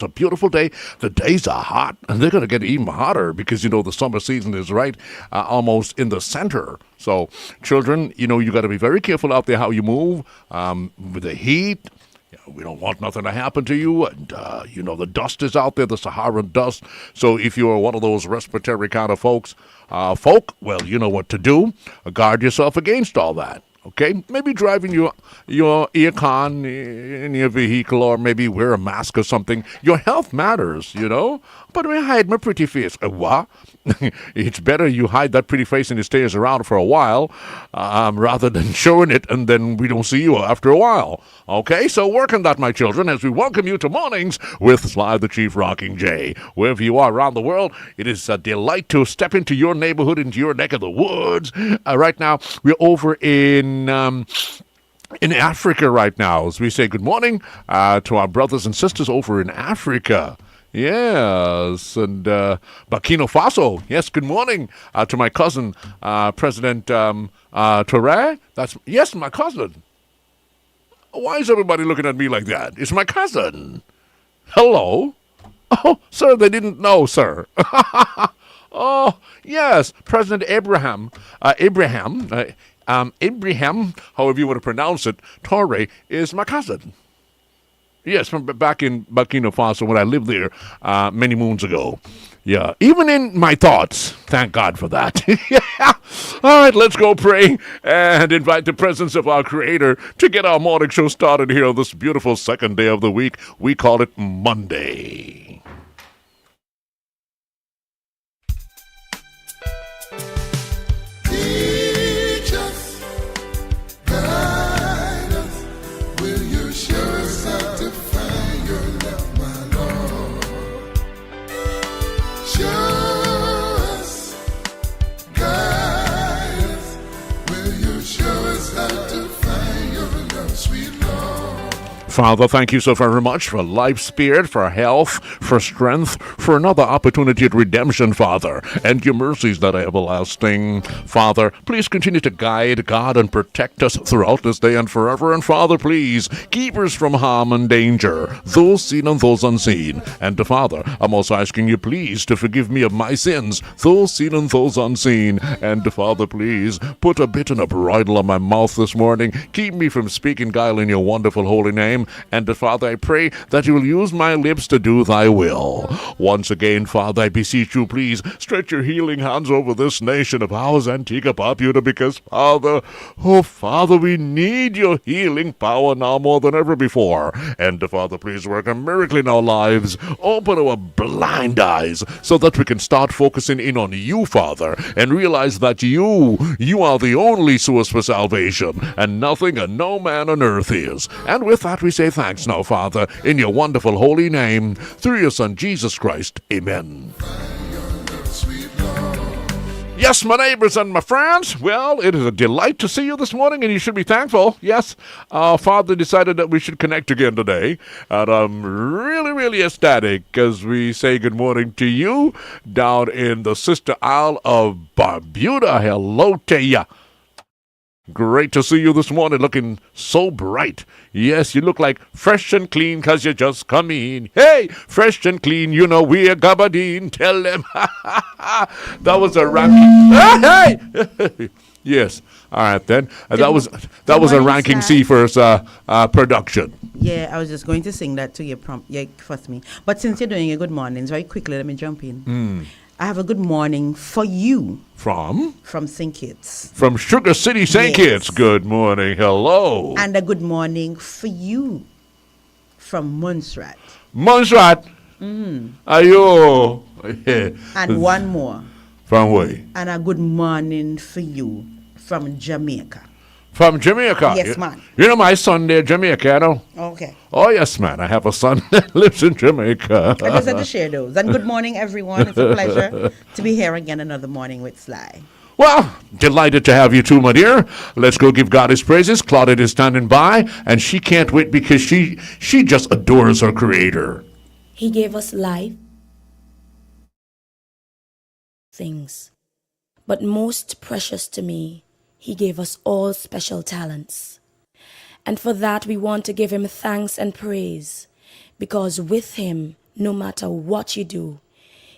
It's a beautiful day. The days are hot, and they're going to get even hotter because, the summer season is right almost in the center. So, children, you got to be very careful out there how you move with the heat. We don't want nothing to happen to you. And, the dust is out there, the Saharan dust. So if you are one of those respiratory kind of well, you know what to do. Guard yourself against all that. Okay, maybe driving your ear con in your vehicle, or maybe wear a mask or something. Your health matters, But I hide my pretty face. What? It's better you hide that pretty face and it stays around for a while, rather than showing it and then we don't see you after a while. Okay, so work on that, my children, as we welcome you to Mornings with Sly the Chief Rocking J. Wherever you are around the world, it is a delight to step into your neighborhood, into your neck of the woods. Right now, we're over in Africa right now, as we say good morning to our brothers and sisters over in Africa. Yes, and Burkina Faso. Yes, good morning to my cousin, President Touré. Yes, my cousin. Why is everybody looking at me like that? It's my cousin. Hello. Oh, sir, they didn't know, sir. Oh, yes, President Abraham, however you want to pronounce it, Touré is my cousin. Yes, from back in Burkina Faso when I lived there many moons ago. Yeah, even in my thoughts. Thank God for that. Yeah. All right, let's go pray and invite the presence of our Creator to get our morning show started here on this beautiful second day of the week. We call it Monday. Father, thank you so very much for life, spirit, for health, for strength, for another opportunity at redemption, Father, and your mercies that are everlasting. Father, please continue to guide, God, and protect us throughout this day and forever. And Father, please keep us from harm and danger, those seen and those unseen. And Father, I'm also asking you, please, to forgive me of my sins, those seen and those unseen. And Father, please, put a bit and a bridle on my mouth this morning. Keep me from speaking guile in your wonderful holy name. And Father, I pray that you will use my lips to do thy will. Once again, Father, I beseech you, please, stretch your healing hands over this nation of ours, Antigua Barbuda, because, Father, oh, Father, we need your healing power now more than ever before. And Father, please work a miracle in our lives. Open our blind eyes so that we can start focusing in on you, Father, and realize that you are the only source for salvation, and nothing and no man on earth is. And with that, we say thanks now, Father, in your wonderful holy name, through your Son, Jesus Christ. Amen. Yes, my neighbors and my friends, well, it is a delight to see you this morning, and you should be thankful. Yes, our Father decided that we should connect again today, and I'm really, really ecstatic as we say good morning to you down in the sister Isle of Barbuda. Hello to ya. Great to see you this morning, looking so bright. Yes, you look like fresh and clean because you just come in. Hey, fresh and clean, we're Gabardine. Tell them. That was a ranking. Hey! Yes. All right, then. That was a Ranking C first production. Yeah, I was just going to sing that to you first me. But since you're doing a good mornings, very quickly, let me jump in. I have a good morning for you. From St. Kitts. From Sugar City, St. Kitts. Good morning. Hello. And a good morning for you from Montserrat. Montserrat. Ayo. And one more. From where? And a good morning for you from Jamaica. From Jamaica? Yes, man. You know my son there, Jamaica, Okay. Oh, yes, man. I have a son that lives in Jamaica. I just had to share those. And good morning, everyone. It's a pleasure to be here again another morning with Sly. Well, delighted to have you too, my dear. Let's go give God his praises. Claudette is standing by, and she can't wait because she just adores her Creator. He gave us life, things. But most precious to me, he gave us all special talents. And for that we want to give him thanks and praise, because with him no matter what you do.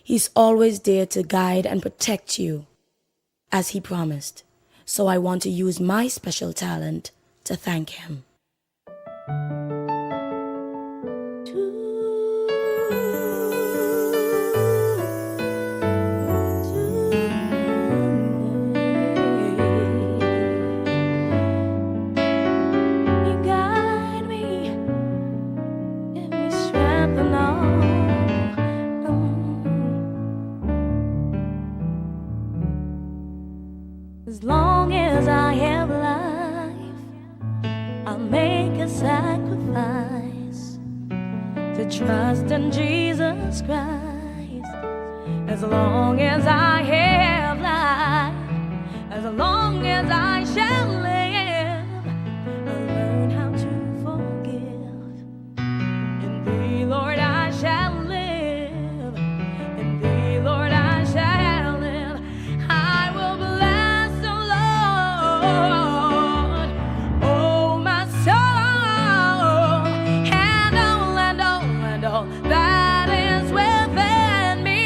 He's always there to guide and protect you, as he promised. So I want to use my special talent to thank him. As long as I have life, I'll make a sacrifice to trust in Jesus Christ. As long as I have life, as long as I shall live, I'll learn how to forgive. In thee, Lord, I shall live. In thee, Lord, I shall live. I will bless the Lord, oh my soul, and all that is within me.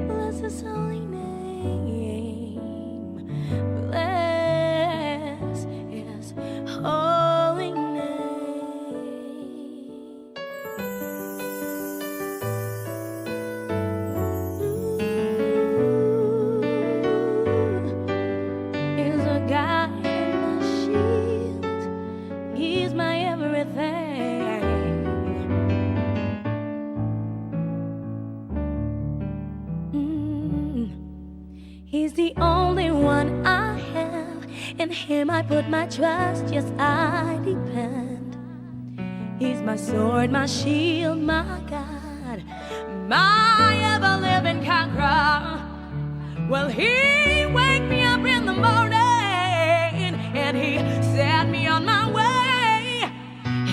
Bless His holy name. Bless His holy name. Bless His holy name. He's a guide and a shield. He's my everything. He's the only one I have. In Him I put my trust, yes, I depend. He's my sword, my shield, my God, my ever-living conqueror. Well, He wake me up in the morning and He set me on my way.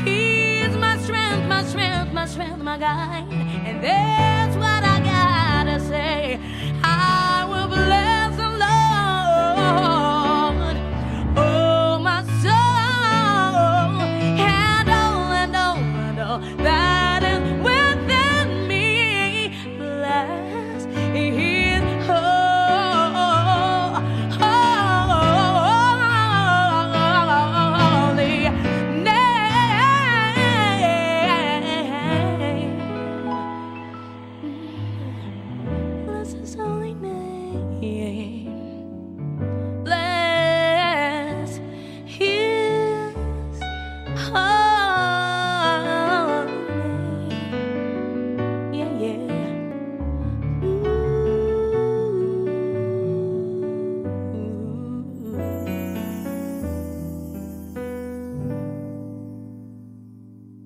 He's my strength, my strength, my strength, my guide. And that's what I gotta say. I will bless the Lord, oh my soul, and all that is within me. Bless His holy name. Bless His holy name. Bless His holy name. Yeah, yeah.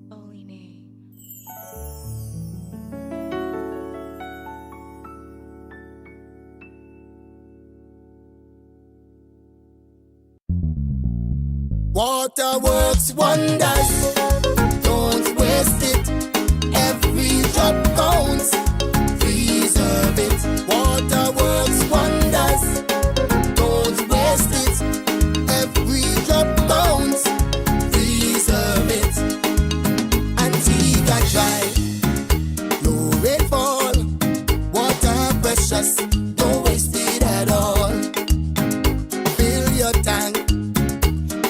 Holy name. Water works wonders. Don't waste it. Every drop counts. Preserve it. Water works wonders. Don't waste it. Every drop counts. Preserve it. Antigua dry. Low rainfall. Water precious. Don't waste it at all. Fill your tank.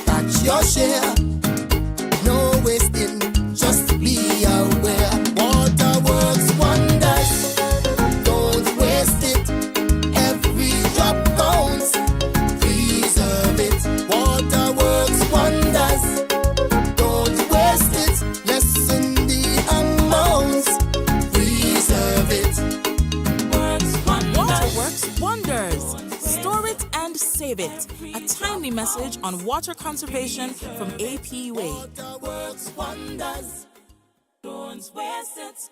Catch your share. No wasting. Just be aware. Water works wonders. Don't waste it. Every drop counts. Preserve it. Water works wonders. Don't waste it. Lessen the amounts. Preserve it. Water works wonders. Store it and save it. A timely message on water conservation from APUA. Water works wonders. Don't waste it.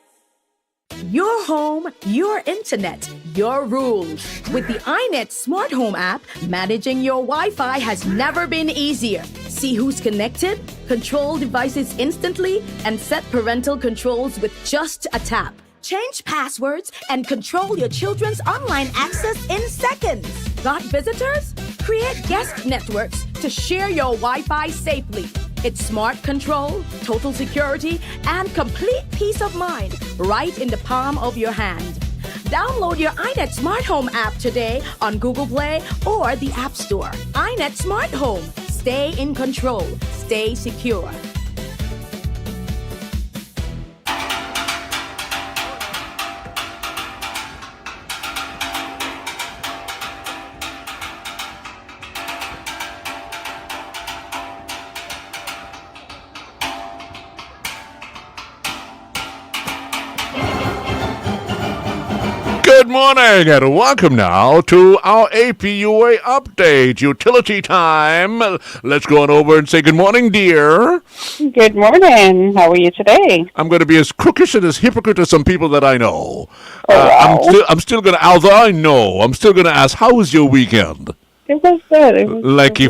Your home, your internet, your rules. With the iNet Smart Home app, managing your Wi-Fi has never been easier. See who's connected, control devices instantly, and set parental controls with just a tap. Change passwords and control your children's online access in seconds. Got visitors? Create guest networks to share your Wi-Fi safely. It's smart control, total security, and complete peace of mind right in the palm of your hand. Download your iNet Smart Home app today on Google Play or the App Store. iNet Smart Home. Stay in control. Stay secure. Good morning and welcome now to our APUA update, utility time. Let's go on over and say good morning, dear. Good morning. How are you today? I'm going to be as crookish and as hypocrite as some people that I know. Oh, wow. I'm still going to, although I know, I'm still going to ask, how was your weekend? It was good. It was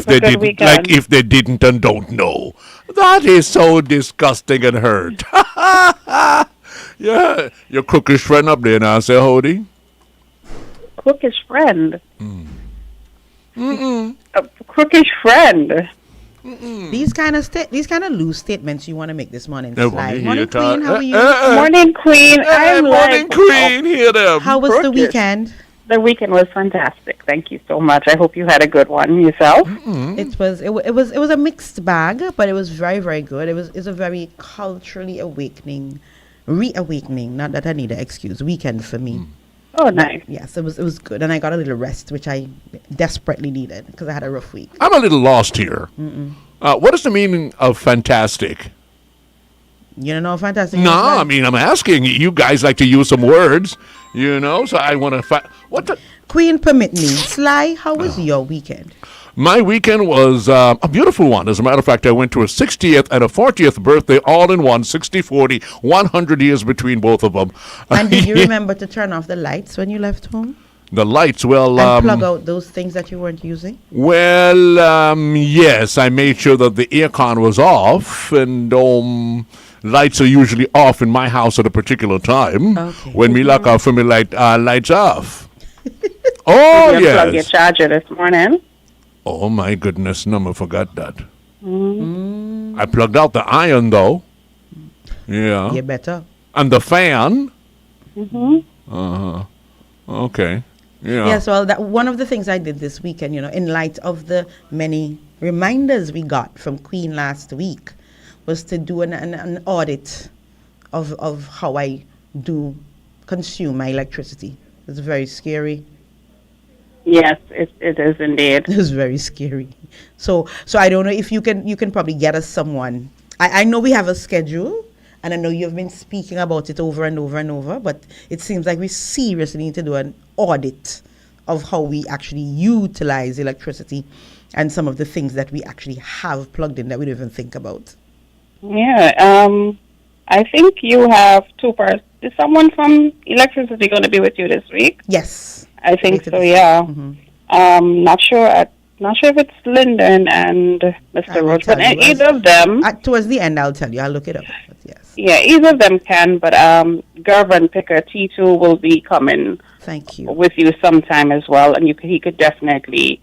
a good weekend. Like if they didn't and don't know. That is so disgusting and hurt. Yeah, your crookish friend up there now, say howdy. Crookish friend. A crookish friend. These kind of loose statements you want to make this morning. No, Sly. morning, Morning, Queen. How are you? Morning, Queen. Morning, Queen. Hear them. How was the weekend? The weekend was fantastic. Thank you so much. I hope you had a good one yourself. It was a mixed bag, but it was very, very good. It's a very culturally reawakening. Not that I need an excuse. Weekend for me. Oh, nice. Yes, it was good, and I got a little rest, which I desperately needed because I had a rough week. I'm a little lost here. What is the meaning of fantastic? You don't know fantastic? No, I mean, I'm asking. You guys like to use some words, so I want to... What the... Queen, permit me. Sly, how was your weekend? My weekend was a beautiful one. As a matter of fact, I went to a 60th and a 40th birthday all in one, 60, 40, 100 years between both of them. And did you remember to turn off the lights when you left home? The lights, well... And plug out those things that you weren't using? Well, yes, I made sure that the aircon was off, and lights are usually off in my house at a particular time. Okay. When me lock off, me lights off. Oh, Did you yes. plug your charger this morning? Oh, my goodness, no, I forgot that. I plugged out the iron, though. Yeah. You better. And the fan. Okay. Yeah. Yes, well, one of the things I did this weekend, in light of the many reminders we got from Queen last week, was to do an audit of how I do consume my electricity. It's very scary. Yes, it is indeed. It was very scary. So I don't know if you can probably get us someone. I know we have a schedule, and I know you've been speaking about it over and over and over, but it seems like we seriously need to do an audit of how we actually utilize electricity and some of the things that we actually have plugged in that we don't even think about. Yeah, I think you have two persons. Is someone from electricity going to be with you this week? Yes. I think so, yeah. Not sure if it's Lyndon and Mr. Roach, but either of them. Towards the end, I'll tell you. I'll look it up. But yes. Yeah, either of them can, but Gervin Picker T2 will be coming. Thank you. With you sometime as well, and he could definitely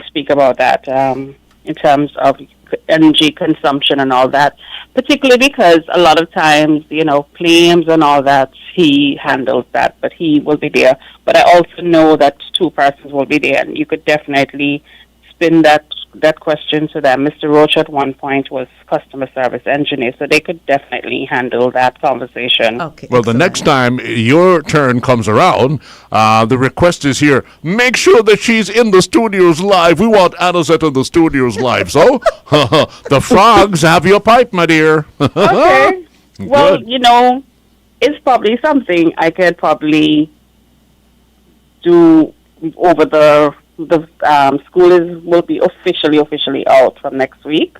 speak about that in terms of energy consumption and all that, particularly because a lot of times, claims and all that, he handles that, but he will be there. But I also know that two persons will be there, and you could definitely spin that question to them. Mr. Roach at one point was customer service engineer, so they could definitely handle that conversation. Okay. Well, the next time your turn comes around, the request is here. Make sure that she's in the studios live. We want Anisette in the studios live. So, the frogs have your pipe, my dear. Okay. Well, Good. It's probably something I could probably do over the school will be officially out from next week.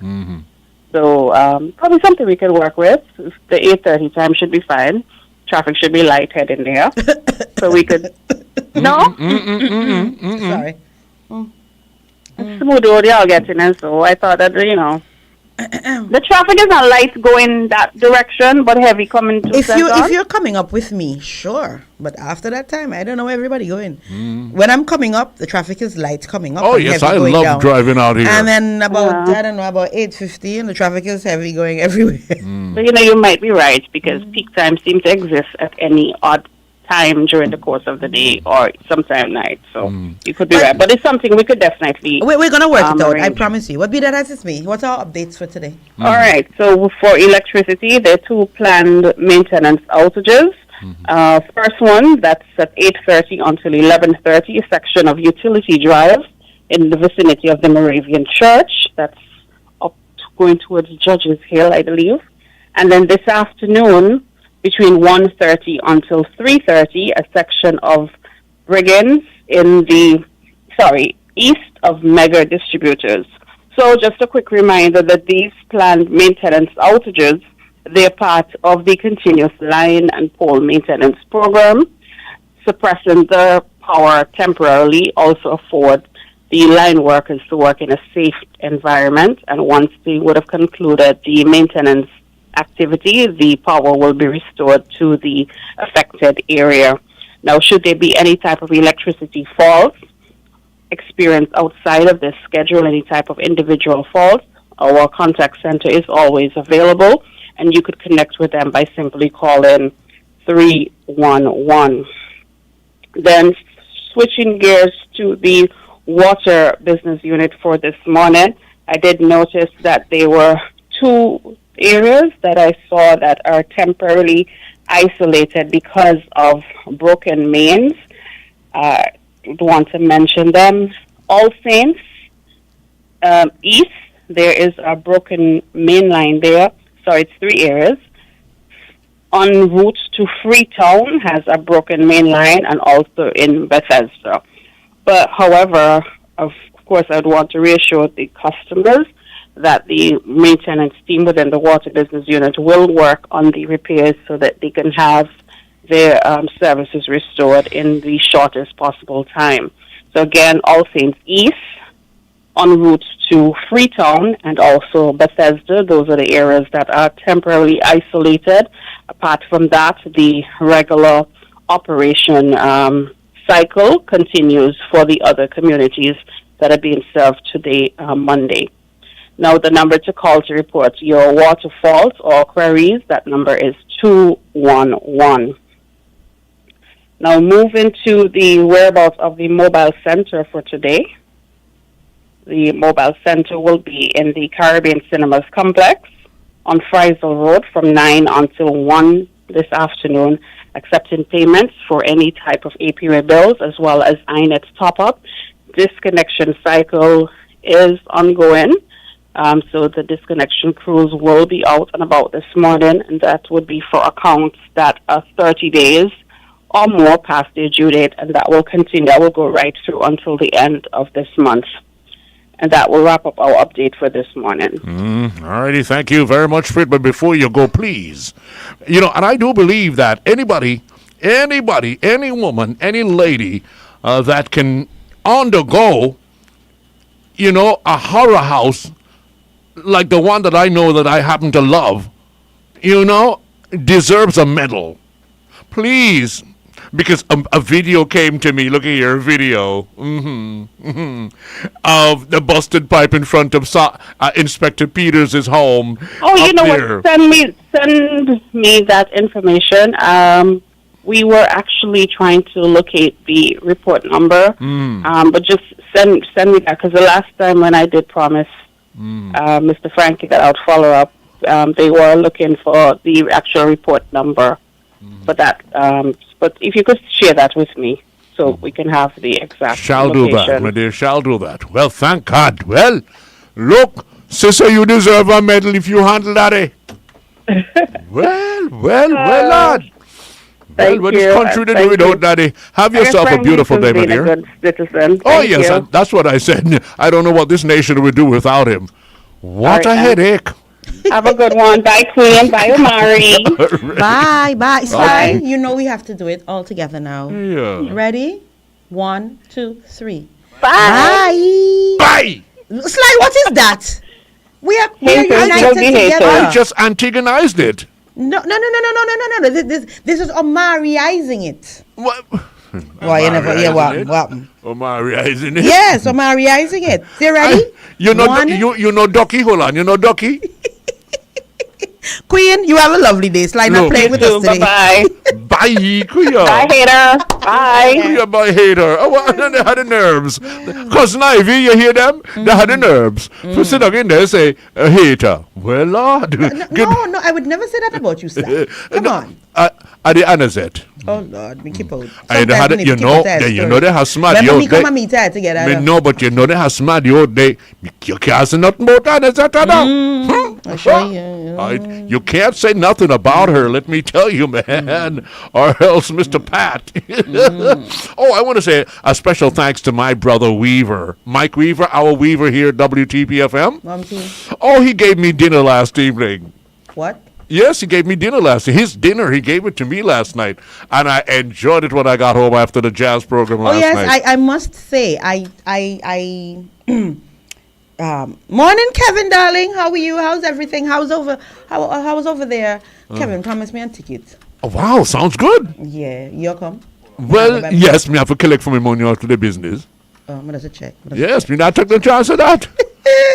So probably something we could work with. The 8:30 time should be fine. traffic should be lightheaded there, so we could. No, Sorry. smooth road y'all getting, and so I thought that the traffic is not light going that direction, but heavy coming to If Central. you're coming up with me, sure. But after that time, I don't know where everybody going. When I'm coming up, the traffic is light coming up. Oh, and yes, heavy I going love down. driving out here. And then about I don't know, about 8:15, the traffic is heavy going everywhere. So you might be right, because peak time seems to exist at any odd time during the course of the day or sometime night. So you could be right, but it's something we could definitely. We're gonna work it out. I arrange. promise you. What be that as me? What's our updates for today? All right. So for electricity, there are 2 planned maintenance outages. First one, that's at 8:30 until 11:30, a section of Utility Drive in the vicinity of the Moravian Church. That's going towards Judges Hill, I believe. And then this afternoon, between 1:30 until 3:30, a section of Brigands in east of Mega Distributors. So just a quick reminder that these planned maintenance outages, they're part of the continuous line and pole maintenance program. Suppressing the power temporarily also afford the line workers to work in a safe environment, and once they would have concluded the maintenance activity, the power will be restored to the affected area. Now, should there be any type of electricity faults experienced outside of this schedule, any type of individual faults, our contact center is always available, and you could connect with them by simply calling 311. Then switching gears to the water business unit for this morning, I did notice that there were 2 areas that I saw that are temporarily isolated because of broken mains. I want to mention them. All Saints East, there is a broken main line there. Sorry, it's 3 areas. En route to Freetown has a broken main line, and also in Bethesda. But however, of course, I'd want to reassure the customers that the maintenance team within the water business unit will work on the repairs so that they can have their services restored in the shortest possible time. So again, All Saints East, en route to Freetown, and also Bethesda, those are the areas that are temporarily isolated. Apart from that, the regular operation cycle continues for the other communities that are being served today, Monday. Now, the number to call to report your water faults or queries, that number is 211. Now, moving to the whereabouts of the mobile center for today. The mobile center will be in the Caribbean Cinemas complex on Friesel Road from 9 until 1 this afternoon, accepting payments for any type of APRA bills as well as iNet top-up. Disconnection cycle is ongoing. So the disconnection crews will be out and about this morning, and that would be for accounts that are 30 days or more past their due date, and that will continue. That will go right through until the end of this month. And that will wrap up our update for this morning. All righty, thank you very much, Fred. But before you go, please, and I do believe that anybody, any woman, any lady that can undergo, a horror house like the one that I know that I happen to love, deserves a medal. Please. Because a video came to me, look at your video, of the busted pipe in front of Inspector Peters' home. Oh, you know there. what? Send me that information. We were actually trying to locate the report number, but just send me that, because the last time when I did promise Mr. Frankie that I'd follow up, they were looking for the actual report number for that. But if you could share that with me so we can have the exact Shall location. do that, my dear, shall do that. Well, thank God. Well, look, sister, you deserve a medal if you handle that, eh? well, lad. Thank what you. is country to do without daddy? Have yourself a beautiful day, my dear. A good citizen. Oh, Thank yes, you. that's what I said. I don't know what this nation would do without him. What All a right, headache. Have a good one. Bye, Queen. Bye, Omari. Bye, bye. Sly, Okay. you know we have to do it all together now. Yeah. Ready? 1, 2, 3. Bye. Bye. Bye. Sly, what is that? We are Haters will united be haters. together. I just antagonized it. No. This is Omariizing it. What? Why you never hear what? Omari, isn't it? Yes, Omariizing it. You ready? You know, One. you know Ducky. Hold on, you know Ducky. Queen, you have a lovely day. Sly not No. playing with us today. Bye-bye. Bye, Kuya. Bye, hater. Bye. Kuya, bye, hater. Oh, well, they had the nerves. Cousin Ivy, you hear them? They had the nerves. So sit down in there and say, a hater. Well, Lord. No, I would never say that about you, Sly. Come on. At the Anazet. Oh Lord, me keep out. And they had, you know, they have smart. When Yo, we come and meet her together. me know, but you know they have smart. Yo, you can't say nothing about Anazet now. I show you. You can't say nothing about her, let me tell you, man, or else Mr. Pat. Oh, I want to say a special thanks to my brother Weaver, Mike Weaver, our Weaver here at WTP FM. Oh, he gave me dinner last evening. What? Yes, he gave me dinner last night. His dinner, he gave it to me last night, and I enjoyed it when I got home after the jazz program last night. Oh yes, I must say, morning, Kevin, darling. How are you? How's everything? How's over there? Kevin, promise me a ticket. Oh, wow, sounds good. Yeah, you come. Well, yes, me have to collect from my money after the business. I'm gonna check. Yes, me not take no chance of that.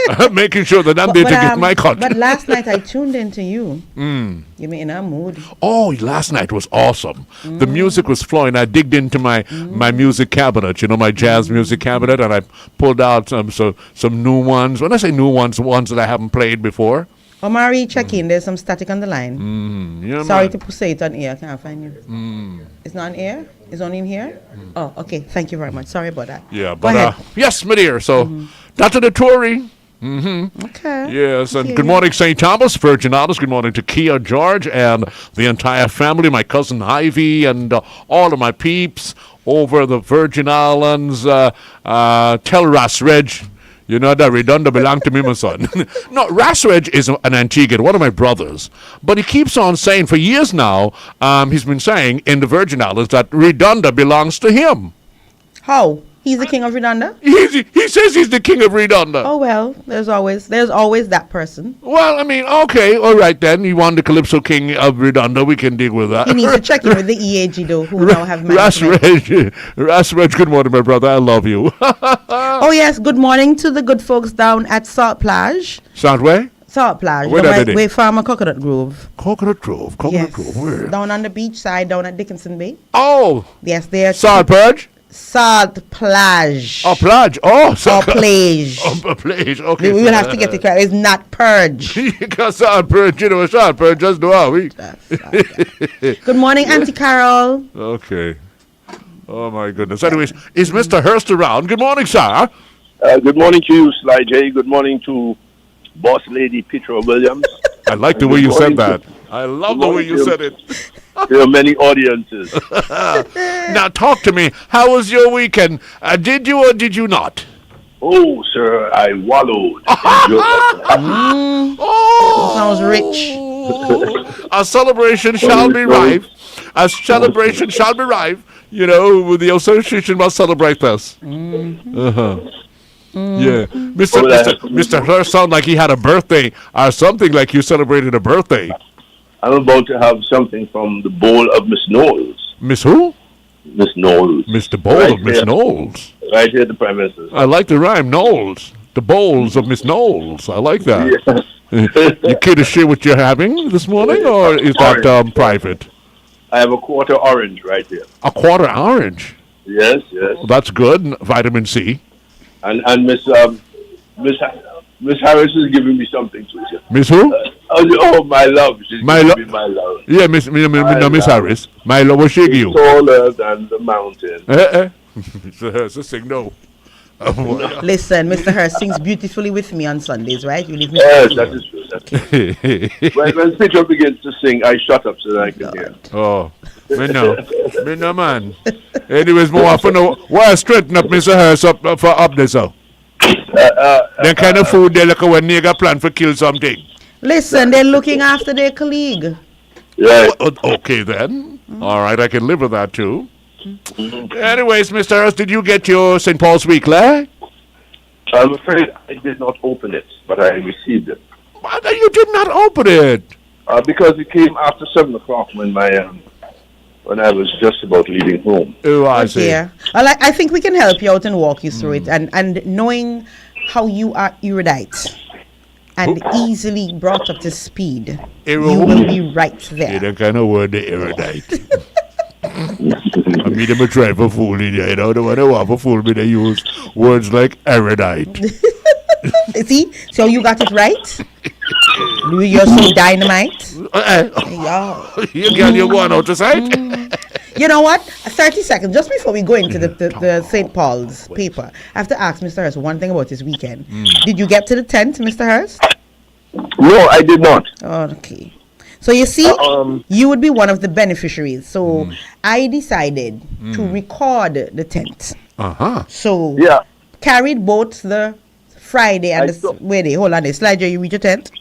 I'm making sure that I'm there to get my cut. But last night I tuned into you. You mean in a mood? Oh, last night was awesome. The music was flowing. I digged into my music cabinet, you know, my jazz music cabinet, and I pulled out some new ones. When I say new ones that I haven't played before. Omari, check in. There's some static on the line. Yeah, Sorry man. to say it on air. I can't find you. It's not on air? It's only in here? Oh, okay. Thank you very much. Sorry about that. Yeah, Go but ahead. yes, my dear. So, Dr. Naturi. Okay. Yes, and Thank good you. morning, St. Thomas, Virgin Islands. Good morning to Kia, George, and the entire family, my cousin Ivy, and all of my peeps over the Virgin Islands. Tell Ras Reg, you know that Redonda belong to me, my son. No, Ras Reg is an Antiguan, one of my brothers. But he keeps on saying, for years now, he's been saying in the Virgin Islands that Redonda belongs to him. How? He's the king of Redonda? He says he's the king of Redonda. Oh well, there's always that person. Well, I mean, okay, all right then. You want the Calypso king of Redonda, we can deal with that. He needs to check in with the EAG though, who now have Ras management. Reg, good morning, my brother. I love you. Oh yes, good morning to the good folks down at Salt Plage. Soundway? Salt Plage. Where are they? Where Farmer Coconut Grove. Coconut Grove. Where? Down on the beach side, down at Dickinson Bay. Oh, Yes, they are Salt Purge? Salt Plage. Oh, Plage. Oh, Or plage. Oh, Plage. Okay. We will have to get it correct. It's not purge. Because Salt Purge, you know, Salt Purge just do how we. Good morning, Auntie Carol. Okay. Oh, my goodness. Anyways, is Mr. Hurst around? Good morning, sir. Good morning to you, Sly J. Good morning to Boss Lady Petra Williams. I like the way you said that. I love the way you said it. There are many audiences. Now, talk to me. How was your weekend? Did you or did you not? Oh, sir, I wallowed. Oh, Sounds rich. A celebration shall be rife. A celebration shall be rife. You know, with the association must celebrate this. Yeah, Mr. Hurst sounded like he had a birthday or something, like you celebrated a birthday. I'm about to have something from the bowl of Miss Knowles. Miss who? Miss Knowles. Mr. Bowl Right of Miss here. Knowles. Right here at the premises. I like the rhyme, Knowles. The bowls of Miss Knowles. I like that. You care to share what you're having this morning, or is that private? I have a quarter orange right here. A quarter orange. Yes. Well, that's good. Vitamin C. And Miss Harris is giving me something to. Miss who? Oh, my love. She's My giving me my love. Yeah, Miss Harris. My love, what she give you? Taller than the mountain. It's a signal. Listen, Mr. Hurst sings beautifully with me on Sundays, right? You leave me. Yes, that is true. That's true. when Peter begins to sing, I shut up so that I can hear. Oh, me no man. Anyways, more often, why straighten up Mr. Hurst up for up there, so? That kind of food they look when nigga plan for kill something. Listen, they're looking after their colleague. Yeah. Okay, then. All right, I can live with that, too. Anyways, Mr. Hurst, did you get your St. Paul's Weekly? I'm afraid I did not open it, but I received it. Why you did not open it? Because it came after 7 o'clock when I was just about leaving home. Oh, I see. Yeah. Well, I think we can help you out and walk you through it. And knowing how you are erudite and easily brought up to speed, you will be right there. You kind of word the erudite. I mean, I'm a try for fooling you. You know, the one who want to fool me, they use words like erudite. See how you got it right? You're so dynamite. Yeah. You're going out to sight? You know what? 30 seconds, just before we go into the St. Paul's paper, I have to ask Mr. Hurst one thing about his weekend. Did you get to the tent, Mr. Hurst? No, I did not. Okay. So you see, you would be one of the beneficiaries. So I decided to record the tent. So carried both the Friday and hold on, slide you reach your tent?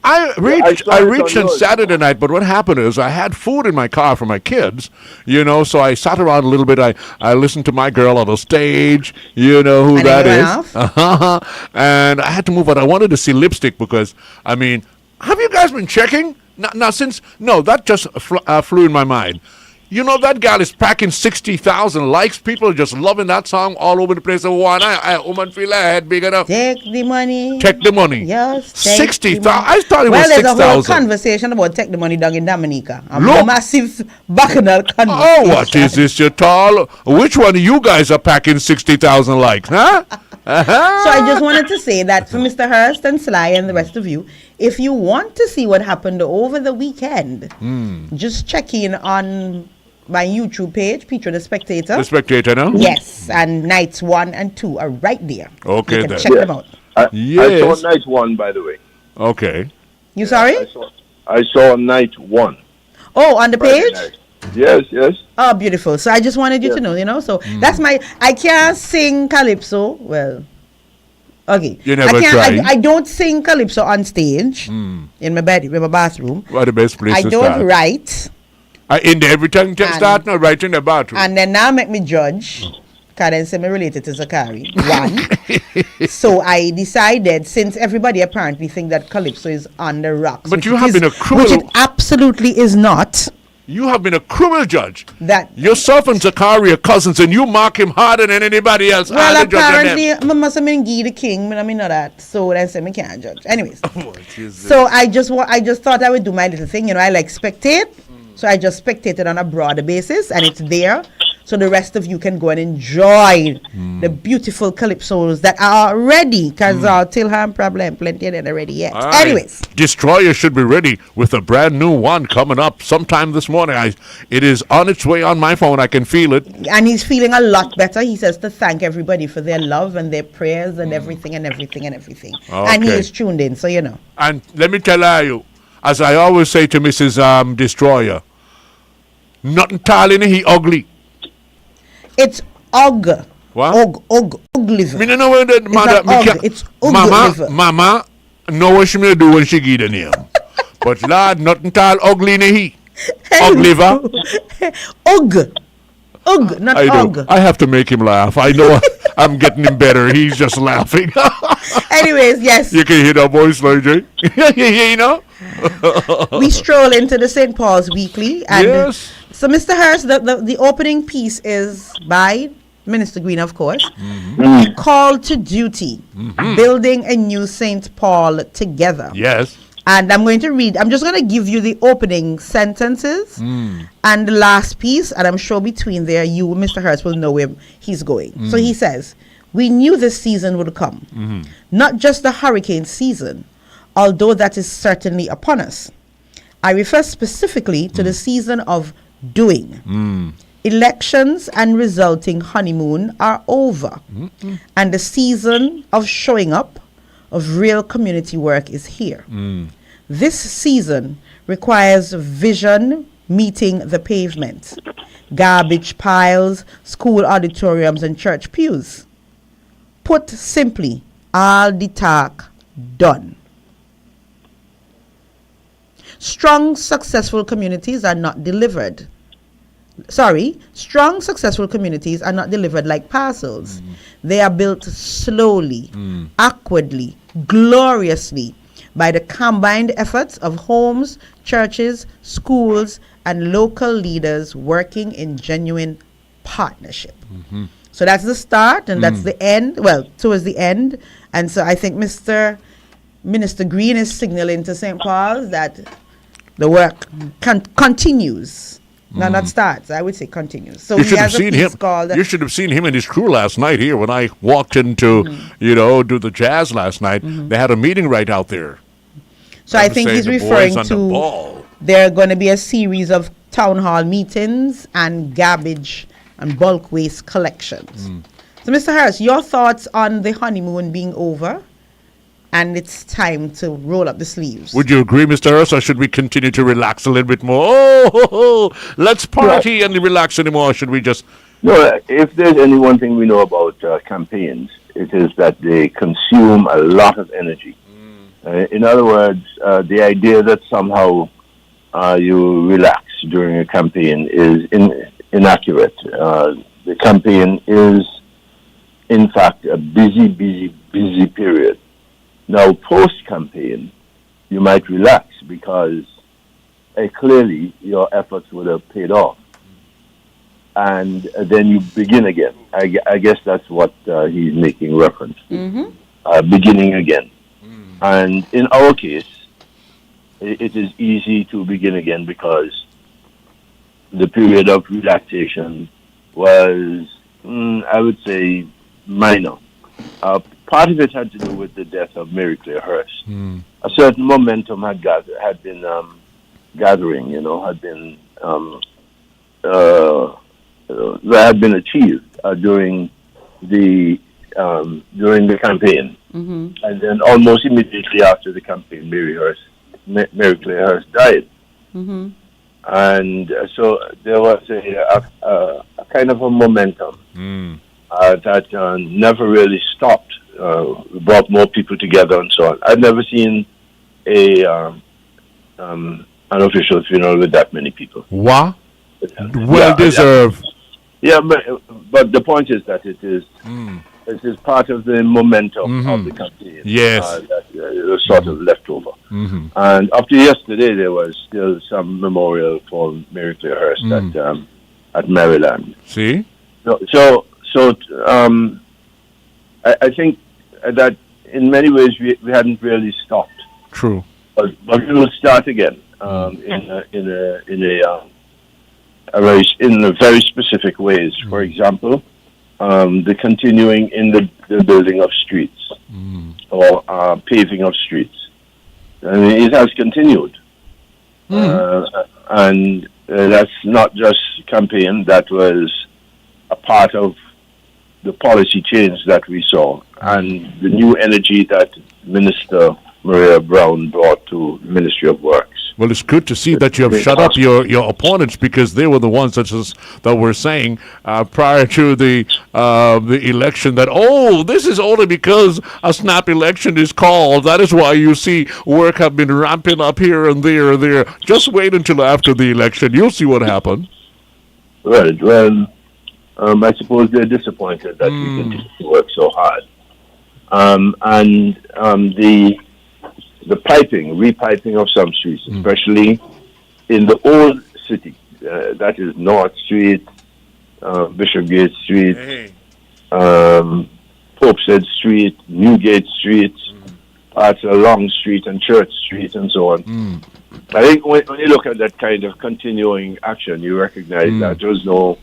I reached on Saturday night, but what happened is I had food in my car for my kids, you know, so I sat around a little bit. I listened to my girl on the stage, you know who and that is. And I had to move out. I wanted to see Lipstick because, I mean, have you guys been checking? That just flew in my mind. You know, that gal is packing 60,000 likes. People are just loving that song all over the place. Woman feel her head big enough. Take the money. Take the money. Yes. 60,000. I thought it was 6,000. Well, there's a whole conversation about take the money down in Dominica. A massive bacchanal conversation. Oh, what is this, you tall? Which one of you guys are packing 60,000 likes, huh? So I just wanted to say that for Mr. Hurst and Sly and the rest of you, if you want to see what happened over the weekend, just check in on my YouTube page, Peter the Spectator. The Spectator, no? Yes, and nights 1 and 2 are right there. Okay, you can check them out. I saw night 1, by the way. Okay. You sorry? I saw night 1. Oh, on the page? Yes. Oh, beautiful. So I just wanted you to know, you know. So that's I can't sing calypso. Well, okay. You never tried? I don't sing calypso on stage in my bathroom. What the best place to start? I don't write. In the every time start now right in the bathroom. And then now make me judge. Because then say me related to Zakari. 1. So I decided, since everybody apparently think that calypso is on the rocks. But you have been a cruel... Which it absolutely is not. You have been a cruel judge. That yourself and Zakari are cousins, and you mark him harder than anybody else. Well, apparently, I must have been the king, but I mean not that. So then say me can't judge. Anyways, so I just thought I would do my little thing. You know, I like spectate, so I just spectated on a broader basis, and it's there. So the rest of you can go and enjoy the beautiful calypsos that are ready. Because Tilham problem, plenty of them already yet. Anyways. Destroyer should be ready with a brand new one coming up sometime this morning. It is on its way on my phone. I can feel it. And he's feeling a lot better. He says to thank everybody for their love and their prayers and everything and everything and everything. Okay. And he is tuned in, so you know. And let me tell you, as I always say to Mrs. Destroyer, nothing tall in he ugly. It's ugly. What? Ugly liver. Me no know what that mother. It's ugly. Mama, know what she may do when she give the name. But lad, nothing tall ugly in he. Ugly liver. Not ugly. I have to make him laugh. I know I'm getting him better. He's just laughing. Anyways, yes. You can hear that voice, Jay. You know? We stroll into the St. Paul's Weekly. And yes. So, Mr. Hurst, the opening piece is by Minister Green, of course. Call to Duty, building a new St. Paul together. Yes. And I'm just going to give you the opening sentences and the last piece, and I'm sure between there, you, Mr. Hurst, will know where he's going. So he says, we knew this season would come, not just the hurricane season, although that is certainly upon us. I refer specifically to the season of doing. Elections and resulting honeymoon are over, and the season of showing up, of real community work is here. This season requires vision meeting the pavement, garbage piles, school auditoriums, and church pews. Put simply, all the talk done. strong, successful communities are not delivered. Strong, successful communities are not delivered like parcels. They are built slowly, awkwardly, gloriously by the combined efforts of homes, churches, schools, and local leaders working in genuine partnership. So that's the start, and that's the end. Well, towards the end. And so I think Minister Green is signaling to St. Paul's that the work continues. No, not starts. I would say continues. So You he should have has a seen piece him. called You should have seen him and his crew last night here when I walked into, do the jazz last night. They had a meeting right out there. So I think he's referring to there are going to be a series of town hall meetings and garbage and bulk waste collections. So, Mr. Harris, your thoughts on the honeymoon being over and it's time to roll up the sleeves? Would you agree, Mr. Harris, or should we continue to relax a little bit more? Let's party and relax anymore. Or should we just... No, if there's any one thing we know about campaigns, it is that they consume a lot of energy. In other words, the idea that somehow you relax during a campaign is inaccurate. The campaign is, in fact, a busy period. Now, post-campaign, you might relax because clearly your efforts would have paid off. And then you begin again. I guess that's what he's making reference to. Beginning again. And in our case, it is easy to begin again because the period of relaxation was, I would say, minor. Part of it had to do with the death of Mary Claire Hurst. A certain momentum had been gathering, that had been achieved during the campaign. And then almost immediately after the campaign, Mary Claire Hurst died. And so there was a kind of a momentum that never really stopped. Brought more people together and so on. I've never seen an official funeral with that many people. Wow. Well deserved. Yeah, but the point is that it is part of the momentum of the campaign. Yes. That was sort of left over. And after yesterday, there was still some memorial for Mary Claire Hurst at Maryland. See? So I think that in many ways we hadn't really stopped. True. But we will start again in a very specific ways. For example, the continuing in the building of streets or paving of streets. I mean, it has continued. And that's not just campaign. That was a part of the policy change that we saw and the new energy that Minister Maria Brown brought to the Ministry of Works. Well, it's good to see that you have shut up your opponents because they were the ones that were saying prior to the election that, this is only because a snap election is called. That is why you see work have been ramping up here and there and there. Just wait until after the election. You'll see what happens. Right. Well, I suppose they're disappointed that we continue to work so hard. And the repiping of some streets, especially in the old city, that is North Street, Bishopgate Street, Popeshead Street, Newgate Street, parts of Long Street and Church Street and so on. I think when you look at that kind of continuing action, you recognize that there's no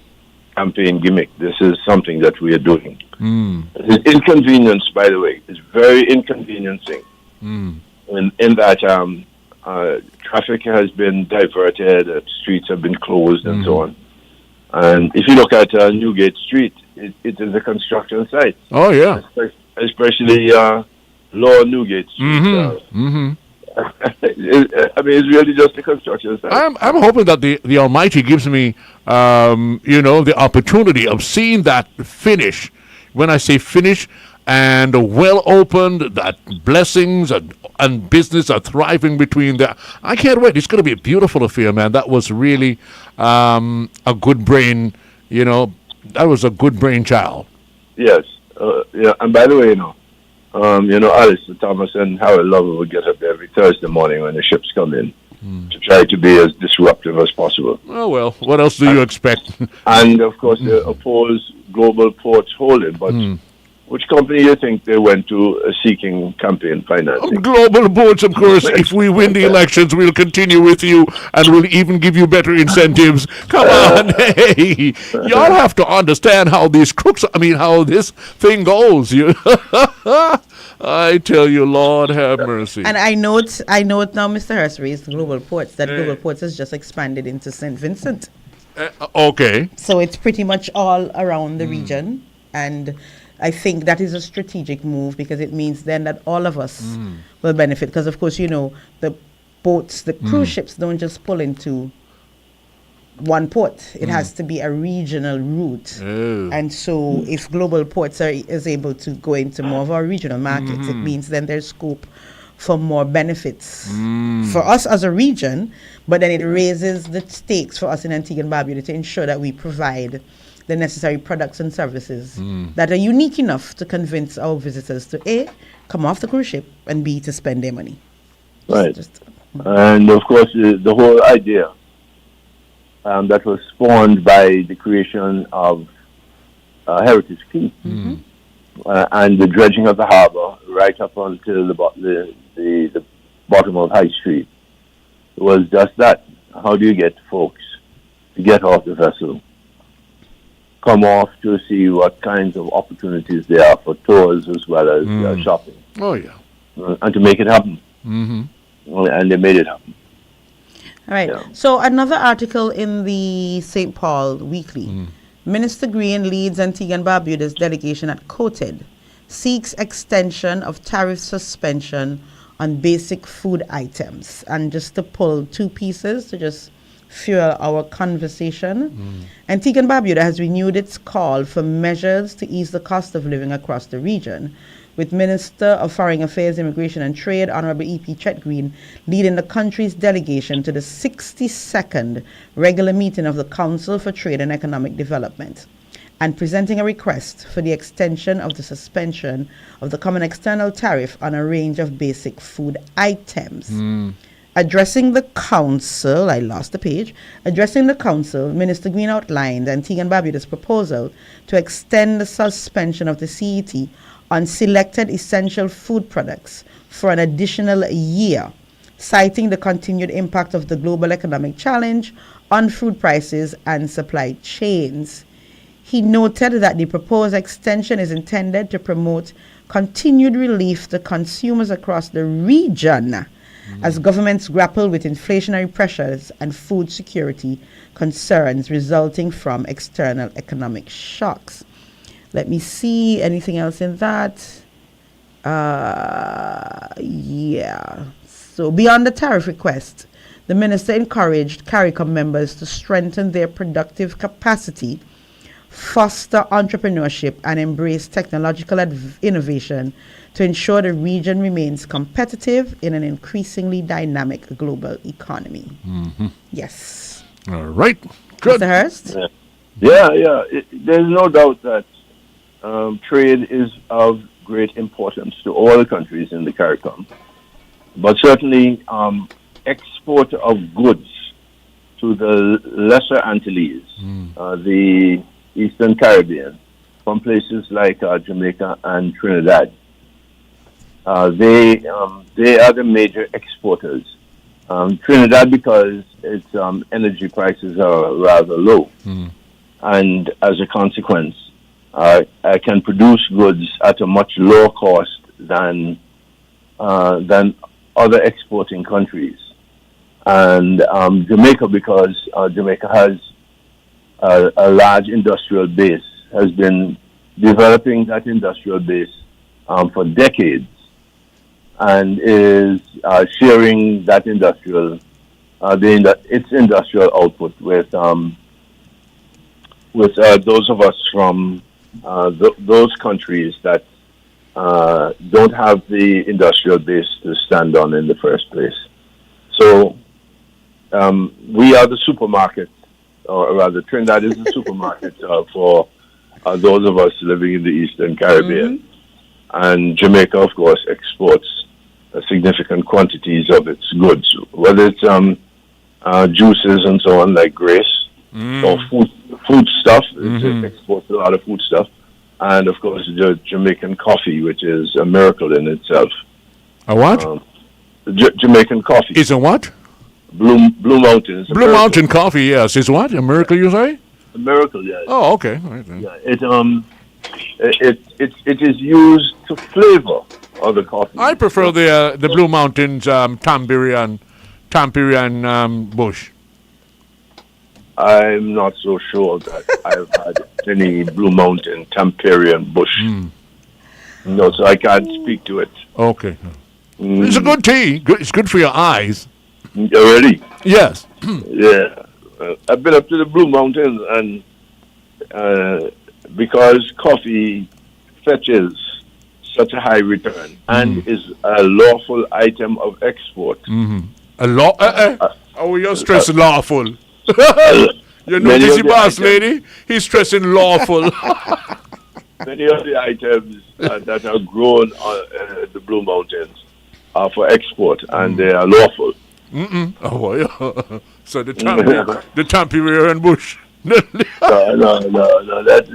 campaign gimmick. This is something that we are doing. It's inconvenience, by the way. It's very inconveniencing. In that traffic has been diverted, streets have been closed, and so on. And if you look at Newgate Street, it is a construction site. Oh, yeah. Especially Lower Newgate Street. I mean, it's really just a construction site. I'm hoping that the Almighty gives me, the opportunity of seeing that finish. When I say finish, and well opened, that blessings and business are thriving between there. I can't wait. It's going to be a beautiful affair, man. That was really a good brain, that was a good brainchild. Yes. Yeah. And by the way, Alistair Thomas and Harold Lover would get up every Thursday morning when the ships come in to try to be as disruptive as possible. Oh, well, what else do you expect? And, of course, they oppose Global Ports Holding, but which company do you think they went to seeking campaign financing? Global Ports, of course. If we win the elections, we'll continue with you and we'll even give you better incentives. Come on, hey. Y'all have to understand how these crooks, how this thing goes. I tell you, Lord have mercy. And I note now, Mr. Hurst raised Global Ports, that Global Ports has just expanded into St. Vincent. Okay. So it's pretty much all around the region. And I think that is a strategic move because it means then that all of us will benefit. Because, of course, the boats, the cruise ships don't just pull into one port. It has to be a regional route. Oh. And so if Global Ports is able to go into more of our regional markets, it means then there's scope for more benefits for us as a region, but then it raises the stakes for us in Antigua and Barbuda to ensure that we provide the necessary products and services that are unique enough to convince our visitors to A, come off the cruise ship, and B, to spend their money. Right. And of course, the whole idea that was spawned by the creation of Heritage Key and the dredging of the harbor right up until the bottom of High Street was just that. How do you get folks to get off the vessel, come off to see what kinds of opportunities there are for tours as well as shopping? Oh, yeah. And to make it happen. And they made it happen. All right. Yeah. So another article in the St. Paul Weekly. Minister Green leads Antigua and Barbuda's delegation at COTED, seeks extension of tariff suspension on basic food items. And just to pull two pieces to just fuel our conversation, Antigua and Barbuda has renewed its call for measures to ease the cost of living across the region, with Minister of Foreign Affairs, Immigration and Trade, Honorable E.P. Chet Green, leading the country's delegation to the 62nd regular meeting of the Council for Trade and Economic Development, and presenting a request for the extension of the suspension of the common external tariff on a range of basic food items. Addressing the council, addressing the council, Minister Green outlined Antigua and Barbuda's proposal to extend the suspension of the CET on selected essential food products for an additional year, citing the continued impact of the global economic challenge on food prices and supply chains. He noted that the proposed extension is intended to promote continued relief to consumers across the region as governments grapple with inflationary pressures and food security concerns resulting from external economic shocks. Let me see anything else in that. So beyond the tariff request, the minister encouraged CARICOM members to strengthen their productive capacity, foster entrepreneurship, and embrace technological innovation to ensure the region remains competitive in an increasingly dynamic global economy. Yes. All right. Good. Mr. Hurst? Yeah. There's no doubt that trade is of great importance to all the countries in the CARICOM, but certainly export of goods to the Lesser Antilles, the Eastern Caribbean, from places like Jamaica and Trinidad. They are the major exporters. Trinidad, because its energy prices are rather low, and as a consequence, can produce goods at a much lower cost than other exporting countries. And Jamaica, because Jamaica has a large industrial base, has been developing that industrial base for decades, and is sharing that its industrial output with those of us from those countries that don't have the industrial base to stand on in the first place. So we are the supermarket, or rather Trinidad is the supermarket for those of us living in the Eastern Caribbean. Mm-hmm. And Jamaica, of course, exports significant quantities of its goods, whether it's juices and so on, like Grace, or food stuff. It exports a lot of food stuff. And, of course, the Jamaican coffee, which is a miracle in itself. A what? Jamaican coffee. Is a what? Blue Mountain. Is a Blue miracle. Mountain coffee, yes. Is what? A miracle, you say? A miracle, yes. Oh, okay. All right, then. Yeah, it is used to flavor other coffee. I prefer the Blue Mountains Tampirian bush. I'm not so sure that I've had any Blue Mountain Tampirian bush. No, so I can't speak to it. Okay. It's a good tea. It's good for your eyes. Already? Yes. Yeah. I've been up to the Blue Mountains, and because coffee fetches such a high return and is a lawful item of export. A law? Oh, you're stressing lawful. You know, Many this of the boss items- lady. He's stressing lawful. Many of the items that are grown on the Blue Mountains are for export, and they are lawful. Oh, well, yeah. So the Tampirian bush. No, that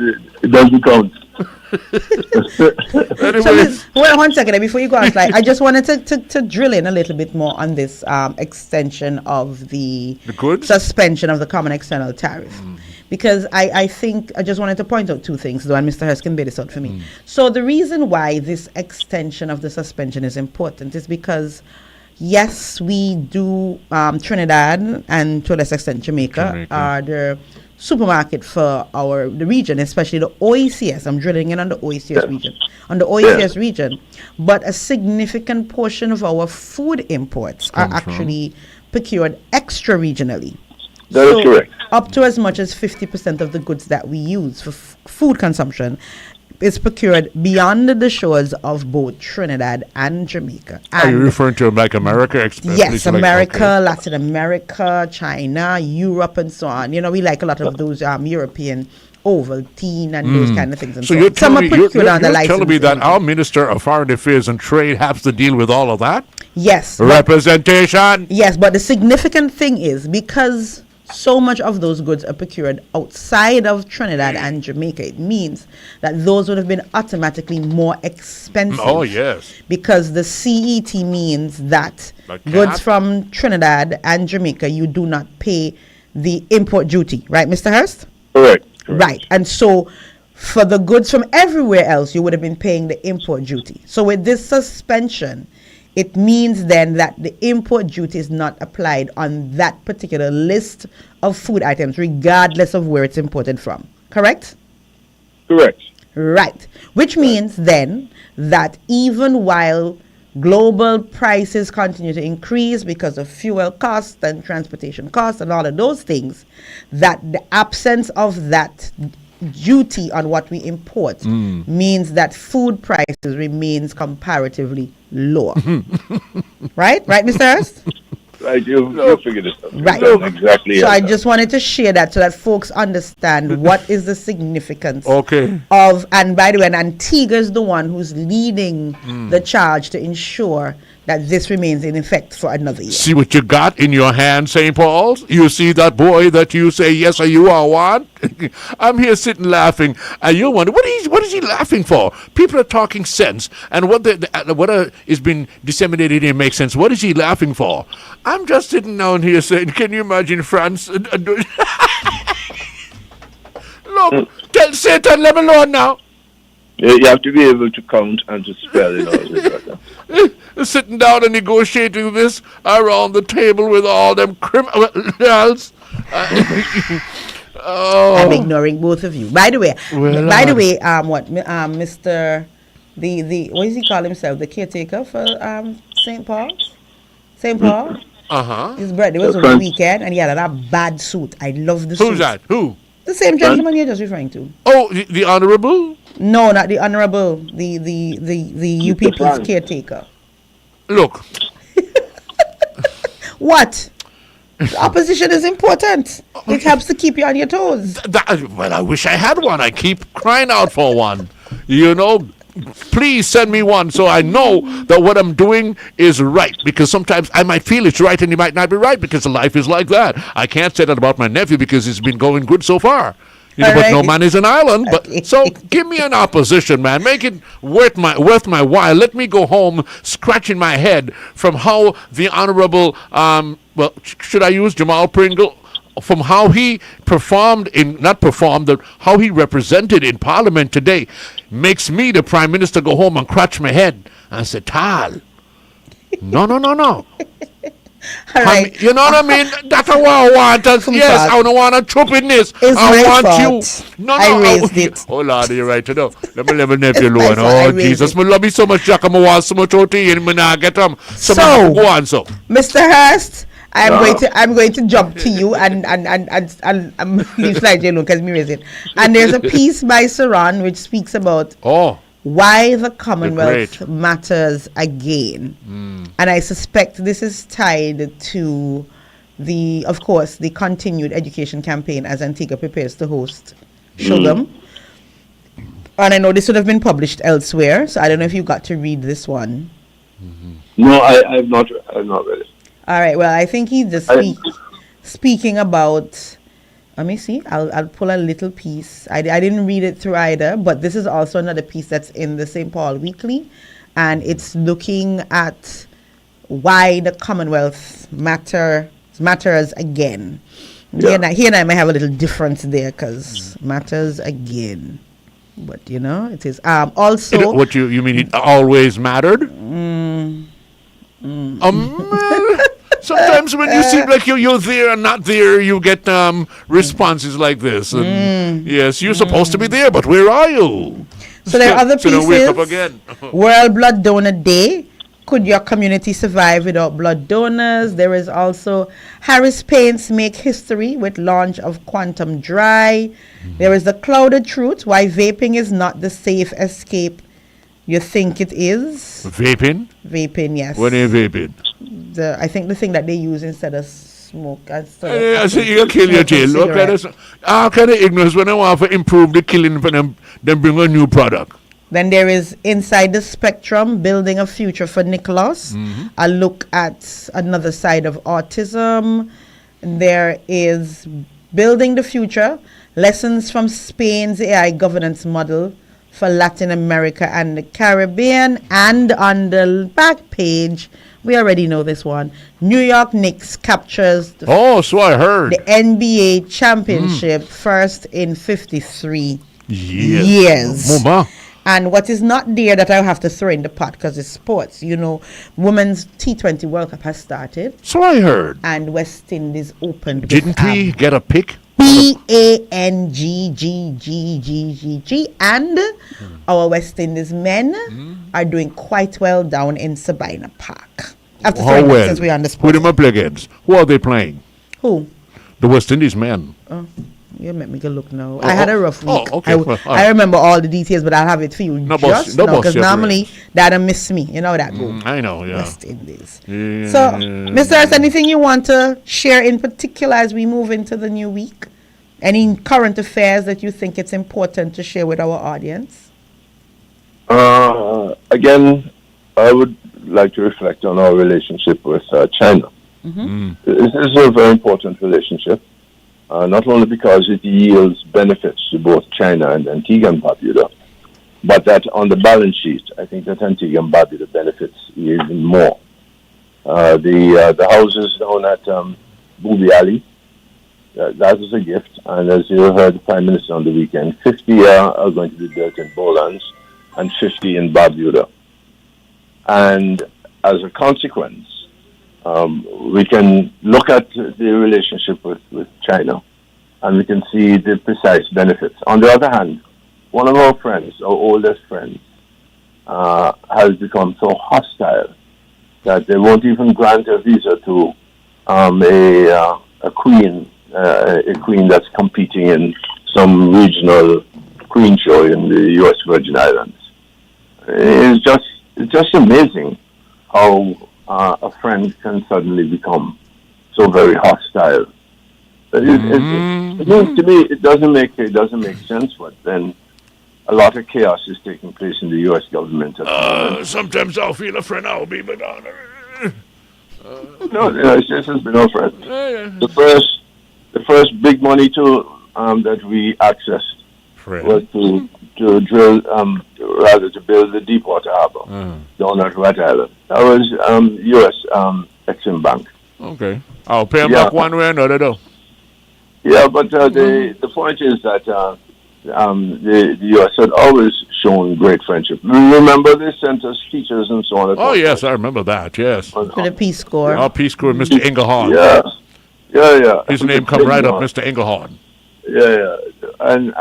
it doesn't count. Anyways. Well, 1 second before you go on slide. I just wanted to drill in a little bit more on this extension of the goods? suspension of the common external tariff. Because I think I just wanted to point out two things, though, and Mr. Hurst can bear this out for me. So the reason why this extension of the suspension is important is because, yes, we do, Trinidad and to a lesser extent Jamaica are the supermarket for the region, especially the OECS. I'm drilling in on the OECS region. On the OECS region, but a significant portion of our food imports are actually procured extra regionally. That is correct. Up to as much as 50% of the goods that we use for food consumption is procured beyond the shores of both Trinidad and Jamaica. Are you referring to like America? Yes, America, Latin America, China, Europe, and so on. You know, we like a lot of those European Ovaltine and those kind of things. And So on. you're telling me, you're telling me license that our Minister of Foreign Affairs and Trade has to deal with all of that? Yes. Representation? Yes, but the significant thing is because so much of those goods are procured outside of Trinidad and Jamaica, it means that those would have been automatically more expensive. Oh, yes. Because the CET means that Like goods that? from Trinidad and Jamaica, you do not pay the import duty. Right, Mr. Hurst? Correct. Right. And so for the goods from everywhere else, you would have been paying the import duty. So with this suspension, it means then that the import duty is not applied on that particular list of food items, regardless of where it's imported from. Correct? Correct. Right. Which means then that even while global prices continue to increase because of fuel costs and transportation costs and all of those things, that the absence of that duty on what we import means that food prices remains comparatively lower. Right, Mr. Hurst? Right, you figured it out. Right. Exactly. So I just wanted to share that so that folks understand what is the significance Okay. of, and by the way, and Antigua is the one who's leading the charge to ensure that this remains in effect for another year. See what you got in your hand, St. Paul's? You see that boy that you say yes or you are what? I'm here sitting laughing, and you wonder, what is he laughing for? People are talking sense, and what is being disseminated here makes sense. What is he laughing for? I'm just sitting down here saying, can you imagine France? Look, tell Satan, let me alone now. You have to be able to count and to spell it all. Sitting down and negotiating this around the table with all them criminals. I'm ignoring both of you. By the way, Mr. the what does he call himself? The caretaker for St. Paul's? St. Paul? Uh-huh. His birthday was over the weekend and he had a bad suit. I love the suit. Who's that? Who? The same gentleman you're just referring to. Oh, the Honorable? No, not the honorable. The UPP's caretaker. Look. What? The opposition is important. It helps to keep you on your toes. Well, I wish I had one. I keep crying out for one. You know, please send me one so I know that what I'm doing is right. Because sometimes I might feel it's right and it might not be right because life is like that. I can't say that about my nephew because it's been going good so far. You know, but no man is an island. But so give me an opposition, man. Make it worth my while. Let me go home scratching my head from how the Honorable, well, should I use Jamal Pringle? From how he how he represented in Parliament today, makes me, the Prime Minister, go home and scratch my head and say, Tal, no. All right. You know what I mean? That's what I want. Yes, I don't want to chop in this. I want you. No, I raised it. Oh, Lord, you're right. Let me let my nephew alone. I Oh, raised Jesus. it. I love you so much, Jack. I want so much OT and I not get them. So, go on, so. Mr. Hurst, I'm going to jump to you and leave slide alone because me raise it. And there's a piece by Saran which speaks about why the Commonwealth matters again. And I suspect this is tied to of course, the continued education campaign as Antigua prepares to host Shogam. And I know this would have been published elsewhere, so I don't know if you got to read this one. No, I've not read it. All right. Well, I think he's just speaking about. Let me see. I'll pull a little piece. I didn't read it through either, but this is also another piece that's in the St. Paul Weekly, and it's looking at why the Commonwealth matters again. Yeah. He and I may have a little difference there because matters again, but it is also. What you mean? It always mattered. Sometimes when you seem like you're there and not there, you get responses like this. And yes, you're supposed to be there, but where are you? So there are other pieces. So wake up again. World Blood Donor Day. Could your community survive without blood donors? There is also Harris Paints Make History with launch of Quantum Dry. There is the Clouded Truth, why vaping is not the safe escape you think it is. Vaping? Vaping, yes. When are you vaping? I think the thing that they use instead of smoke. I see you'll kill your jail. How kind of ignorance when I want to improve the killing for them, then bring a new product? Then there is Inside the Spectrum, Building a Future for Nicholas. A look at another side of autism. There is Building the Future, Lessons from Spain's AI Governance Model for Latin America and the Caribbean. And on the back page, we already know this one, New York Knicks captures so I heard the NBA championship first in 53 years. Mama. And what is not there that I'll have to throw in the pot because it's sports. Women's T20 World Cup has started. So I heard. And West Indies opened. Didn't we get a pick? BANGGGGG. And our West Indies men are doing quite well down in Sabina Park. After since we're on the sport. Who them up against? Who are they playing? Who? The West Indies men. You make me go look now. I had a rough week. Okay. I remember all the details, but I'll have it for you because normally that'll miss me. You know that. I know, yeah. West Indies. Yeah. So, Mr. Harris, anything you want to share in particular as we move into the new week? Any current affairs that you think it's important to share with our audience? Again, I would like to reflect on our relationship with China. This is a very important relationship. Not only because it yields benefits to both China and Antigua and Barbuda, but that on the balance sheet, I think that Antigua and Barbuda benefits even more. The houses down at Booby Alley, that is a gift. And as you heard the Prime Minister on the weekend, 50 are going to be built in Bolands and 50 in Barbuda. And as a consequence, we can look at the relationship with China and we can see the precise benefits. On the other hand, one of our friends, our oldest friends, has become so hostile that they won't even grant a visa to a queen that's competing in some regional queen show in the U.S. Virgin Islands. It's just amazing how a friend can suddenly become so very hostile. To me, it doesn't make sense. But then a lot of chaos is taking place in the U.S. government at the moment. Sometimes I'll feel a friend, I'll be but No, it's just has been no friend. The first big money tool that we accessed was to drill, rather to build the Deepwater Harbor down at Rat Island. That was U.S. Exim Bank. Okay, I'll pay them back one way or another, though. Yeah, but the point is that the U.S. had always shown great friendship. Remember, they sent us teachers and so on. Oh, yes, I remember that, yes. For the Peace Corps. Our Peace Corps, Mr. Engelhard. Yeah. His name come right up, Mr. Engelhard. Yeah. And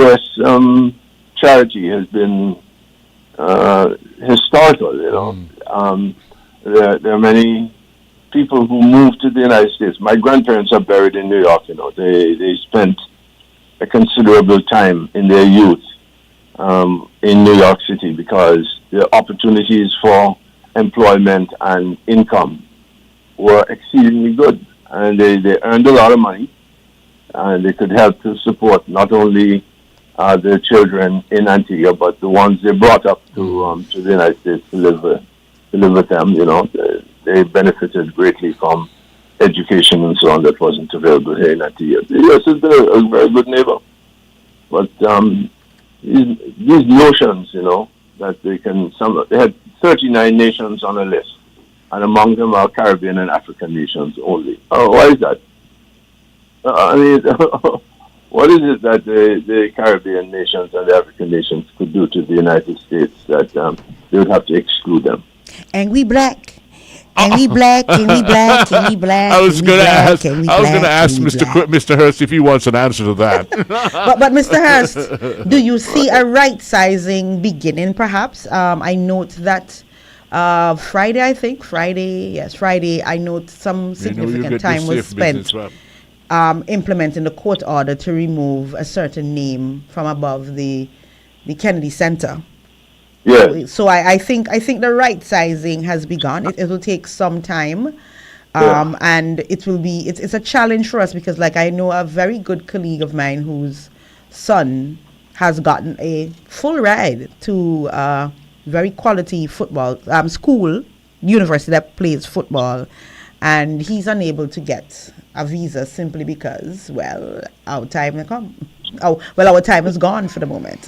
U.S. charity has been historical, you know. There are many people who moved to the United States. My grandparents are buried in New York, you know. They spent a considerable time in their youth in New York City because the opportunities for employment and income were exceedingly good. And they earned a lot of money, and they could help to support not only the children in Antigua, but the ones they brought up to the United States to live with them. You know, they benefited greatly from education and so on that wasn't available here in Antigua. The U.S. is a very good neighbor, but these notions, you know, that they had 39 nations on a list, and among them are Caribbean and African nations only. Why is that? I mean, what is it that the Caribbean nations and the African nations could do to the United States that they would have to exclude them? Angry black. Angry black, angry black, angry black. I was going to ask Mr. Hurst if he wants an answer to that. but Mr. Hurst, do you see a right sizing beginning perhaps? I note that Friday, I note some significant time was spent implementing the court order to remove a certain name from above the Kennedy Center. Yeah. So I think the right sizing has begun. It will take some time, and it will be. It's a challenge for us because, like, I know a very good colleague of mine whose son has gotten a full ride to very quality football school, university that plays football, and he's unable to get a visa simply because, well, our time has come. Our time is gone for the moment.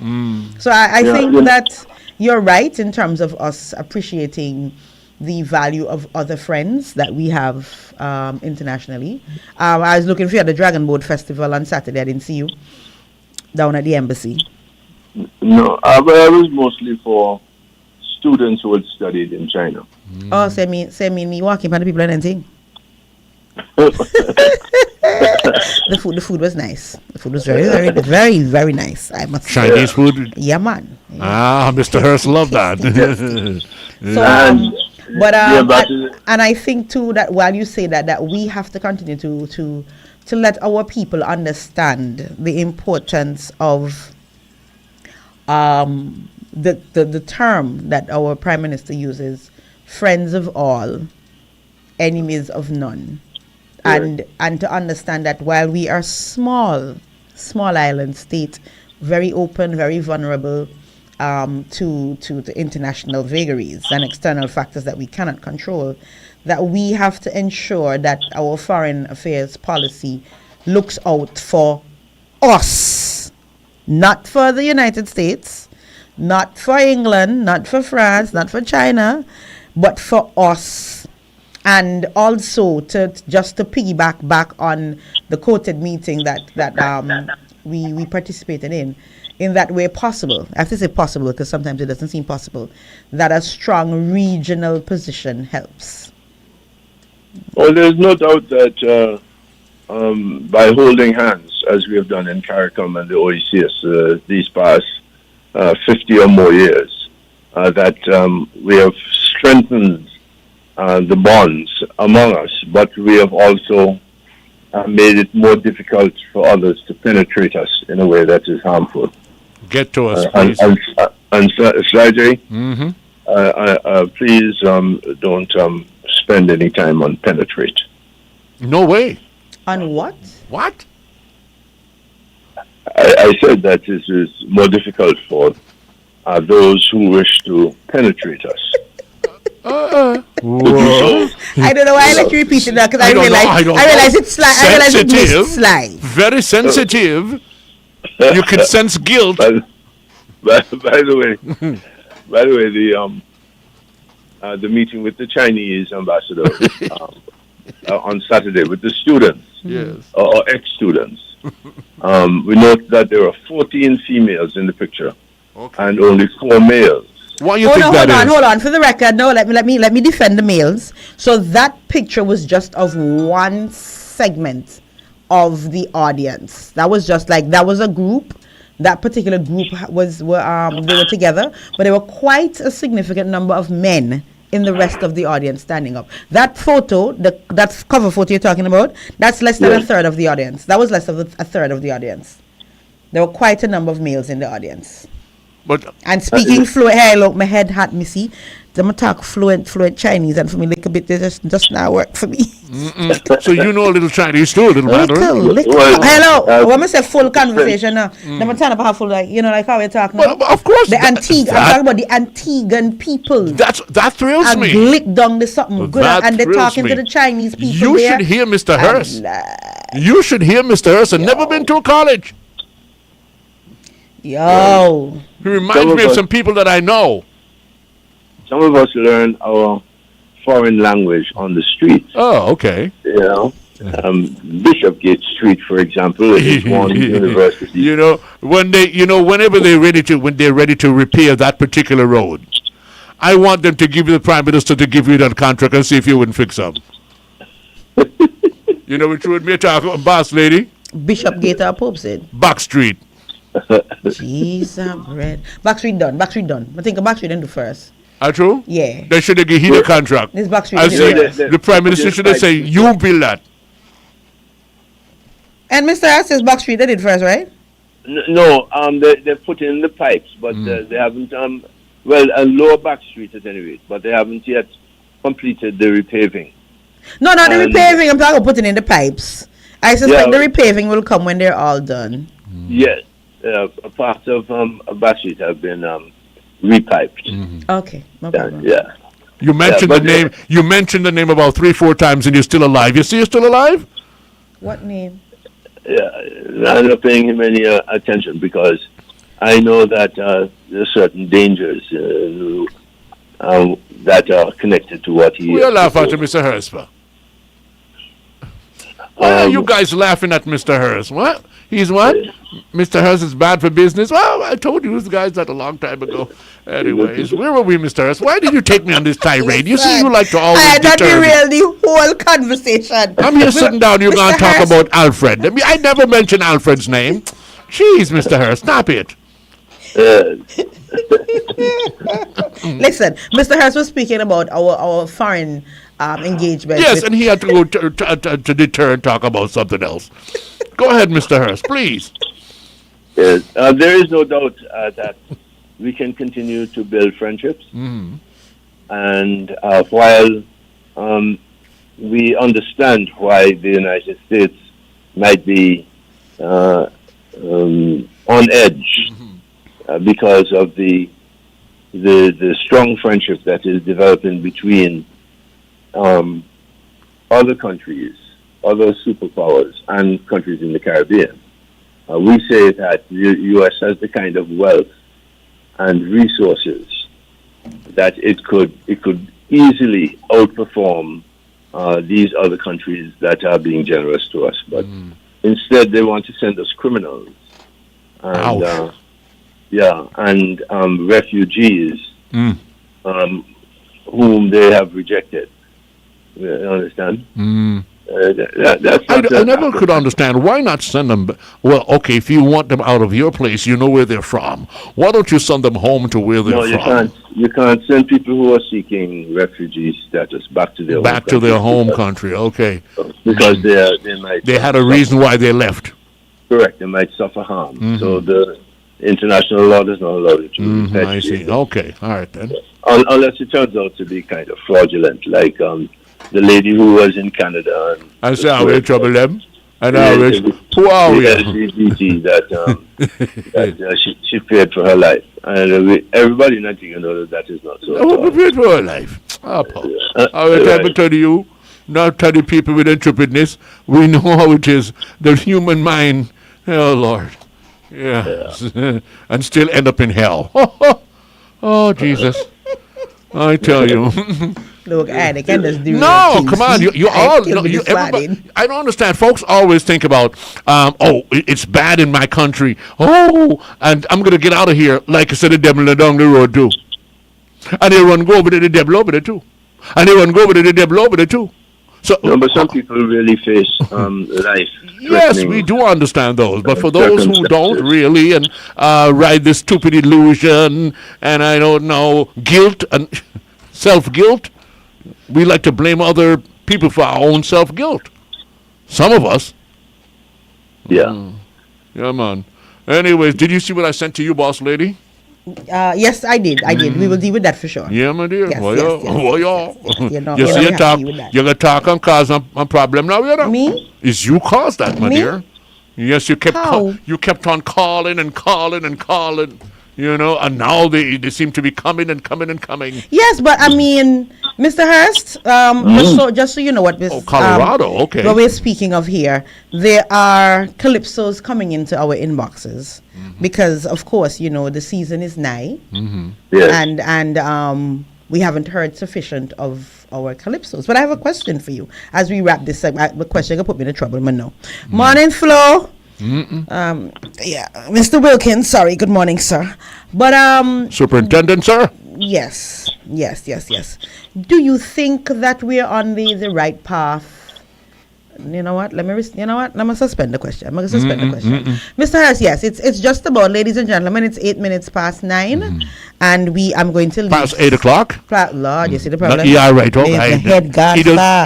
So I think that you're right in terms of us appreciating the value of other friends that we have internationally. I was looking for you at the Dragon Boat Festival on Saturday. I didn't see you down at the embassy. No, I was mostly for students who had studied in China. Oh, send me walking by the people and anything. The food was nice. The food was very, very, very, very nice. I must say. Chinese food? Yeah, man. Yeah. Ah, Mr. Hurst loved that. And I think too that while you say that we have to continue to let our people understand the importance of the term that our Prime Minister uses, friends of all, enemies of none. And to understand that while we are small island state, very open, very vulnerable to the international vagaries and external factors that we cannot control, that we have to ensure that our foreign affairs policy looks out for us, not for the United States, not for England, not for France, not for China, but for us. And also to piggyback back on the quoted meeting that we participated in that way possible. I have to say possible because sometimes it doesn't seem possible. That a strong regional position helps. Well, there's no doubt that by holding hands, as we have done in CARICOM and the OECS these past 50 or more years, that we have strengthened the bonds among us, but we have also made it more difficult for others to penetrate us in a way that is harmful. Get to us, please. And Sergey, Mm-hmm. please don't spend any time on penetrate. No way. On what? What? I said that this is more difficult for those who wish to penetrate us. Whoa. I don't know why I let you repeat it now because I don't know, realize I don't I realize know. it's slide. I realize it Sensitive. missed slide. Very sensitive. You could sense guilt. By the way, the meeting with the Chinese ambassador on Saturday with the students, Yes. or ex-students, we note that there are 14 females in the picture and only 4 males. What do you Oh think no, that is? hold on. For the record, no, let me defend the males. So that picture was just of one segment of the audience. That was just like that was a group. That particular group they were together, but there were quite a significant number of men in the rest of the audience standing up. That photo, that cover photo you're talking about, that's less than a third of the audience. That was less of a third of the audience. There were quite a number of males in the audience. But And speaking fluent, hey, look, my head hat, me see. Them talk fluent Chinese, and for me, like a bit, they just not work for me. so you know a little Chinese too, a little matter. Little. Well, Hello, when I say full conversation now, them turn up half full, like, like how we're talking Well, about. of course. The Antigua, I'm talking about the Antiguan people. That thrills And me. glick down the something good, That and they're thrills talking me. to the Chinese people You there. should hear Mr. Hurst. And, You should hear Mr. Hurst. I've never been to a college. yo. He reminds me of some people that I know. Some of us learn our foreign language on the streets. Oh, okay. Bishopgate Street, for example, is one university. Whenever they're ready to repair that particular road, I want them to give you the Prime Minister to give you that contract and see if you wouldn't fix them. You know what you would be talking about, boss lady? Bishopgate or Pope said. Back Street. Jesus bread. Backstreet done. I think Backstreet done do first. Are true? Yeah. They should have given him the contract. This Backstreet I did see. it first. The Prime Minister should have said, you build that. And Mr. Hurst says Backstreet, they did first, right? No, they put in the pipes, but they haven't, Lower Back Street at any rate, but they haven't yet completed the repaving. No, the repaving, I'm talking about putting in the pipes. I suspect the repaving will come when they're all done. Yes, a part of Back Street have been repiped. Okay, no problem. Yeah. You mentioned the name. You mentioned the name about 3-4 times, and you're still alive. You see, you're still alive. What name? Yeah, I'm not paying him any attention because I know that there are certain dangers that are connected to what he. We'll laugh at Mr. Hurst. Why are you guys laughing at Mr. Hurst? What? He's what? Mr. Hurst is bad for business? Well, I told you this guy's that a long time ago. Anyways, where were we, Mr. Hurst? Why did you take me on this tirade? You see, you like to always I had deter me. derailed the whole conversation. I'm here sitting down, you're going to talk Hurst. about Alfred. I never mentioned Alfred's name. Jeez, Mr. Hurst, stop it. Listen, Mr. Hurst was speaking about our foreign engagement. Yes, and he had to go to deter and talk about something else. Go ahead, Mr. Hurst, please. Yes, there is no doubt that we can continue to build friendships. Mm-hmm. And while we understand why the United States might be on edge because of the strong friendship that is developing between other countries, other superpowers, and countries in the Caribbean. We say that the U.S. has the kind of wealth and resources that it could easily outperform these other countries that are being generous to us. But instead, they want to send us criminals and refugees whom they have rejected. You understand? That's I never could understand why not send them. Well, okay, if you want them out of your place, you know where they're from. Why don't you send them home to where they're No, from? you can't. You can't send people who are seeking refugee status back to their home country. Okay, because they might. They had a reason why they left. Correct. They might suffer harm. So the international law does not allow you to. I see. Okay, all right then. Unless it turns out to be kind of fraudulent, like the lady who was in Canada. And I say, I will trouble them. And I wish, who are we? LGBT that she paid for her life. And everybody in Antigua knows that is not so. Who paid for her life? I will tell you, not tell the people with intrepidness. We know how it is. The human mind, oh Lord. Yeah. And still end up in hell. Oh, Jesus. I tell you. Look, they can just do no, come on. You all. No, everybody, I don't understand. Folks always think about, it's bad in my country. Oh, and I'm going to get out of here like I said the devil down the road too. And they run go over to the devil over there too. And they run go over to the devil over there too. So, no, but some people really face life. Yes, we do understand those. But for those who don't really and ride this stupid illusion and I don't know, guilt and self-guilt, we like to blame other people for our own self-guilt. Some of us. Yeah. Yeah, man. Anyways, did you see what I sent to you, boss lady? Yes, I did. We will deal with that for sure. Yeah, my dear. Yes, You're going to talk and cause a problem now, you know? Me? It's you caused that, my dear. Yes, you kept on calling and calling and calling. You know, and now they seem to be coming and coming and coming. Yes, but I mean, Mr. Hurst, just so you know what this... Oh, Colorado, okay. What we're speaking of here, there are calypsos coming into our inboxes because, of course, you know, the season is nigh. Yes. And we haven't heard sufficient of our calypsos. But I have a question for you as we wrap this segment. The question going to put me in trouble, but no. Morning, Flo. Mr. Wilkins, sorry, good morning, sir. But Superintendent, sir? Yes. Do you think that we're on the right path? You know what? Let me suspend the question. Mr. Harris, yes, it's just about, ladies and gentlemen, it's 8 minutes past 9, and I'm going to leave. Past 8 o'clock? Lord, you see the problem? Yeah, right. Okay.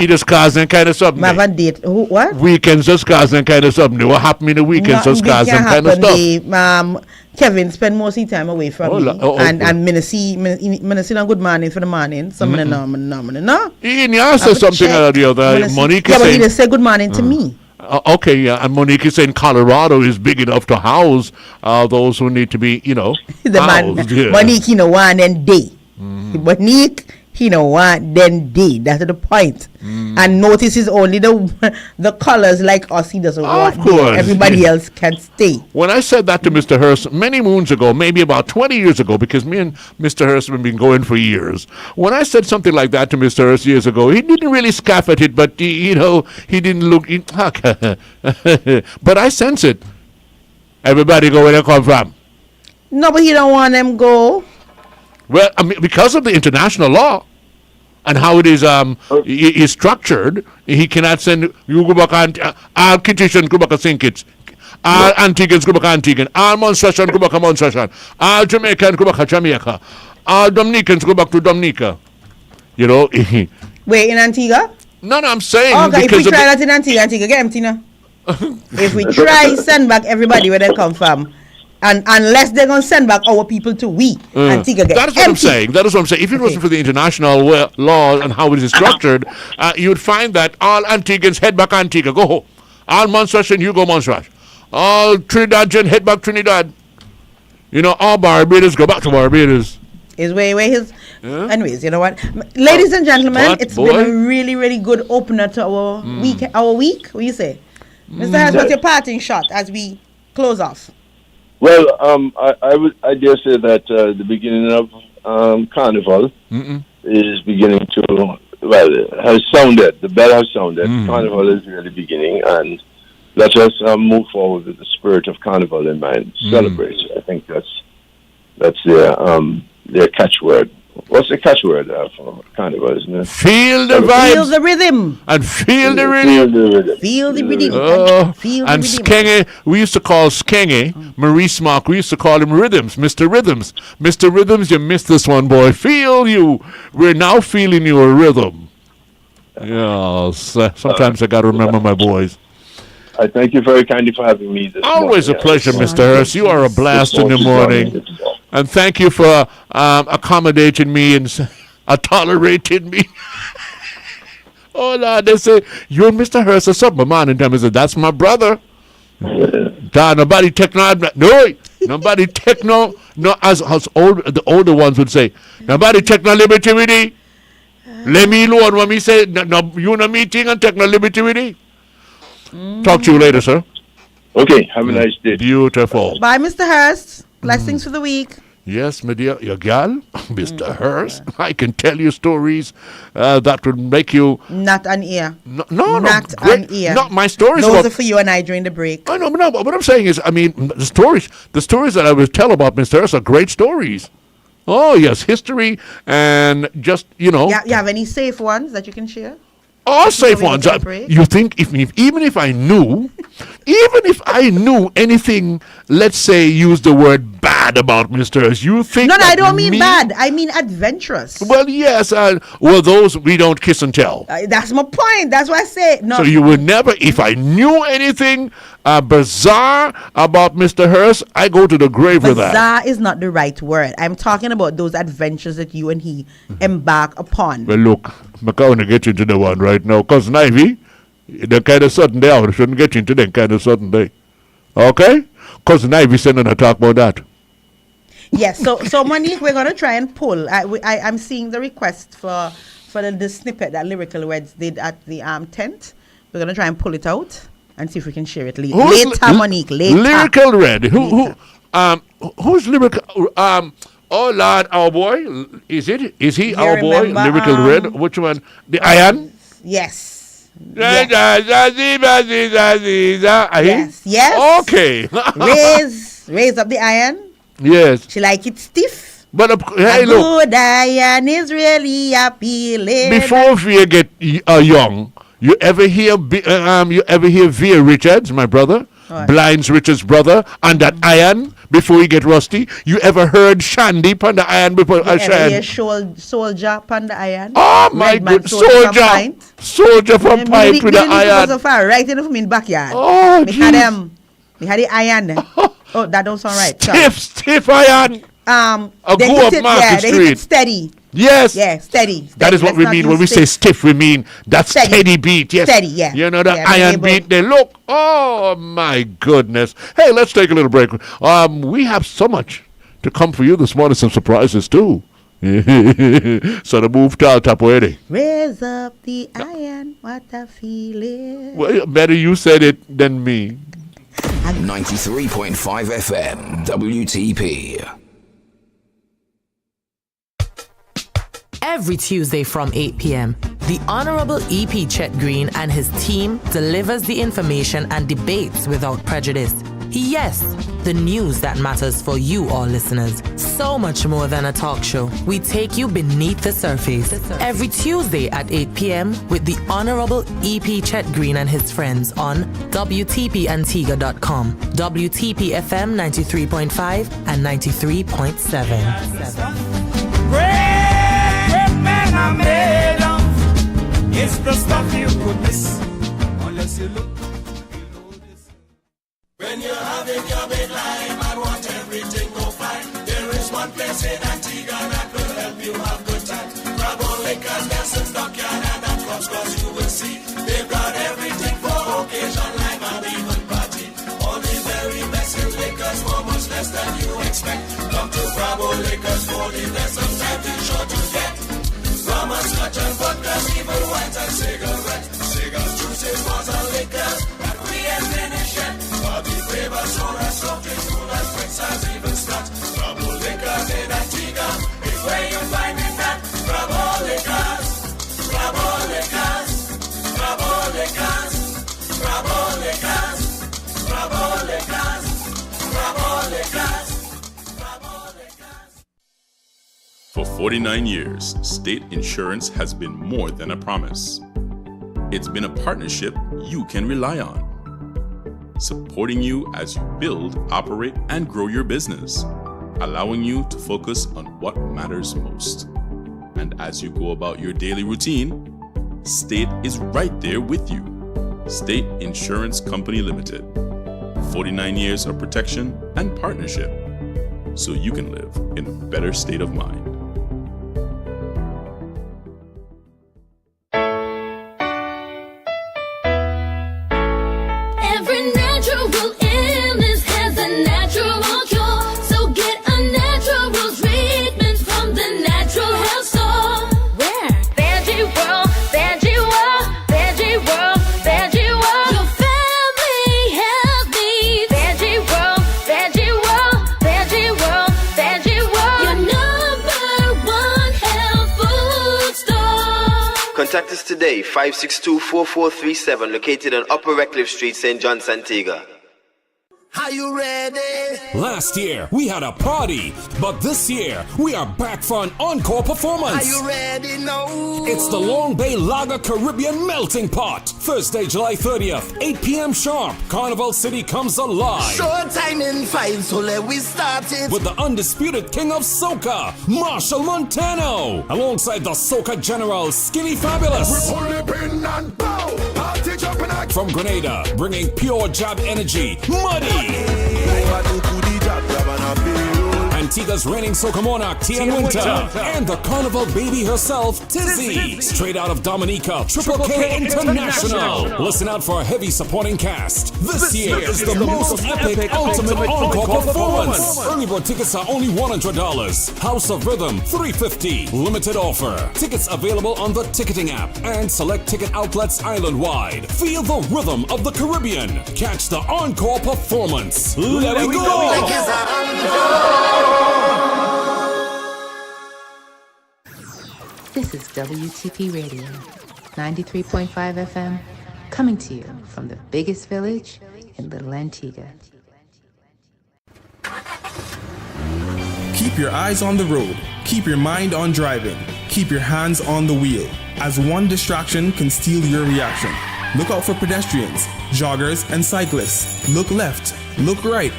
He just causing kind of something. Have a date. What? Weekends just causing kind of something. What happened in the weekends just causing kind of stuff. Kevin spend most of the time away from me, and I'm see no good morning for the morning. No. He asked something the other. Monique is saying, but he just say good morning to me. Okay, yeah, and Monique is saying Colorado is big enough to house those who need to be, housed. Monique, want and day. Monique, want then day. That's the point. And notice is only the colors like us. He doesn't want. Of course, everybody else can stay. When I said that to Mr. Hurst many moons ago, maybe about 20 years ago, because me and Mr. Hurst have been going for years. When I said something like that to Mr. Hurst years ago, he didn't really scoff at it, but he didn't look. But I sense it. Everybody go where they come from. No, but he don't want them go. Well, I mean, because of the international law and how it is structured, he cannot send you go back and all Kittians go back and St. Kitts, all Antiguans go back and Antiguan, all Monstration go back and Monstration, all Jamaicans go back to Jamaica, all Dominicans go back to Dominica. Wait, in Antigua? No, I'm saying. Okay, if we try that in Antigua get empty now. If we try send back everybody where they come from. And unless they're going to send back our people to Antigua get That is what I'm saying. If it wasn't for the international law and how it is structured, you would find that all Antiguans head back Antigua, go home. All Montserrat, you go Montserrat. All Trinidadian head back Trinidad. All Barbados go back to Barbados. Is where his. Yeah. Anyways, you know what, ladies and gentlemen, it's been a really, really good opener to our week. What do you say, Mr. Harris? What's your parting shot as we close off? Well, I dare say that the beginning of Carnival is beginning to, has sounded, the bell has sounded. Carnival is really beginning, and let us move forward with the spirit of Carnival in mind. Celebrate. I think that's their catchword What's the catchword from Carnival, isn't it? Feel the Feel vibes the rhythm. and feel the Feel rhythm. the rhythm. Feel the rhythm. Oh, Feel the and rhythm. Skenge, we used to call Skenge, Maurice Mark, we used to call him Rhythms, Mr. Rhythms. Mr. Rhythms, you missed this one, boy. Feel you. We're now feeling your rhythm. Yes, sometimes I got to remember my boys. I thank you very kindly for having me this Always a morning. pleasure, Mr. Hurst. You are a blast in the morning. And thank you for accommodating me and tolerating me. Oh, Lord, they say, you and Mr. Hurst are something, man. And I said, that's my brother. Nobody take no, nobody take no, as the older ones would say, nobody take no liberty with it. Let me alone when me say, no, you no meeting and take no liberty with it. Talk to you later, sir. Okay, have a nice day. Beautiful. Bye, Mr. Hurst. Blessings for the week. Yes, my dear, your gal, Mr. Hurst. I can tell you stories that would make you. Not an ear. No, Not great. an ear. Not my stories. Those are for you and I during the break. I know, but no, but what I'm saying is, I mean, the stories that I will tell about Mr. Hurst are great stories. Oh yes, history and just You have any safe ones that you can share? all safe we ones. take a break? You think even if I knew anything, let's say use the word bad about Mr. Hurst, you think? No, I that don't mean me- bad. I mean adventurous. Well, yes. Those we don't kiss and tell. That's my point. That's why I say no. So you would never, if I knew anything bizarre about Mr. Hurst, I go to the grave with that. Bizarre is not the right word. I'm talking about those adventures that you and he embark upon. Well, look, I'm going to get into the one right now. Cousin Ivy, the kind of certain day, I shouldn't get into the kind of certain day. Okay? Cousin Ivy said not to talk about that. Yes. So Monique, we're gonna try and pull. I'm seeing the request for the snippet that Lyrical Reds did at the tent. We're gonna try and pull it out and see if we can share it later. Monique. Later. Lyrical Red. Who's Lyrical? Oh Lord, our boy. Is he You our boy? remember, Lyrical Red. Which one? The Iron. Yes. Yes. Okay. Raise up the iron. Yes. She like it stiff. But hey, A look. good iron is really appealing. Before we get young, you ever hear Via Richards, my brother, What? Blinds Richards' brother, on that iron before he get rusty? You ever heard Shandy on the iron before You ever hear Shandy? soldier on the iron? Oh my Red man good from Pint. soldier from pipe with the iron. So far, right in the backyard. Oh, we had the iron. Oh, that don't sound right. Sorry. Stiff iron. They go hit up it, Market they hit Street. it steady. Yes. Yeah, steady. That is what Let's we not mean use when we say stiff. stiff. We mean that steady beat. Yes. Steady, yeah. You know, the Yeah, iron able- beat. They look. Oh, my goodness. Hey, let's take a little break. We have so much to come for you this morning. Some surprises, too. So the move to Tapoede. Raise up the iron, what a feeling. Well, better you said it than me. 93.5 FM, WTP. Every Tuesday from 8 p.m., the Honorable E.P. Chet Green and his team delivers the information and debates without prejudice. Yes, the news that matters for you all listeners. So much more than a talk show. We take you beneath the surface. Every Tuesday at 8 p.m. with the Honorable E.P. Chet Green and his friends on WTPAntigua.com, WTP FM 93.5 and 93.7. Man, I made of. It's the stuff you could miss unless you look. When you're having your big life and want everything go fine, there is one place in Antigua that will help you have good time. Grab on Lakers, Nelson's Dockyard, and that clubs, cause you will see they've got everything for occasion, life and even party. All the very best in Lakers for much less than you expect. Come to Bravo Lakers for the best, sometimes you're sure to get. From a scotch and vodka, even white and cigarette. Cigars, juices, bars and liquors that we ain't finished yet. Bobby flavor, soda, soft drinks, cool and spritz, as even scotch. Bravo Liquors in Antigua is where you find it at. Bravo Liquors, Bravo Liquors, Bravo Liquors, Bravo Liquors, Bravo Liquors, Bravo Liquors, Bravo Liquors. For 49 years, State Insurance has been more than a promise. It's been a partnership you can rely on, supporting you as you build, operate, and grow your business, allowing you to focus on what matters most. And as you go about your daily routine, State is right there with you. State Insurance Company Limited. 49 years of protection and partnership, so you can live in a better state of mind. Every natural illness has a natural cure. So get a natural treatment from the Natural Health Store. Where? Veggie World, Veggie World, Veggie World, Veggie World. Your family health needs. Veggie World, Veggie World, Veggie World, Veggie World. Your #1 health food store. Contact us today, 562-4437, located on Upper Redcliffe Street, St. John's, Antigua. Are you ready? Last year, we had a party, but this year, we are back for an encore performance. Are you ready? No. It's the Long Bay Lager Caribbean Melting Pot. Thursday, July 30th, 8 p.m. sharp. Carnival City comes alive. Showtime in 5, so let we start it. With the undisputed king of soca, Marshall Montano. Alongside the soca general, Skinny Fabulous. We pull the pin and bow. Party jumping out. From Grenada, bringing pure jab energy, Muddy. Antigua's reigning soca monarch, Tian Winter. And the carnival baby herself, Tizzy. Straight out of Dominica, Triple K International. Listen out for a heavy supporting cast. This year is the most epic ultimate encore performance. Early bird tickets are only $100. House of Rhythm, $350. Limited offer. Tickets available on the ticketing app and select ticket outlets island-wide. Feel the rhythm of the Caribbean. Catch the encore performance. Let it go! This is WTP Radio, 93.5 FM, coming to you from the biggest village in Little Antigua. Keep your eyes on the road. Keep your mind on driving. Keep your hands on the wheel, as one distraction can steal your reaction. Look out for pedestrians, joggers, and cyclists. Look left, look right.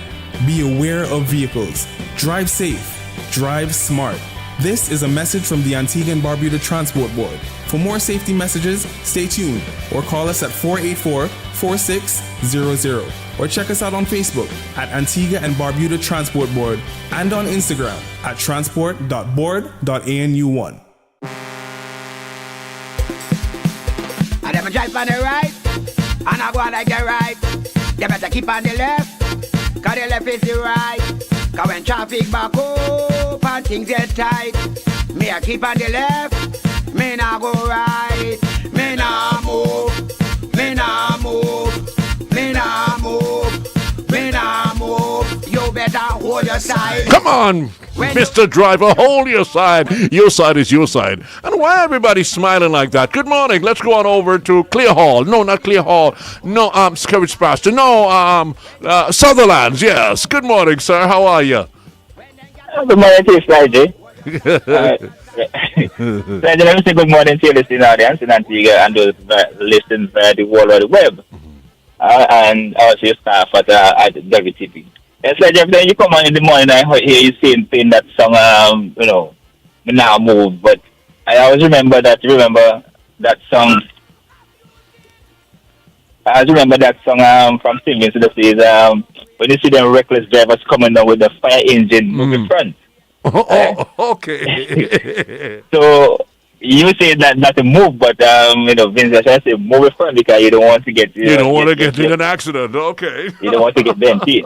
Be aware of vehicles. Drive safe. Drive smart. This is a message from the Antigua and Barbuda Transport Board. For more safety messages, stay tuned or call us at 484-4600 or check us out on Facebook at Antigua and Barbuda Transport Board and on Instagram at transport.board.anu1. I never drive on the right and I go on like the right. They better keep on the left, cause the left is the right. Cause when traffic back up and things get tight, me I keep on the left, me nah go right. Me nah move, me nah move, me nah move, me nah move. You better hold your side. Come on, Mr. Driver, hold your side. Your side is your side. And why everybody smiling like that? Good morning. Let's go on over to Clear Hall. No, not Clear Hall. No, Scourge Pastor. No, Sutherland's. Yes. Good morning, sir. How are you? Good morning to you, Friday. Friday, let me say good morning to your listening audience in Antigua and those listening via the World Wide Web. And also your staff at WTP. It's like every time you come on in the morning, I hear you saying that song, now move. But I always remember that song. I always remember that song from Singing to the Seas, when you see them reckless drivers coming down with the fire engine moving front. Okay. So you say that not to move, but Vince, I say move in front because you don't want to get you don't want to get in an accident. Okay. You don't want to get bent teeth.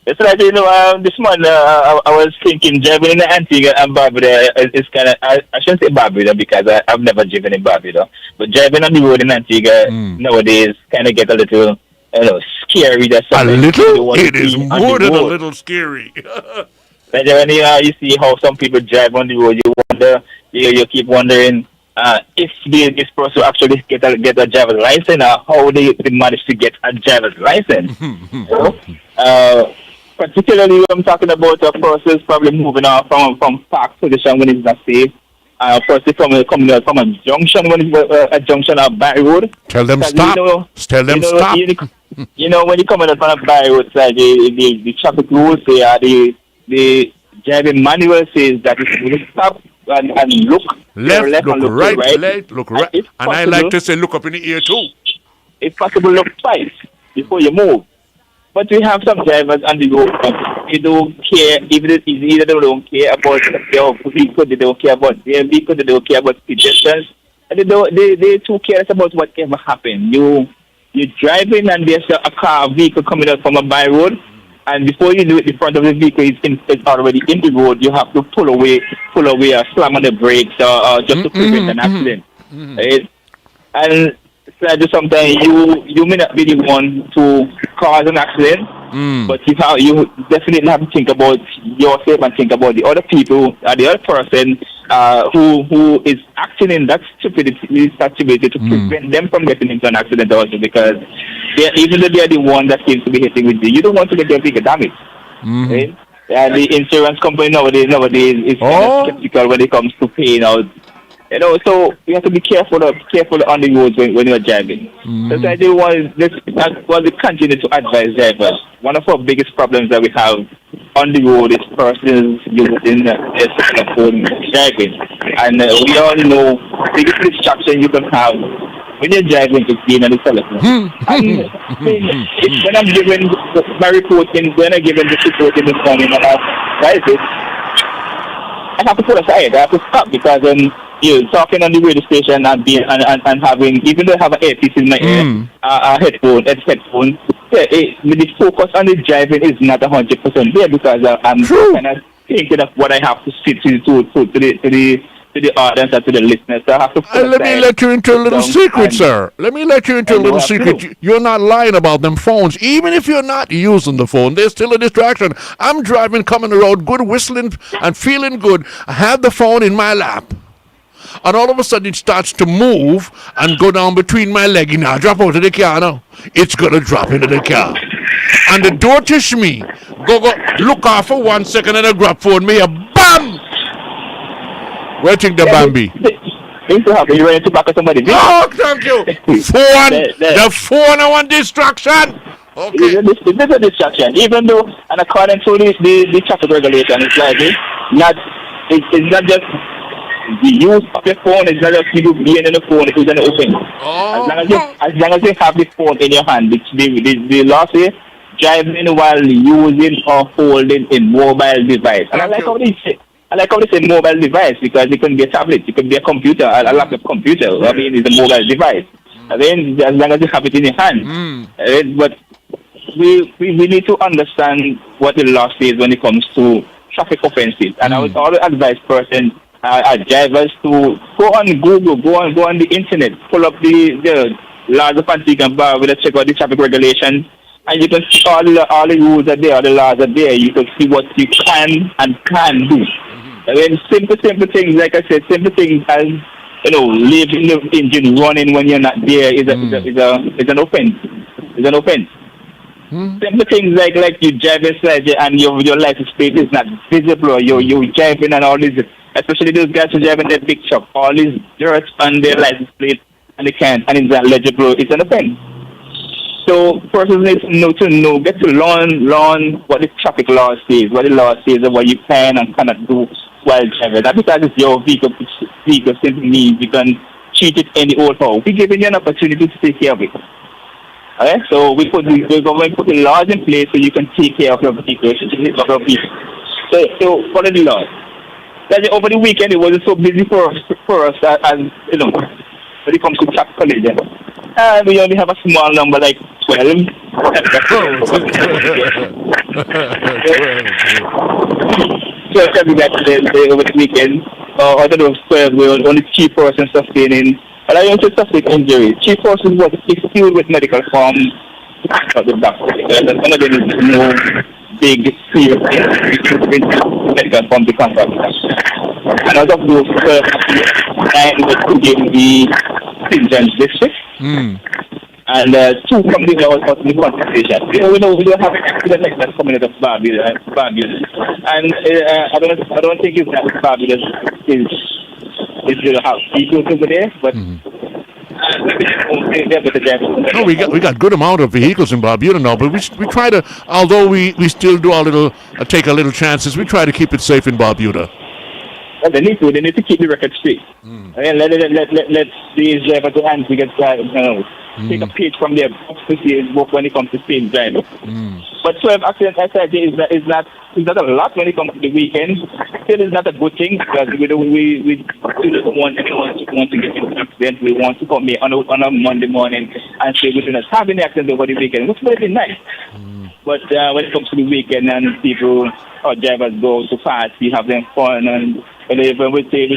It's like this morning I was thinking driving in the Antigua and Barbuda is kind of I shouldn't say Barbuda because I've never driven in Barbuda, but driving on the road in Antigua nowadays kind of get a little scary. A little? It is more than a little scary. Like when you see how some people drive on the road, you wonder, you keep wondering if this person actually get a driver's license or how they manage to get a driver's license. particularly I'm talking about a person probably moving on from park position when it's not safe. A person coming out from a junction when it's a junction of by road. Tell them stop. Tell them stop. When you coming out from a by road side, the traffic rules say, the driving manual says that you stop and look left and look look right, look right. And I like to say look up in the ear too. If possible, look twice before you move. But we have some drivers on the road, they don't care, even if either they don't care about their vehicle, they don't care about their vehicle, they don't care about pedestrians, and they're too careless about whatever happened. You're driving and there's a vehicle coming out from a by road, and before you do it, the front of the vehicle is already in the road. You have to pull away, or slam on the brakes, just to prevent an accident. Right? And sometimes you may not be the one to cause an accident, but you definitely have to think about yourself and think about the other people, the other person who is acting in that stupidity to prevent them from getting into an accident also, because even though they are the one that seems to be hitting with you don't want to get your vehicle damaged. Right? The insurance company nowadays is kind of skeptical when it comes to paying out. So you have to be careful on the roads when you're driving. That's why they want to continue to advise drivers. One of our biggest problems that we have on the road is persons using their cell phone driving. And we all know the biggest distraction you can have when you're driving is being on the telephone. And when I'm giving my reporting, when I'm giving this report in the morning and I'm driving, I have to put aside. I have to stop because you're talking on the radio station and having, even though I have an earpiece in my ear, a headphone, the focus on the driving is not 100% there because I'm kind of thinking of what I have to say to the audience and to the listeners. So I have to put let me let you into a little secret, sir. Let me let you into a little secret. You're not lying about them phones. Even if you're not using the phone, there's still a distraction. I'm driving, coming the road, good, whistling and feeling good. I have the phone in my lap. And all of a sudden it starts to move and go down between my legs. Now drop out of the car now. It's gonna drop into the car. And the door to me. Go look off for 1 second and I grab phone me a BAM! Where do you think the Bambi? Things to happen. You ready to back up somebody? Oh, thank you. Phone. The phone I want distraction. Okay. This is a distraction. Even though, and according to the traffic regulation, it's like it's not just the use of the phone, it's not just you being in the phone, it's in the open. As long as you have the phone in your hand, the law says driving while using or holding a mobile device. And I like how they say mobile device because it can be a tablet, it can be a computer, a laptop computer. I mean, it's a mobile device. And then as long as you have it in your hand. But we need to understand what the law says when it comes to traffic offenses. And I would always advise drivers to go on Google, go on the internet, pull up the laws of Antigua and Barbuda, check out the traffic regulations, and you can see all the rules that there, the laws are there. You can see what you can and can't do. I mean, simple things, like I said, simple things as leaving the engine running when you're not there is an offense. It's an offense. Simple things like you drive inside and your license plate is not visible, or you're driving and all this, especially those guys who drive in their big truck, all this dirt on their license plate and it's not legible, it's an offense. So persons need to know, get to learn what the traffic law says, what the law says of what you can and cannot do while driving. Not because it's your vehicle simply means you can treat it any old how. We're giving you an opportunity to take care of it. Okay? So we're going to put the laws in place so you can take care of your vehicle. So follow the laws. Over the weekend it wasn't so busy for us as when it comes to traffic collision. We only have a small number like 12. So over the weekend, out of those 12, we were only 3 persons sustaining. But I want to sustain injury. 3 persons was filled with medical forms of the doctor. Some of them is no big serious medical form to contact. And out of those 12, 9 were put in the St. John's district. And two companies are also in the conversation. We don't have an accident like that coming out of Barbados. And I don't think it's that Barbados is going to have people over there, but no, we got good amount of vehicles in Barbuda now, but we try to, although we still do take a little chances, we try to keep it safe in Barbuda. Well, they need to keep the record straight. And let these drivers to hands get take a page from their to see his book when it comes to speed driving. But 12 accidents I said is not a lot when it comes to the weekend. Still is not a good thing because we don't want anyone to get into an accident. We want to come here on a Monday morning and say we do not have any accidents over the weekend, which would be nice. But when it comes to the weekend and people or drivers go too fast, we have them fun and when we say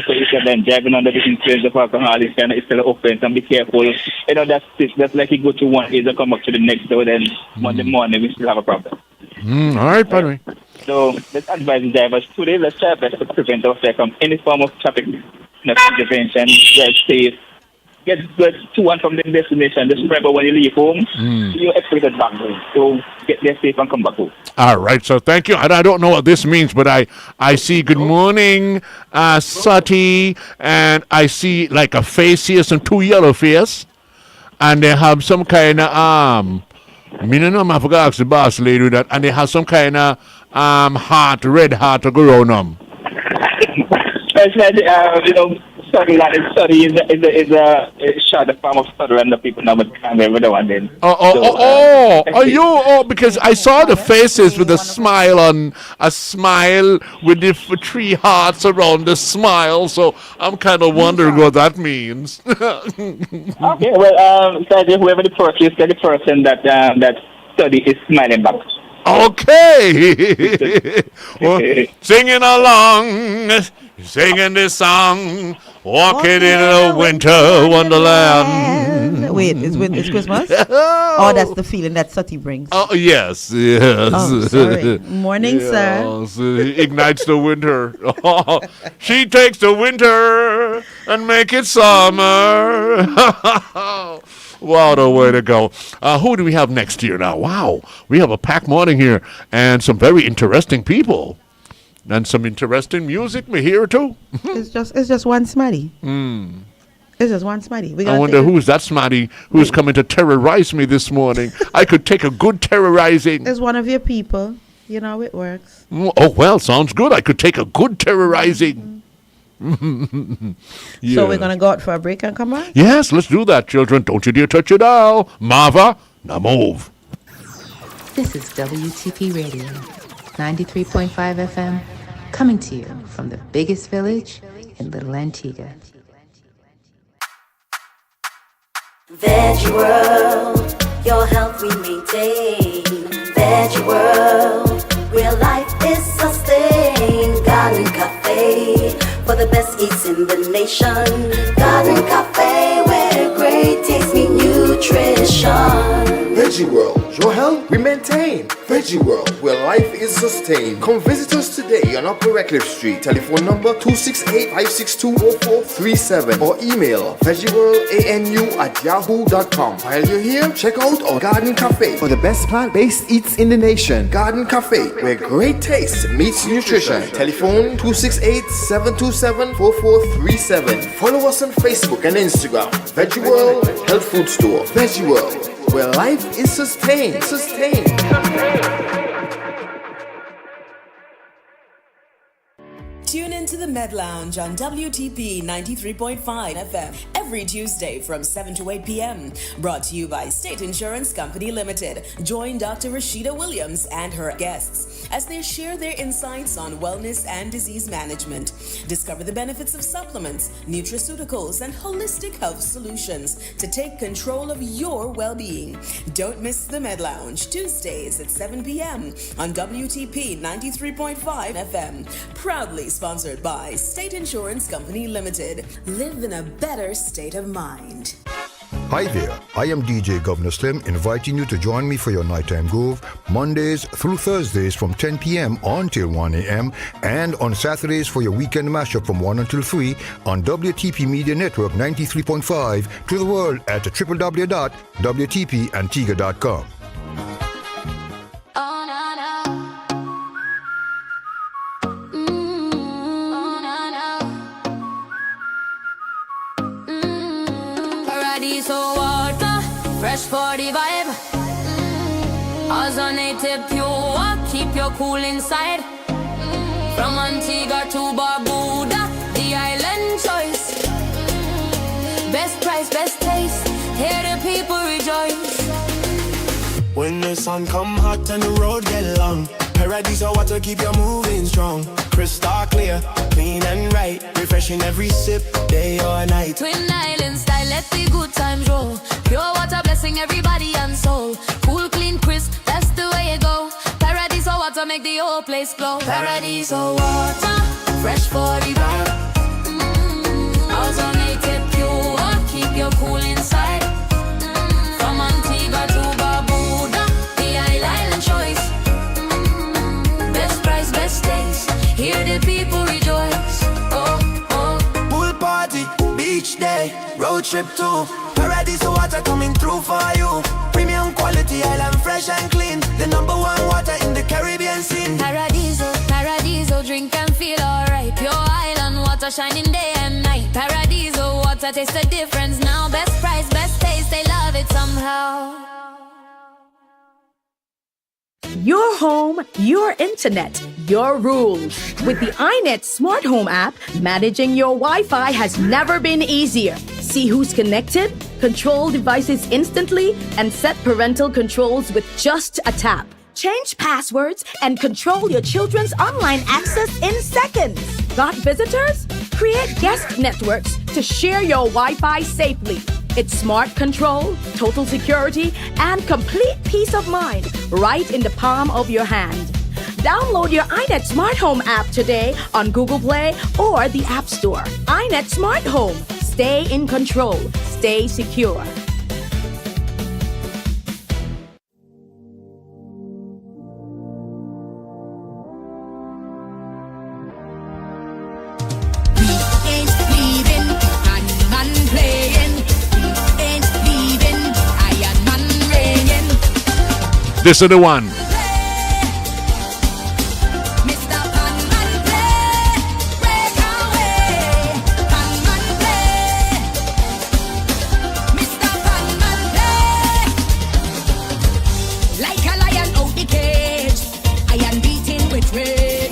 them driving under the influence of alcohol, it's still an offense and be careful. That's like you go to one days and come back to the next day, then Monday morning we still have a problem. All right, by the way. So let's advise the drivers today, let's try best to prevent ourselves from any form of traffic intervention, drive safe, get to and from the destination. Just remember when you leave home, you expect it back home. So get there safe and come back home. All right, so thank you. I don't know what this means, but I see good morning, Sati, and I see like a face here, some two yellow face, and they have some kind of me no know, I forgot to ask the boss lady that, and they have some kind of red heart to go around them. Study is a short form of stutter, and the people know what kind of one then. Because I saw the faces with a smile with the three hearts around the smile, so I'm kind of wondering what that means. Okay, well, whoever the person that study is smiling back. Okay. Well, singing along, singing this song, walking in a winter wonderland. Wait, it's Christmas? Oh, that's the feeling that Sati brings. Oh, yes. Oh, sorry. Morning, sir. Ignites the winter. She takes the winter and make it summer. What a way to go. Who do we have next year now? Wow. We have a packed morning here and some very interesting people. And some interesting music we hear too. It's just one smarty. It's just one smarty. I wonder who's that smarty who's coming to terrorize me this morning. I could take a good terrorizing. It's one of your people. You know how it works. Oh, well, sounds good. I could take a good terrorizing. Yeah. So we're going to go out for a break and come back? Yes, let's do that, children. Don't you dare touch your dial. Marva, now move. This is WTP Radio, 93.5 FM, coming to you from the biggest village in Little Antigua. Veggie World, your health we maintain. Veggie World, where life is sustained. Garden Cafe, for the best eats in the nation. Garden Cafe, where great taste meet nutrition. Veggie World, your health we maintain. Veggie World, where life is sustained. Come visit us today on Upper Redcliffe Street. Telephone number 268-562-4437 or email veggieworldanu@yahoo.com. While you're here, check out our Garden Cafe for the best plant-based eats in the nation. Garden Cafe, where great taste meets nutrition. Telephone 268-727-4437. Follow us on Facebook and Instagram. Veggie World Health Food Store. Veggie World, where life is sustained. Tune into the Med Lounge on WTP 93.5 FM every Tuesday from 7 to 8 p.m. Brought to you by State Insurance Company Limited. Join Dr. Rashida Williams and her guests as they share their insights on wellness and disease management. Discover the benefits of supplements, nutraceuticals, and holistic health solutions to take control of your well-being. Don't miss the Med Lounge, Tuesdays at 7 p.m. on WTP 93.5 FM. Proudly sponsored by State Insurance Company Limited. Live in a better state of mind. Hi there, I am DJ Governor Slim, inviting you to join me for your Nighttime Groove, Mondays through Thursdays from 10 p.m. until 1 a.m. and on Saturdays for your weekend mashup from 1 until 3 on WTP Media Network 93.5 to the world at www.wtpantigua.com. So water, fresh for the vibe. Ozonated pure, keep your cool inside. From Antigua to Barbuda, the island choice. Best price, best taste, here the people rejoice. When the sun come hot and the road get long, Paradise or water keep you moving strong. Crystal clear, clean and right, refreshing every sip, day or night. Twin Island style, let the good times roll. Pure water blessing everybody and soul. Cool, clean, crisp, that's the way it go. Paradise or water make the whole place glow. Paradise or water, fresh for the vibe. Ozonated pure, keep you cool inside. From Antigua to Barbuda, the island choice. Best price, best taste, here the people rejoice. Oh, oh. Pool party, beach day, road trip too. Paradise water coming through for you. Premium quality, island fresh and clean. The number one water in the Caribbean scene. Paradiso, Paradiso, drink and feel alright. Pure island water shining day and night. Paradiso water, taste the difference now. Best price, best taste, they love it somehow. Your home, your internet, your rules. With the iNet Smart Home app, managing your Wi-Fi has never been easier. See who's connected, control devices instantly, and set parental controls with just a tap. Change passwords and control your children's online access in seconds. Got visitors? Create guest networks to share your Wi-Fi safely. It's smart control, total security, and complete peace of mind right in the palm of your hand. Download your iNet Smart Home app today on Google Play or the App Store. iNet Smart Home. Stay in control. Stay secure. This is the one. Like a lion out the cage, I am beating with rage.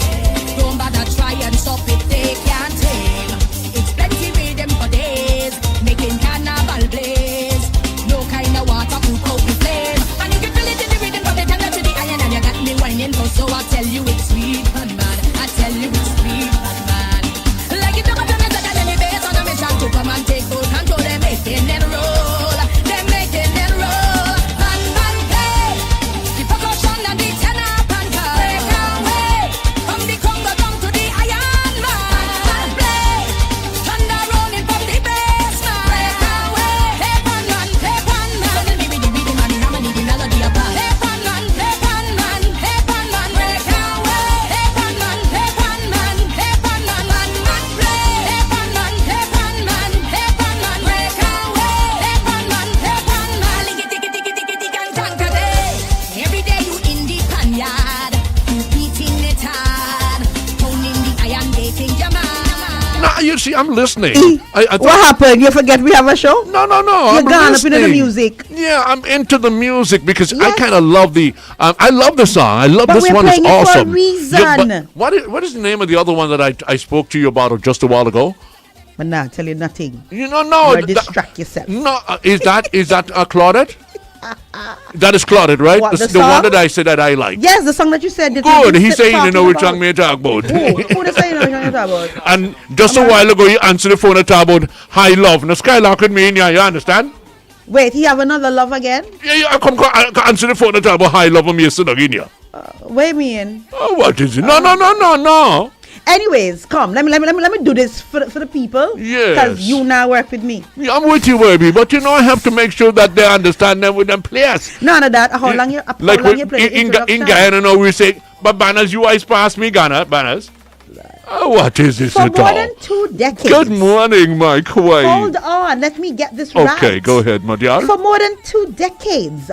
Don't bother try and stop it, they can't tame. It's plenty rhythm for days, making carnival blaze. No kind of water could cope with flame. And you can feel it in the rhythm from the jungle to the iron. And you got me whining for so I tell you it's sweet, man. I tell you it's sweet, man. Like if you got another than any base on a mission to come and take full control, they're making them roll. They're making them roll. You see, I'm listening. What happened? You forget we have a show? No. You're gone up into the music. Yeah, I'm into the music because I kind of love the. I love the song. I love but this one. It's awesome. For a reason. Yeah, but what is the name of the other one that I spoke to you about just a while ago? But now, tell you nothing. No. Distract yourself. No, is that Claudette? That is Claudette, right? What, the one that I said that I like. Yes, the song that you said. Good. He's saying you know which song me talk about. Who the saying you know which talk about? And just a while ago, you answered the phone and talk about high love. Now, Skylark with me in here, you understand? Wait, he have another love again? Yeah, I come answer the phone and talk about high love and me sitting in here. What do you mean? What is it? No. Anyways, come. Let me do this for the people. Yes. Because you now work with me. Yeah, I'm with you, baby. But I have to make sure that they understand them with them players. None of that. How long you play the in introduction? Guyana, now we say, but Banners, you always pass me, Ghana, Banners. What is this For at more all? than 2 decades. Good morning, my queen. Hold on. Let me get this right. Okay, go ahead, my dear. For more than 2 decades,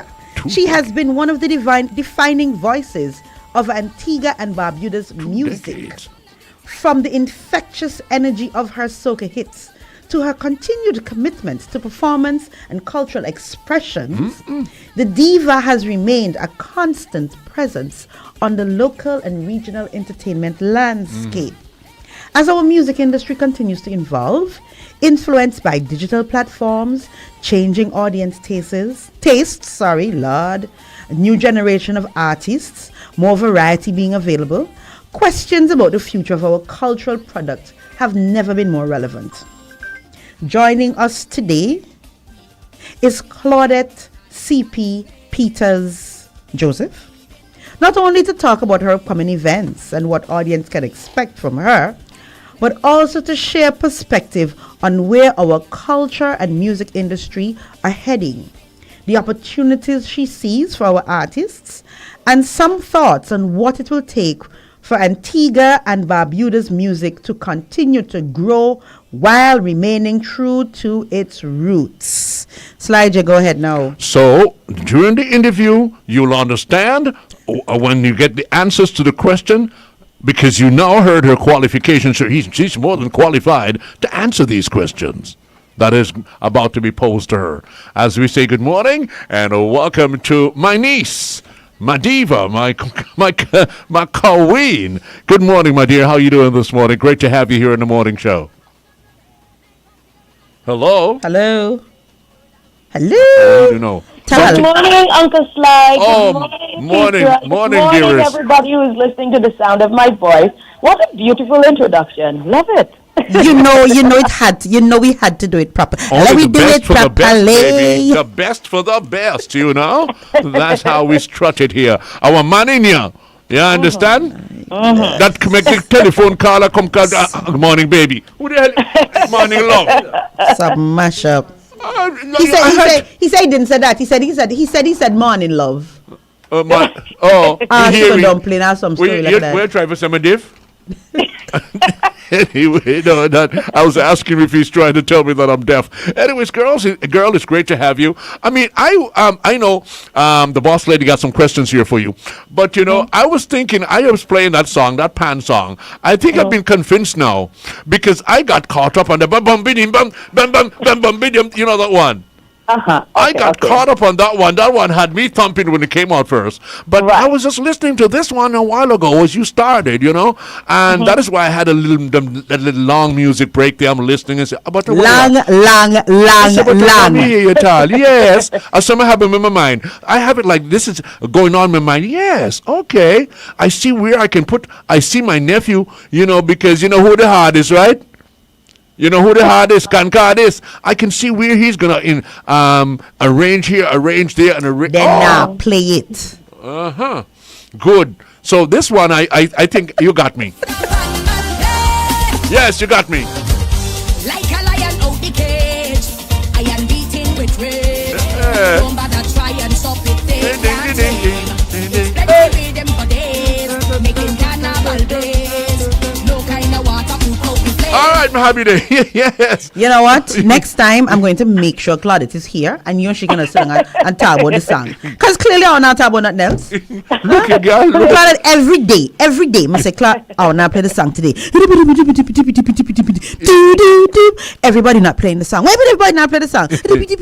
she has been one of the defining voices of Antigua and Barbuda's music. From the infectious energy of her soca hits to her continued commitment to performance and cultural expressions, the diva has remained a constant presence on the local and regional entertainment landscape. As our music industry continues to evolve, influenced by digital platforms, changing audience tastes, a new generation of artists, more variety being available, questions about the future of our cultural product have never been more relevant. Joining us today is Claudette C.P. Peters Joseph, not only to talk about her upcoming events and what audience can expect from her, but also to share perspective on where our culture and music industry are heading, the opportunities she sees for our artists, and some thoughts on what it will take for Antigua and Barbuda's music to continue to grow while remaining true to its roots. Slide, go ahead now. So, during the interview, you'll understand when you get the answers to the question, because you now heard her qualifications. So she's more than qualified to answer these questions that is about to be posed to her. As we say good morning and welcome to my niece, my diva, my queen. Good morning, my dear. How are you doing this morning? Great to have you here in the morning show. Hello. Hello. You know. Good morning, Uncle Sly. Oh, Good morning, Good morning, dearest. everybody who is listening to the sound of my voice. What a beautiful introduction. Love it. it had. We had to do it properly. Let me do it The best, properly. baby. The best for the best, That's how we strut it here. Our man in here. You understand? That can make the telephone caller come call. Good morning, baby. Who the hell? Morning, love. Some mash up. He said he didn't say that. He said morning love. Here dumpling or some story like that. We're trying for some diff. Anyway, I was asking if he's trying to tell me that I'm deaf. Anyways, girl, it's great to have you. I mean, I know the boss lady got some questions here for you, but I was thinking, I was playing that song, that pan song. I think I've been convinced now because I got caught up on the bum bum bidim bum bum bum bum bum bidim. You know that one. I got caught up on that one. That one had me thumping when it came out first. But I was just listening to this one a while ago as you started, and that is why I had a little long music break there. I'm listening and say, about long. Yes, something happened in my mind. I have it like this is going on in my mind. Yes, okay. I see where I see my nephew, because you know who the heart is, right? You know who the hard is, Kankad is. I can see where he's gonna arrange here, arrange there, and arrange. Then now play it. Good. So this one, I think you got me. Yes, you got me. Like a lion out the cage, I am beating with rage. Don't bother try and stop it. They can't take. Plenty with them for days, making carnival blaze. No kind of water to cope with. All right, my happy day. Yes. You know what? Next time, I'm going to make sure Claudette is here and you and she going to sing and talk about the song. Because clearly, I'm not talking about nothing else. Look at girl. Claudette, every day, I say, Claudette, I will not play the song today. Everybody not playing the song. Why would everybody not play the song? Every day,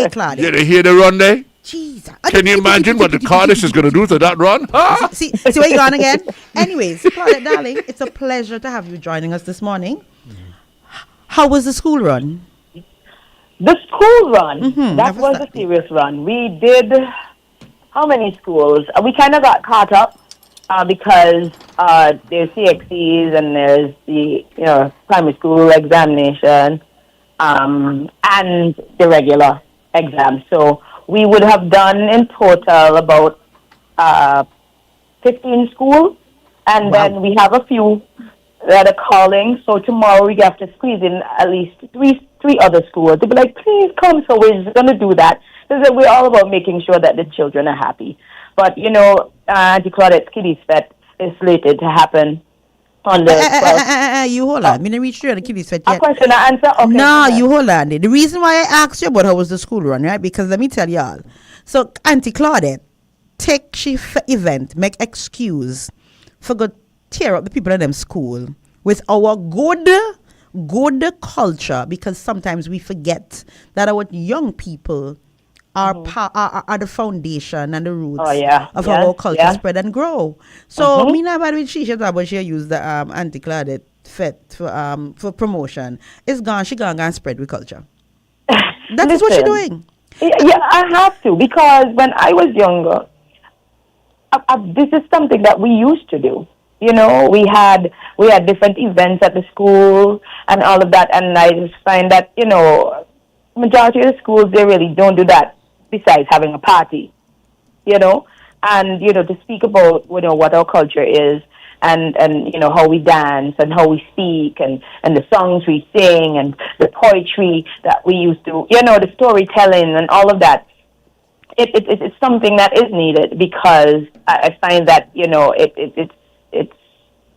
Claudette. Yeah, they hear the run there? Jesus. Can you imagine what the Cardiff is going to do to that run? See where you going again? Anyways, Claudette, darling, it's a pleasure to have you joining us this morning. How was the school run? The school run, that was a serious run. We did, how many schools? We kind of got caught up because there's CXCs and there's the primary school examination and the regular exam. So we would have done in total about 15 schools And then we have a few that are calling. So tomorrow we have to squeeze in at least three other schools. They'll be like, please come. So we're just going to do that. Because we're all about making sure that the children are happy. But, Auntie Claudette's Kiddies Fest is slated to happen on the 12th. You hold on. I'm going to reach through the Kiddies Fest yet. A question and answer? Okay. No, you hold on. The reason why I asked you about how was the school run, right? Because let me tell y'all. So, Auntie Claudette, take she event, make excuse for go tear up the people in them school with our good culture, because sometimes we forget that our young people are the foundation and the roots of our culture spread and grow. So me not bad with she but she use the Auntie Claudette Fete for promotion. It's gone, she gone spread with culture. That is what she's doing. Yeah, I have to, because when I was younger, this is something that we used to do. We had different events at the school and all of that, and I just find that majority of the schools, they really don't do that besides having a party, and to speak about what our culture is and how we dance and how we speak and the songs we sing and the poetry that we used to, the storytelling and all of that. It's something that is needed, because I find that it's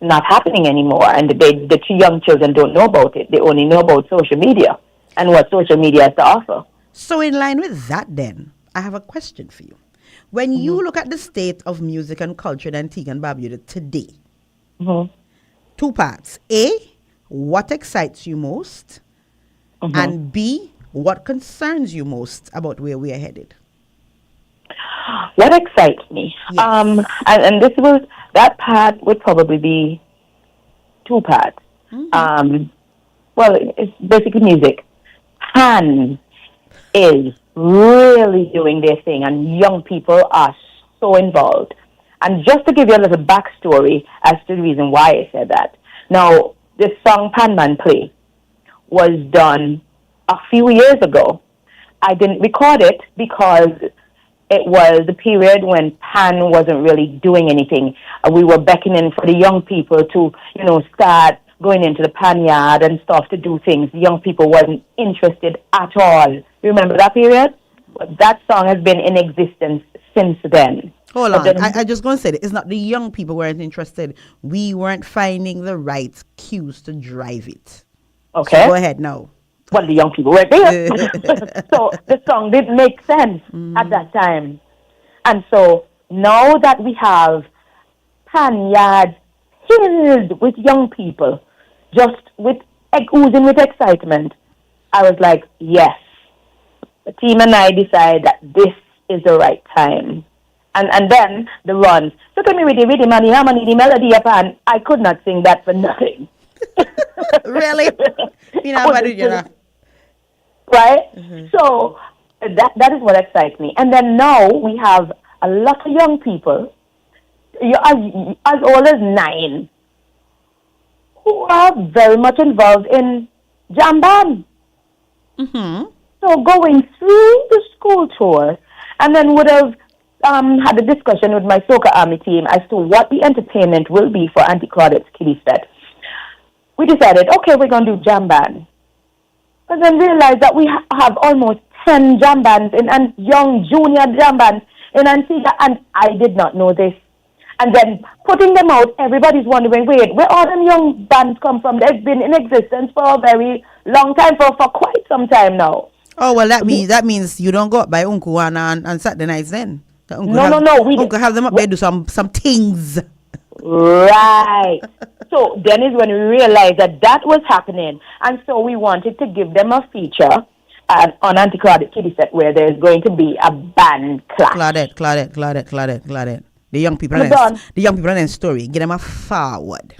not happening anymore, and the young children don't know about it. They only know about social media and what social media has to offer. So in line with that, then, I have a question for you. When you look at the state of music and culture in Antigua and Barbuda today, two parts. A, what excites you most? And B, what concerns you most about where we are headed? What excites me? Yes. And that part would probably be two parts. Well, it's basically music. Pan is really doing their thing, and young people are so involved. And just to give you a little backstory as to the reason why I said that. Now, this song Pan Man Play was done a few years ago. I didn't record it because it was the period when Pan wasn't really doing anything. We were beckoning for the young people to, start going into the pan yard and stuff to do things. The young people wasn't interested at all. Remember that period? That song has been in existence since then. Hold on. I just going to say that it's not the young people weren't interested. We weren't finding the right cues to drive it. Okay. So go ahead now. Well, the young people were there. So the song didn't make sense at that time. And so now that we have pan yards filled with young people, just with oozing with excitement, I was like, yes. The team and I decided that this is the right time. And then the runs. Look at me with the money, harmony, the melody upon. I could not sing that for nothing. Really? Right? So that is what excites me. And then now we have a lot of young people, as old as 9, who are very much involved in jam band. So going through the school tour, and then would have had a discussion with my Soca Army team as to what the entertainment will be for Auntie Claudette's Kiddies Fest. We decided, okay, we're going to do jam band. But then realized that we have almost 10 jam bands and young junior jam bands in Antigua, and I did not know this. And then putting them out, everybody's wondering, wait, where all them young bands come from? They've been in existence for a very long time, for quite some time now. Oh, well, that means you don't go up by Uncle on Saturday nights then. No. We Uncle have them up there do some things. Right. So then is when we realized that was happening. And so we wanted to give them a feature on Auntie Claudette Kiddies Fest where there's going to be a band class. Claudette. The young people in the story. Get them a forward.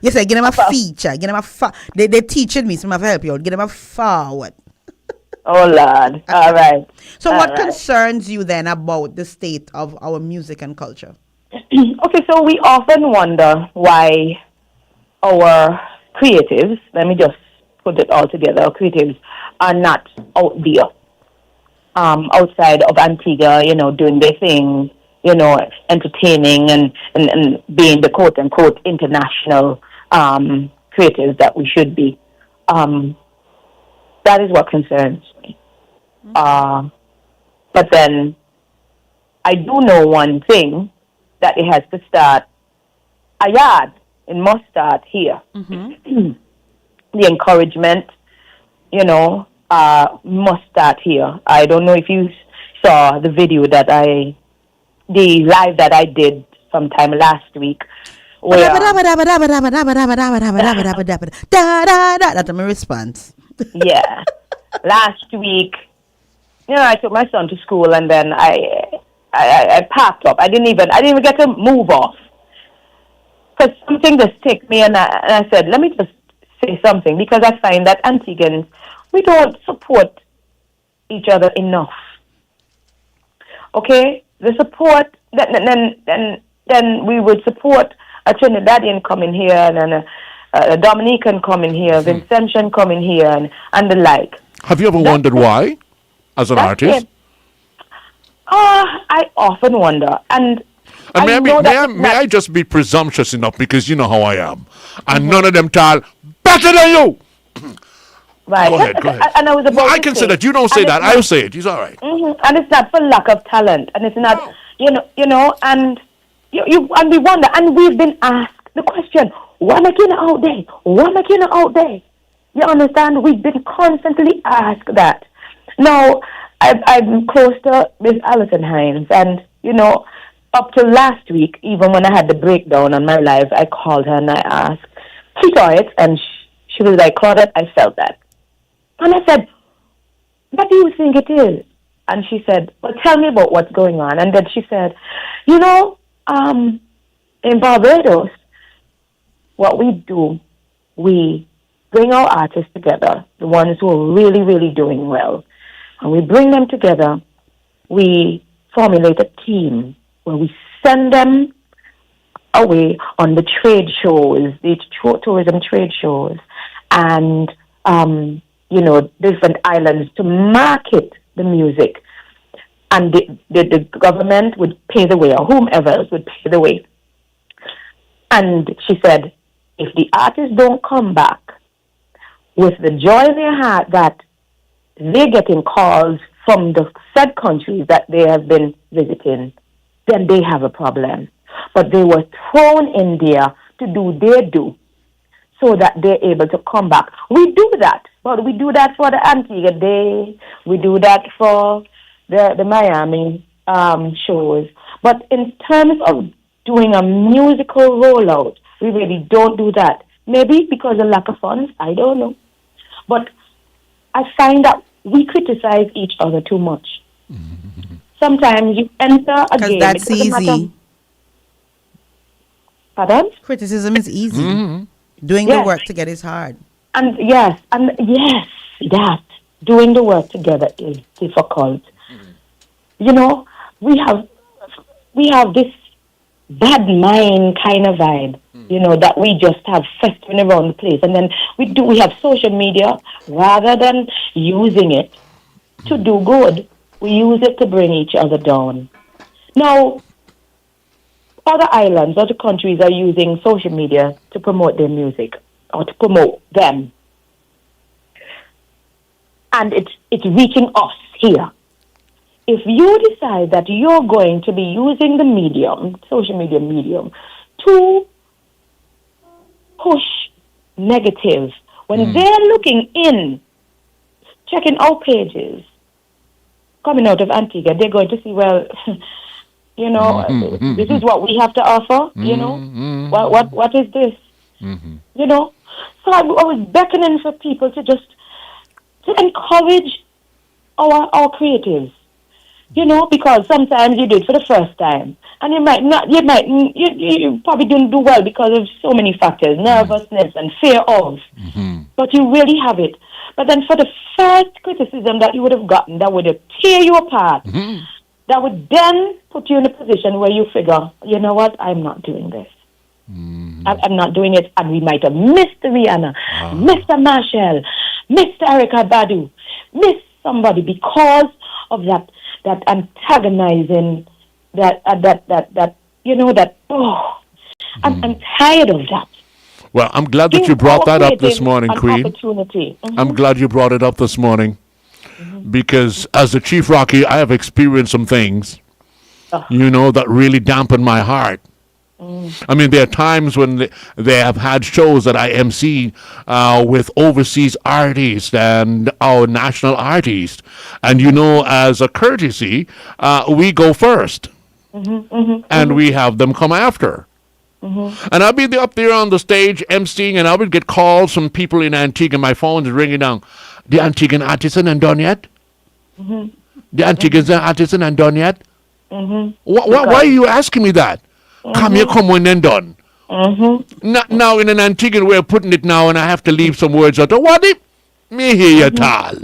Yes, I get them a feature. Get them they're teaching me, so I have to help you out. Get them a forward. Oh, Lord. All right. So what concerns you then about the state of our music and culture? Okay, so we often wonder why our creatives, let me just put it all together, our creatives are not out there, outside of Antigua, doing their thing, entertaining and being the quote unquote international creators that we should be. That is what concerns me. But then I do know one thing, that it has to start. A yard, it must start here. The encouragement, must start here. I don't know if you saw the video the live that I did sometime last week. That's my response. Yeah. Last week, I took my son to school and then I packed up. I didn't even get to move off. Because something just ticked me and I said, let me just say something, because I find that Antiguans, we don't support each other enough. Okay? The support, then we would support a Trinidadian coming here and a Dominican coming here, Vincentian coming here and the like. Have you ever wondered why, as an artist? I often wonder. And may I just be presumptuous enough, because you know how I am, and none of them tell better than you. Right. Go ahead. And I can say that. You don't say that. I'll say it. It's all right. And it's not for lack of talent, and it's not, and and we wonder, and we've been asked the question, what am I doing out there? What am I doing out there? You understand? We've been constantly asked that. Now, I'm close to Miss Alison Hines, and up to last week, even when I had the breakdown on my life, I called her and I asked. She saw it, and she was like, Claudette, I felt that. And I said, what do you think it is? And she said, well, tell me about what's going on. And then she said, in Barbados, what we do, we bring our artists together, the ones who are really, really doing well, and we bring them together. We formulate a team where we send them away on the trade shows, the tourism trade shows, and different islands to market the music. And the government would pay the way, or whomever else would pay the way. And she said, if the artists don't come back with the joy in their heart that they're getting calls from the said countries that they have been visiting, then they have a problem. But they were thrown in there to do their due so that they're able to come back. We do that, but we do that for the Antigua Day. We do that for the Miami shows. But in terms of doing a musical rollout, we really don't do that. Maybe because of lack of funds, I don't know. But I find that we criticize each other too much. Sometimes you enter a game. Because that's easy. Pardon? Criticism is easy. Doing the work together is hard. And yes, that doing the work together is difficult. We have this bad mind kind of vibe, that we just have festering around the place, and then we have social media. Rather than using it to do good, we use it to bring each other down. Now, other islands, other countries are using social media to promote their music or to promote them. And it's reaching us here. If you decide that you're going to be using the social media medium, to push negative, when they're looking in, checking our pages, coming out of Antigua, they're going to see, well, this is what we have to offer, what is this? So I was beckoning for people to encourage our creatives, because sometimes you do it for the first time, and you probably didn't do well because of so many factors, nervousness and fear of, but you really have it. But then for the first criticism that you would have gotten, that would tear you apart, that would then put you in a position where you figure, you know what, I'm not doing this. I'm not doing it. And we might have missed Rihanna, Mr. Marshall, Mr. Erykah Badu, missed somebody because of that antagonizing that you know that. Oh, I'm tired of that. Well, I'm glad that Give you brought our that up this creative morning, an Queen. opportunity. I'm glad you brought it up this morning because as a Chief Rocky, I have experienced some things, that really dampen my heart. I mean, there are times when they have had shows that I MC with overseas artists and our national artists. And, as a courtesy, we go first and we have them come after. And I'll be up there on the stage emceeing, and I would get calls from people in Antigua. My phone is ringing down. The Antiguan artisan and done yet? The Antiguan artisan and done yet? Why are you asking me that? Come here, come when then done. Now in an Antiguan way of putting it now, and I have to leave some words out. What if me hear you tal?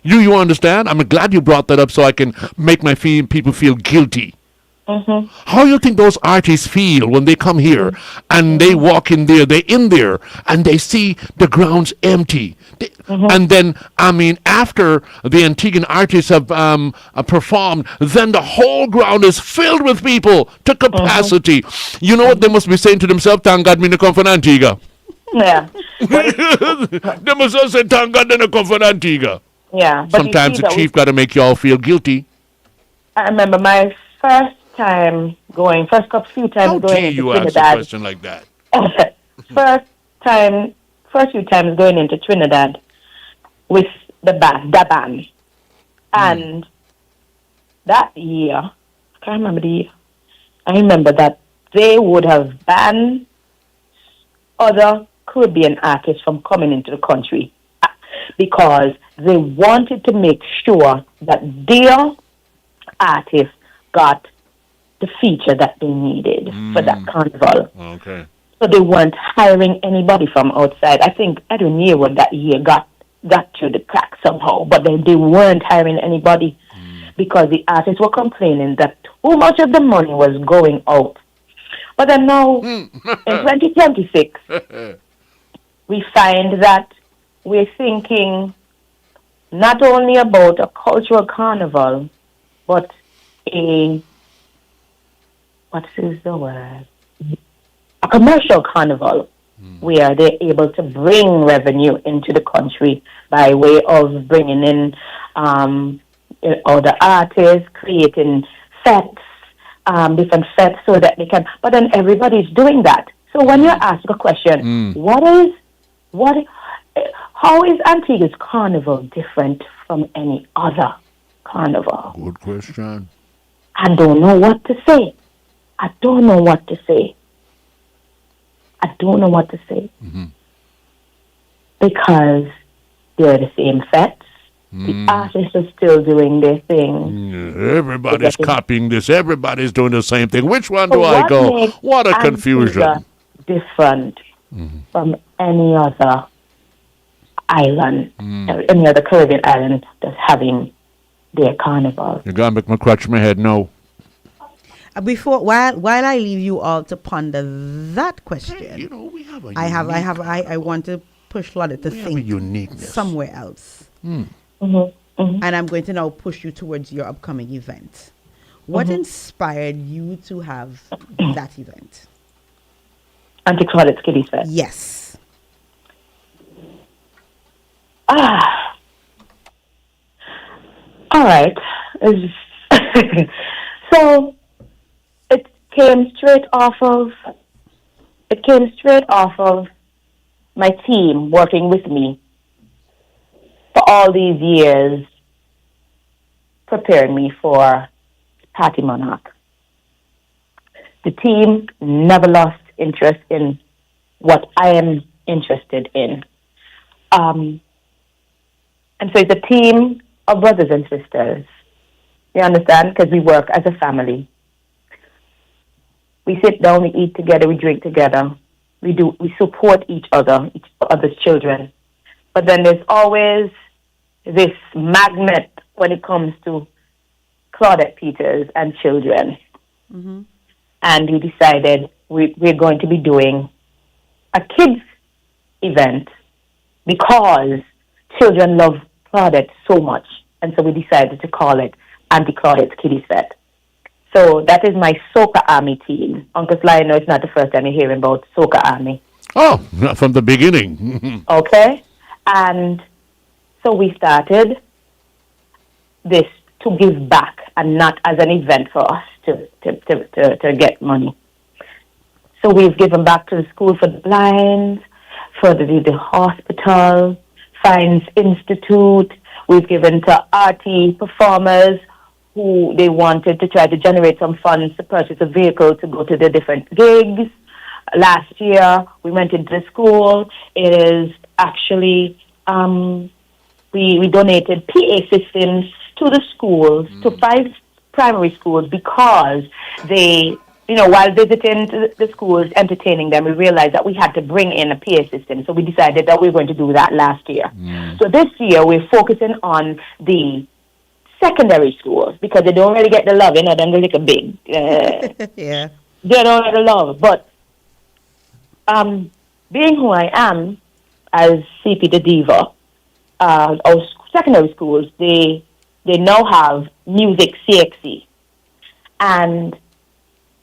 You understand? I'm glad you brought that up so I can make my people feel guilty. How do you think those artists feel when they come here and they walk in there, they're in there, and they see the grounds empty? And then, after the Antiguan artists have performed, then the whole ground is filled with people to capacity. You know what they must be saying to themselves? Thank God me no come from Antigua. Yeah. They must all say, thank God they no come from Antigua. Yeah. Sometimes the chief got to make y'all feel guilty. I remember my first few times going How into dare you ask a Trinidad. question like that? First few times going into Trinidad with the band. And that year, I can't remember the year, I remember that they would have banned other Caribbean artists from coming into the country because they wanted to make sure that their artists got the feature that they needed for that carnival. Okay. So they weren't hiring anybody from outside. I think Edwin Yearwood that year got through the crack somehow, but they weren't hiring anybody because the artists were complaining that too much of the money was going out. But then now, in 2026, we find that we're thinking not only about a cultural carnival, but a commercial carnival where they're able to bring revenue into the country by way of bringing in other artists, creating fetes, different fetes so that they can, but then everybody's doing that. So when you ask a question, how is Antigua's carnival different from any other carnival? Good question. I don't know what to say. Because they're the same fetes. The artists are still doing their thing. Everybody's copying this. Everybody's doing the same thing. Which one do I go? What a confusion. Different from any other island, any other Caribbean island that's having their carnival. You're going to make me scratch my head, no. While I leave you all to ponder that question, I want to push Claudette to think uniqueness somewhere else. And I'm going to now push you towards your upcoming event. What inspired you to have that event? Auntie Claudette's Kiddies Fest. Yes. All right. So it came straight off of my team working with me for all these years, preparing me for Party Monarch. The team never lost interest in what I am interested in. And so it's a team of brothers and sisters. You understand? Because we work as a family. We sit down, we eat together, we drink together. We support each other's children. But then there's always this magnet when it comes to Claudette Peters and children. And we decided we're going to be doing a kids event because children love Claudette so much. And so we decided to call it Auntie Claudette's Kiddies Fest. So that is my Soca Army team. Uncle Sly, I know it's not the first time you're hearing about Soca Army. Oh, from the beginning. Okay? And so we started this to give back and not as an event for us to get money. So we've given back to the School for the Blind, for the hospital, Science Institute. We've given to RT performers who they wanted to try to generate some funds to purchase a vehicle to go to the different gigs. Last year, we went into the school. It is actually, we donated PA systems to the schools, to 5 primary schools, because they, while visiting the schools, entertaining them, we realized that we had to bring in a PA system. So we decided that we were going to do that last year. So this year, we're focusing on the secondary schools, because they don't really get the love, they're like a big, yeah. They don't get the love. But being who I am as CP the Diva, our secondary schools, they now have music CXC. And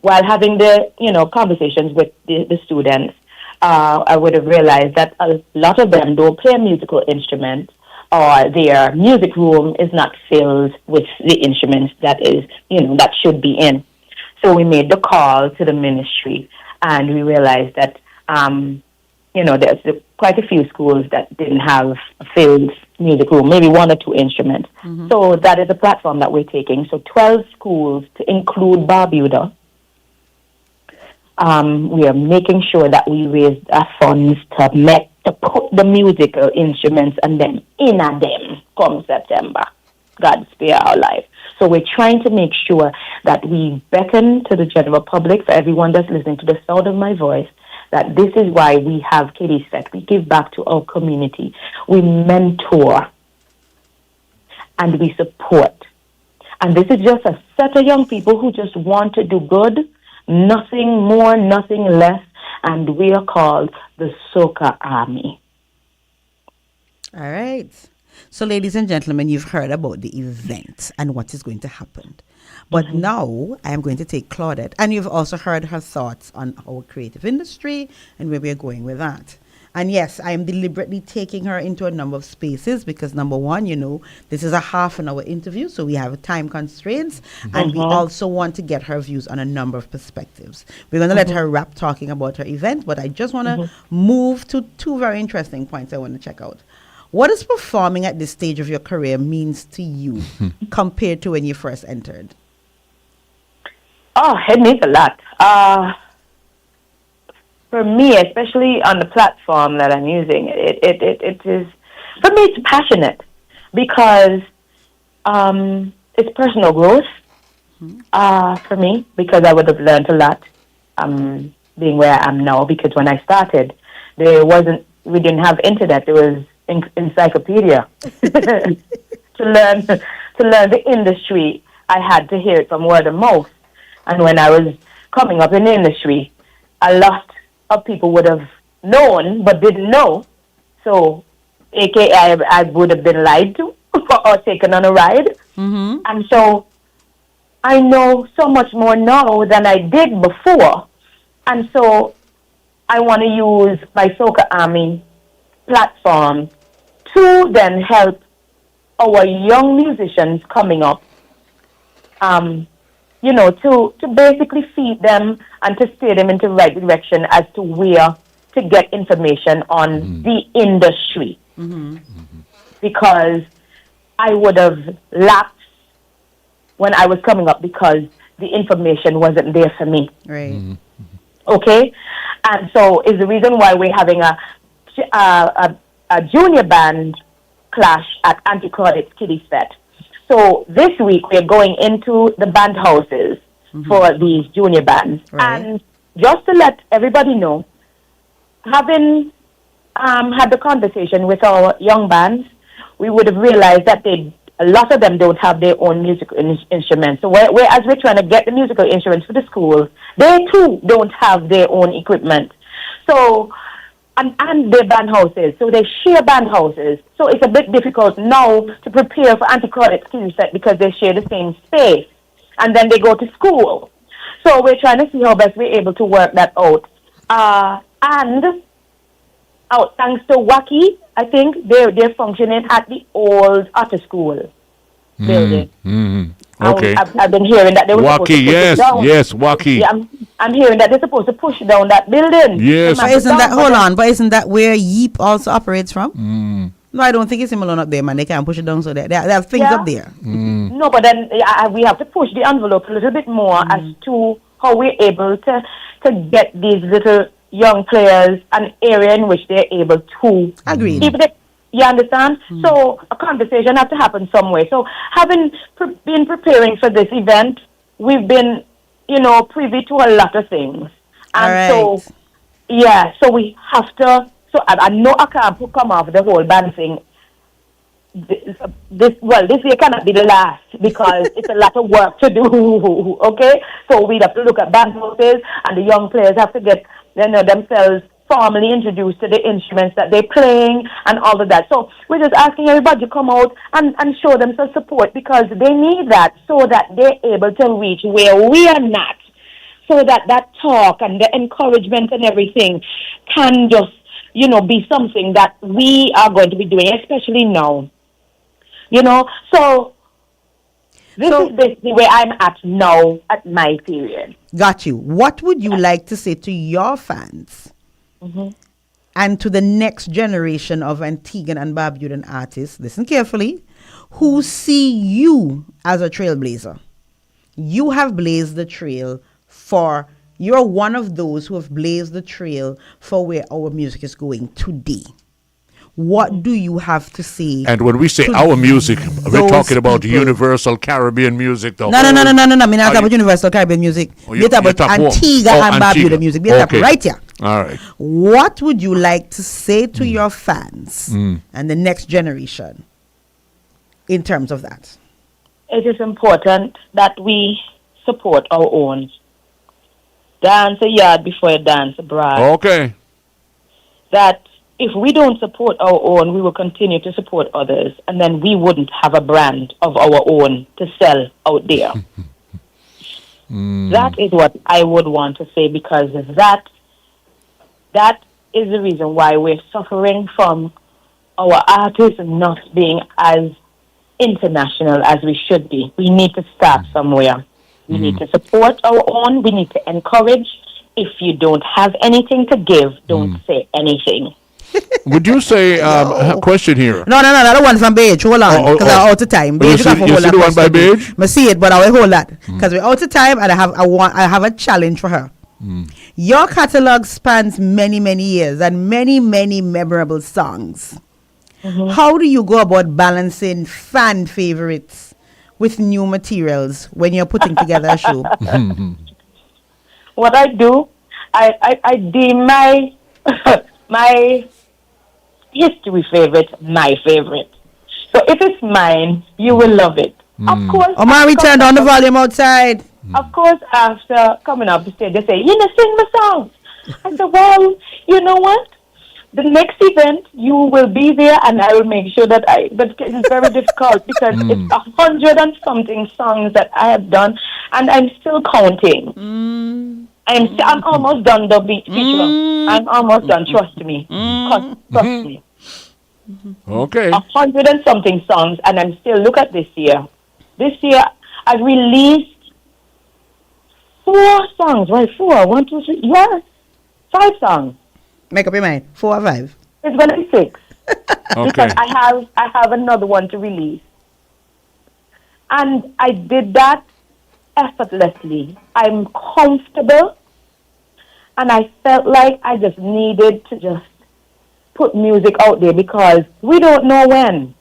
while having the, conversations with the students, I would have realized that a lot of them don't play a musical instrument, or their music room is not filled with the instruments that is, that should be in. So we made the call to the ministry, and we realized that, there's quite a few schools that didn't have a filled music room, maybe 1 or 2 instruments. So that is a platform that we're taking. So 12 schools, to include Barbuda. We are making sure that we raise our funds to put the musical instruments and them in a them come September. God spare our life. So we're trying to make sure that we beckon to the general public, for everyone that's listening to the sound of my voice, that this is why we have Kiddies Fest. We give back to our community. We mentor and we support. And this is just a set of young people who just want to do good, nothing more, nothing less, and we are called the Soca Army. All right. So, ladies and gentlemen, you've heard about the event and what is going to happen. But now I am going to take Claudette, and you've also heard her thoughts on our creative industry and where we're going with that. And yes, I am deliberately taking her into a number of spaces because, number one, this is a half-an-hour interview, so we have time constraints, and we also want to get her views on a number of perspectives. We're going to let her wrap talking about her event, but I just want to move to 2 very interesting points I want to check out. What does performing at this stage of your career means to you compared to when you first entered? Oh, it means a lot. For me, especially on the platform that I'm using, it is, for me, it's passionate because it's personal growth for me, because I would have learned a lot being where I am now, because when I started, we didn't have internet, there was encyclopedia. To learn the industry, I had to hear it from word of mouth. And when I was coming up in the industry, a lot of people would have known but didn't know. So, aka I would have been lied to or taken on a ride. And so I know so much more now than I did before. And so I want to use my Soca Army platform to then help our young musicians coming up, to basically feed them and to steer them into the right direction as to where to get information on the industry. Because I would have lapsed when I was coming up because the information wasn't there for me. Right. Okay? And so is the reason why we're having a junior band clash at Anti-Credit Kiddies Fest. So this week we're going into the band houses for these junior bands. Right. And just to let everybody know, having had the conversation with our young bands, we would have realized that a lot of them don't have their own musical instruments. So whereas we're trying to get the musical instruments for the schools, they too don't have their own equipment. So, and their band houses. So they share band houses. So it's a bit difficult now to prepare for Anti-Credit Kiddies Fest because they share the same space. and then they go to school. So we're trying to see how best we're able to work that out. And thanks to Wacky, I think they're functioning at the old Otter School building. Okay. I've been hearing that they were supposed to Wacky, push it down. yes, Wacky. Yeah, I'm hearing that they're supposed to push down that building. Yes. But isn't that where Yeep also operates from? No, I don't think it's similar up there, man. They can't push it down, so there are things up there. No, but then we have to push the envelope a little bit more as to how we're able to get these little young players an area in which they're able to. Agreed. You understand? So a conversation has to happen somewhere. So having been preparing for this event, we've been, privy to a lot of things. And so we have to, so I know I can't come off the whole band thing. This year cannot be the last because it's a lot of work to do, okay? So we'd have to look at band houses, and the young players have to get themselves formally introduced to the instruments that they're playing and all of that. So we're just asking everybody to come out and show them some support because they need that so that they're able to reach where we are not. So that talk and the encouragement and everything can just, be something that we are going to be doing, especially now. So this is basically where I'm at now at my period. Got you. What would you like to say to your fans and to the next generation of Antiguan and Barbudan artists, listen carefully, who see you as a trailblazer? You have blazed the trail you're one of those who have blazed the trail for where our music is going today. What do you have to say? And when we say our music, we're talking about universal Caribbean music, though. No. I'm not talking about universal Caribbean music. We're talking about Antigua and Barbuda music. We're talking right here. All right. What would you like to say to your fans and the next generation in terms of that? It is important that we support our own. Dance a yard before you dance abroad. Okay. That if we don't support our own, we will continue to support others, and then we wouldn't have a brand of our own to sell out there. That is what I would want to say, because that is the reason why we're suffering from our artists not being as international as we should be. We need to start somewhere. We need to support our own. We need to encourage. If you don't have anything to give, don't say anything. Would you say, question here? No, the one from Beige. Hold on, because I'm out of time. Beige, you see the one by Beige? I see it, but I will hold that because we're out of time, and I have a challenge for her. Your catalog spans many, many years and many, many memorable songs. How do you go about balancing fan favorites with new materials when you're putting together a show? What I do, I deem my my history favorite my favorite. So if it's mine, you will love it. Of course. Omari, turn down the volume outside. Of course, after coming up the stage, they say, sing my song. I said, well, you know what? The next event, you will be there, and I will make sure that but it's very difficult because it's 100 and something songs that I have done, and I'm still counting. I'm almost done, the beat feature. I'm almost done, trust me. Trust me. Okay. 100 and something songs, and I'm still, look at this year. This year, I've released 4 songs, right? 4, 1, 2, 3, 5 songs. Make up your mind. 4 or 5? It's gonna be 6. Okay. Because I have another one to release. And I did that effortlessly. I'm comfortable, and I felt like I just needed to just put music out there because we don't know when.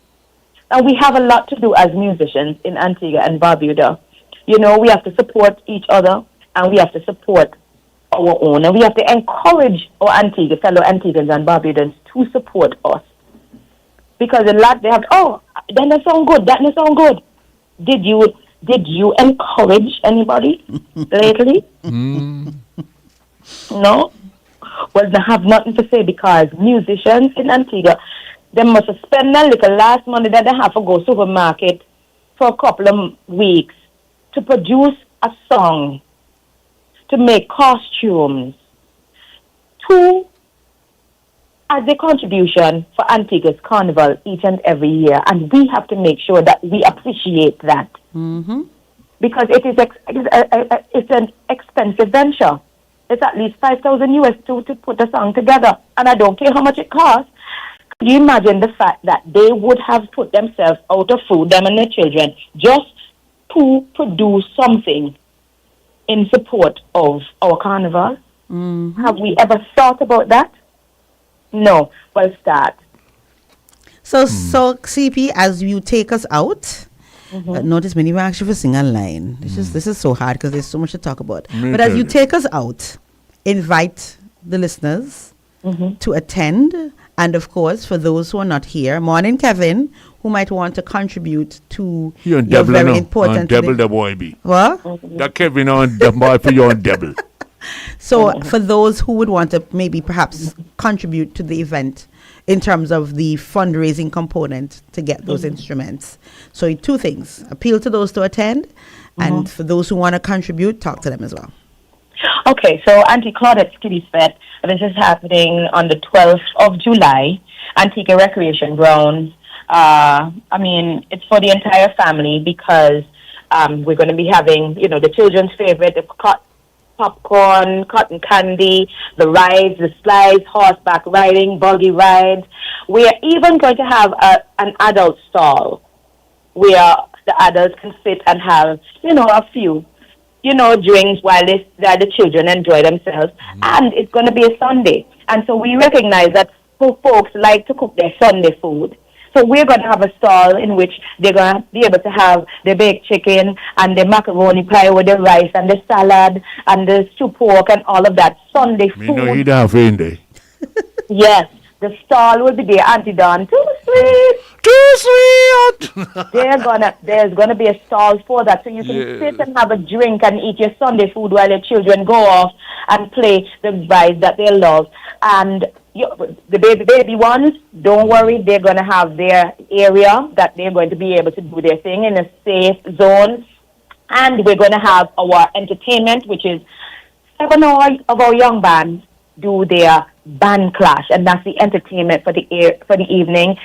And we have a lot to do as musicians in Antigua and Barbuda. We have to support each other, and we have to support our own, and we have to encourage our fellow Antiguans and Barbudans to support us. Because a lot they have, that doesn't sound good, that doesn't sound good. Did you encourage anybody lately? No? Well, they have nothing to say because musicians in Antigua, they must spend a little last money that they have to go supermarket for a couple of weeks to produce a song, to make costumes, to as a contribution for Antigua's Carnival each and every year. And we have to make sure that we appreciate that. Because it's an expensive venture. It's at least $5,000 to put a song together. And I don't care how much it costs. Could you imagine the fact that they would have put themselves out of food, them and their children, just to produce something in support of our carnival? Have we ever thought about that? No. Well, start. So CP, as you take us out, notice many were actually for sing online. This is so hard because there's so much to talk about. But as you take us out, invite the listeners to attend. And of course, for those who are not here, morning Kevin, who might want to contribute to your very important... Double the boy be. What? That Kevin on the boy for you on double. So for those who would want to maybe perhaps contribute to the event in terms of the fundraising component to get those instruments. So 2 things, appeal to those to attend, and for those who want to contribute, talk to them as well. Okay, so Auntie Claudette's Kiddies Fest, this is happening on the 12th of July, Antigua Recreation Grounds. It's for the entire family because we're going to be having, the children's favorite, the popcorn, cotton candy, the rides, the slides, horseback riding, buggy rides. We are even going to have an adult stall where the adults can sit and have, a few, drinks while the children enjoy themselves. And it's going to be a Sunday. And so we recognize that folks like to cook their Sunday food. So we're going to have a stall in which they're going to be able to have the baked chicken and the macaroni pie with the rice and the salad and the stew pork and all of that Sunday food. Yes, the stall will be there. Auntie Dawn, too sweet. There's gonna be a stall for that, so you can sit and have a drink and eat your Sunday food while your children go off and play the rides that they love. And the baby ones, don't worry, they're going to have their area that they're going to be able to do their thing in a safe zone. And we're going to have our entertainment, which is 7 of our young bands do their band clash, and that's the entertainment for the evening.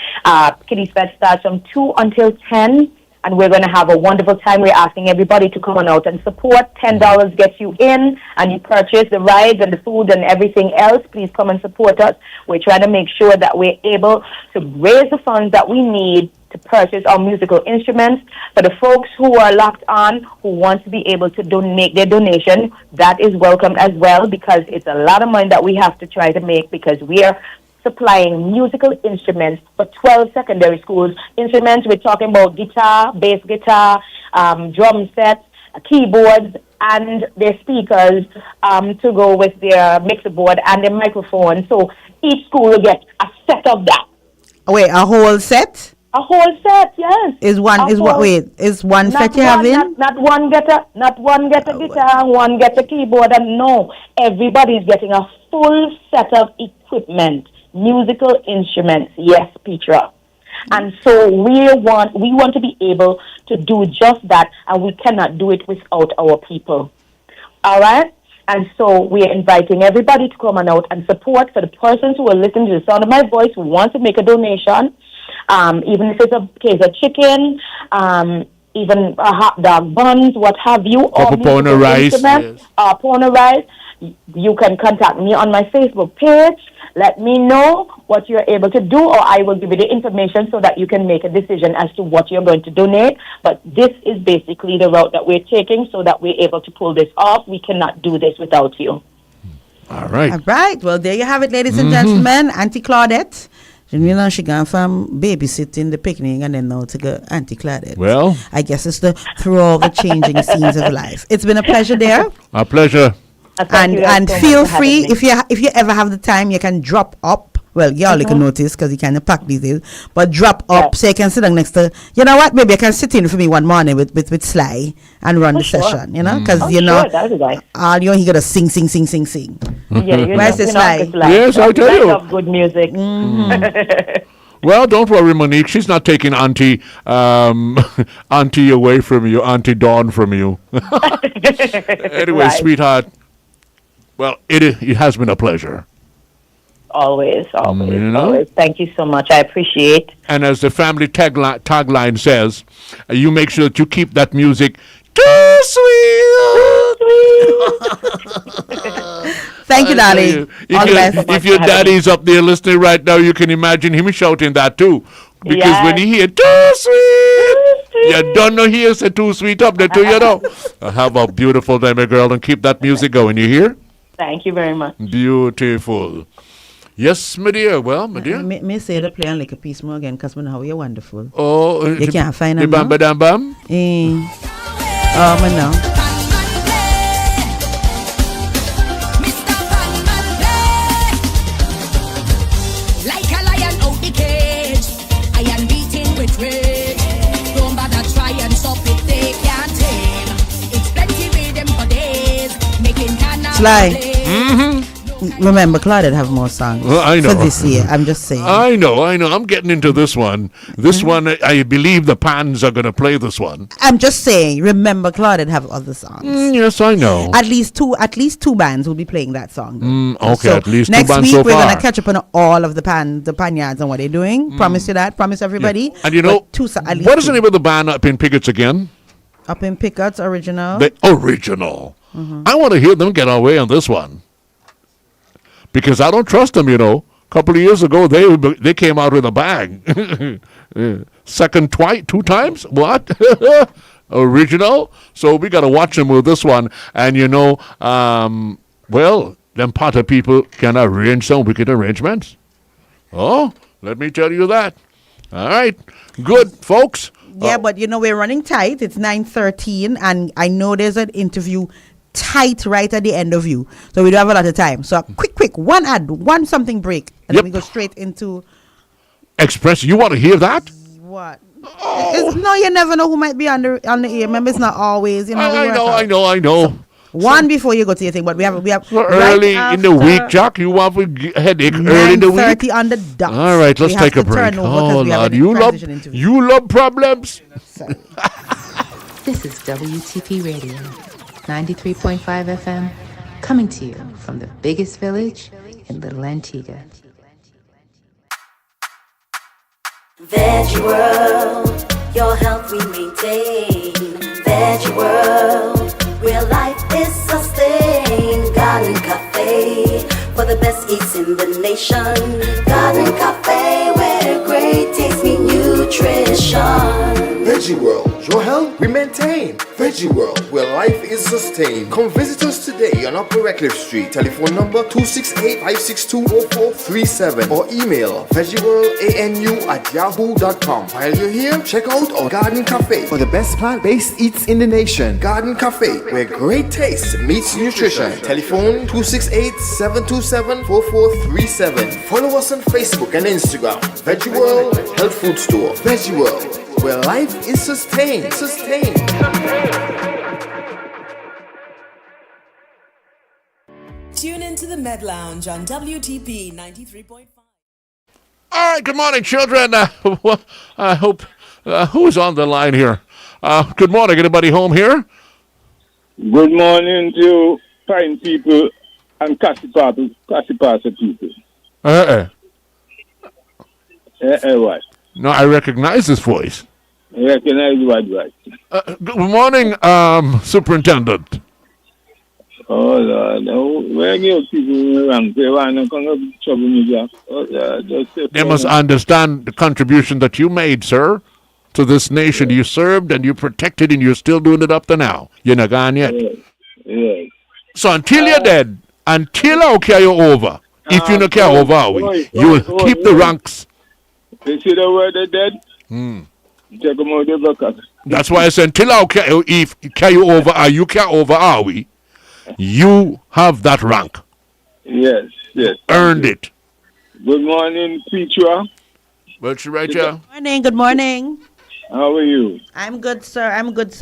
Kiddies Fest starts from 2 until 10. And we're going to have a wonderful time. We're asking everybody to come on out and support. $10 gets you in, and you purchase the rides and the food and everything else. Please come and support us. We're trying to make sure that we're able to raise the funds that we need to purchase our musical instruments. For the folks who are locked on, who want to be able to make their donation, that is welcome as well, because it's a lot of money that we have to try to make, because we are supplying musical instruments for 12 secondary schools. Instruments, we're talking about guitar, bass guitar, drum sets, keyboards, and their speakers to go with their mixer board and their microphone. So each school will get a set of that. Wait, a whole set? A whole set, yes. Is one set you have in? Not one get a guitar and one get a keyboard, and no, everybody's getting a full set of equipment. Musical instruments, yes, Petra. And so we want to be able to do just that, and we cannot do it without our people. All right? And so we are inviting everybody to come on out and support. For the persons who are listening to the sound of my voice, who want to make a donation, even if it's a case of chicken, even a hot dog buns, what have you, or pound of rice, pound of rice, you can contact me on my Facebook page. Let me know what you're able to do, or I will give you the information so that you can make a decision as to what you're going to donate. But this is basically the route that we're taking so that we're able to pull this off. We cannot do this without you. All right. All right. Well, there you have it, ladies and gentlemen. Auntie Claudette. She gone from babysitting the picnic and then now to go Auntie Claudette. Well, I guess it's through all the changing scenes of life. It's been a pleasure, dear. A pleasure. And feel free, if you ever have the time, you can drop up. Well, y'all can notice because you can't pack these days. But drop up so you can sit down next to, you know what, maybe you can sit in for me one morning with Sly and run the session, because, all you got to sing. Yeah, where's the Sly? Yes, I'll tell you. Love good music. Well, don't worry, Monique. She's not taking Auntie Auntie away from you, Auntie Dawn from you. Anyway, Right. sweetheart. Well, it has been a pleasure. Always. You know? Always. Thank you so much. I appreciate. And as the family tagline says, you make sure that you keep that music too sweet. Thank you, darling. All the best. If your daddy's up there listening right now, you can imagine him shouting that too. Because when he hear too sweet, you don't know he is too sweet up there too, you know. Have a beautiful day, my girl, and keep that music going. You hear? Thank you very much. Beautiful. Yes, my dear. Well, my dear. Me say the play and like a piece more again, because how you're wonderful. Oh, you can't find the them. bam bam bam. Oh, man, no. Like a lion out the cage, I am beating with rage. Don't bother try and stop it, they can't tame. It's plenty with them for days, making carnival Sly. plays. Remember, Claudette have more songs Well, I know. for this year. I'm just saying. I know. I'm getting into this one. This one, I believe the Pans are going to play this one. I'm just saying. Remember, Claudette have other songs. Yes, I know. At least two bands will be playing that song. Okay, So at least two next bands week so we're far. gonna catch up on all of the panyards and what they're doing. Promise you that. Promise everybody. And you know, at least what is the two. name of the band up in Pickett's again? Up in Pickett's original. The original. I want to hear them get away on this one. Because I don't trust them, you know. A couple of years ago, they came out with a bang. Second two times? What? Original? So we got to watch them with this one. And, you know, well, them Potter people can arrange some wicked arrangements. Oh, let me tell you that. All right. Good, folks. Yeah, but you know, we're running tight. It's 9:13, and I know there's an interview tight right at the end of you. So we don't have a lot of time. So quick, one ad, one something break. And then we go straight into Express. You want to hear that? what? No, you never know who might be on the air. Remember, it's not always, you know. I know. One before you go to your thing, but we have So early in the week, Jack, you have a headache early in the week? 9:30 on the dot. All right, let's We have take a to turn break. over Oh, 'cause we have Lord, a you transition interview. you love problems. This is WTP Radio, 93.5 FM, coming to you from the biggest village in Little Antigua. Veggie World, your health we maintain. Veggie World, where life is sustained. Garden Cafe, for the best eats in the nation. Garden Cafe, where great taste meet nutrition. Veggie World, your health we maintain. Veggie World, where life is sustained. Come visit us today on Upper Redcliffe Street. Telephone number 268-562-4437 or email veggieworldanu@yahoo.com. While you're here, check out our Garden Cafe for the best plant-based eats in the nation. Garden Cafe, where great taste meets nutrition. Telephone 268-727-4437. Follow us on Facebook and Instagram. Veggie World Health Food Store. Veggie World, where life is sustained. Tune into the Med Lounge on WTP 93.5. All right, good morning, children. I hope, who's on the line here? Good morning, anybody home here? Good morning to fine people and Cassipasa people. What? No, I recognize this voice. Recognize what? Good morning, Superintendent. Oh, Lord. No, where you people around? They want to come up with trouble with you. They must understand the contribution that you made, sir, to this nation. You served and you protected, and you're still doing it up to now. You're not gone yet. Yes. So until you're dead, until I'll carry you over, if you don't carry over, you will keep the ranks. You see the word they dead? Check them out the back. That's why I said until I'll carry you over, or you carry over, are we? You have that rank. Yes. Earned it. Good morning, Petra. What's your right, yeah? Good morning. How are you? I'm good, sir.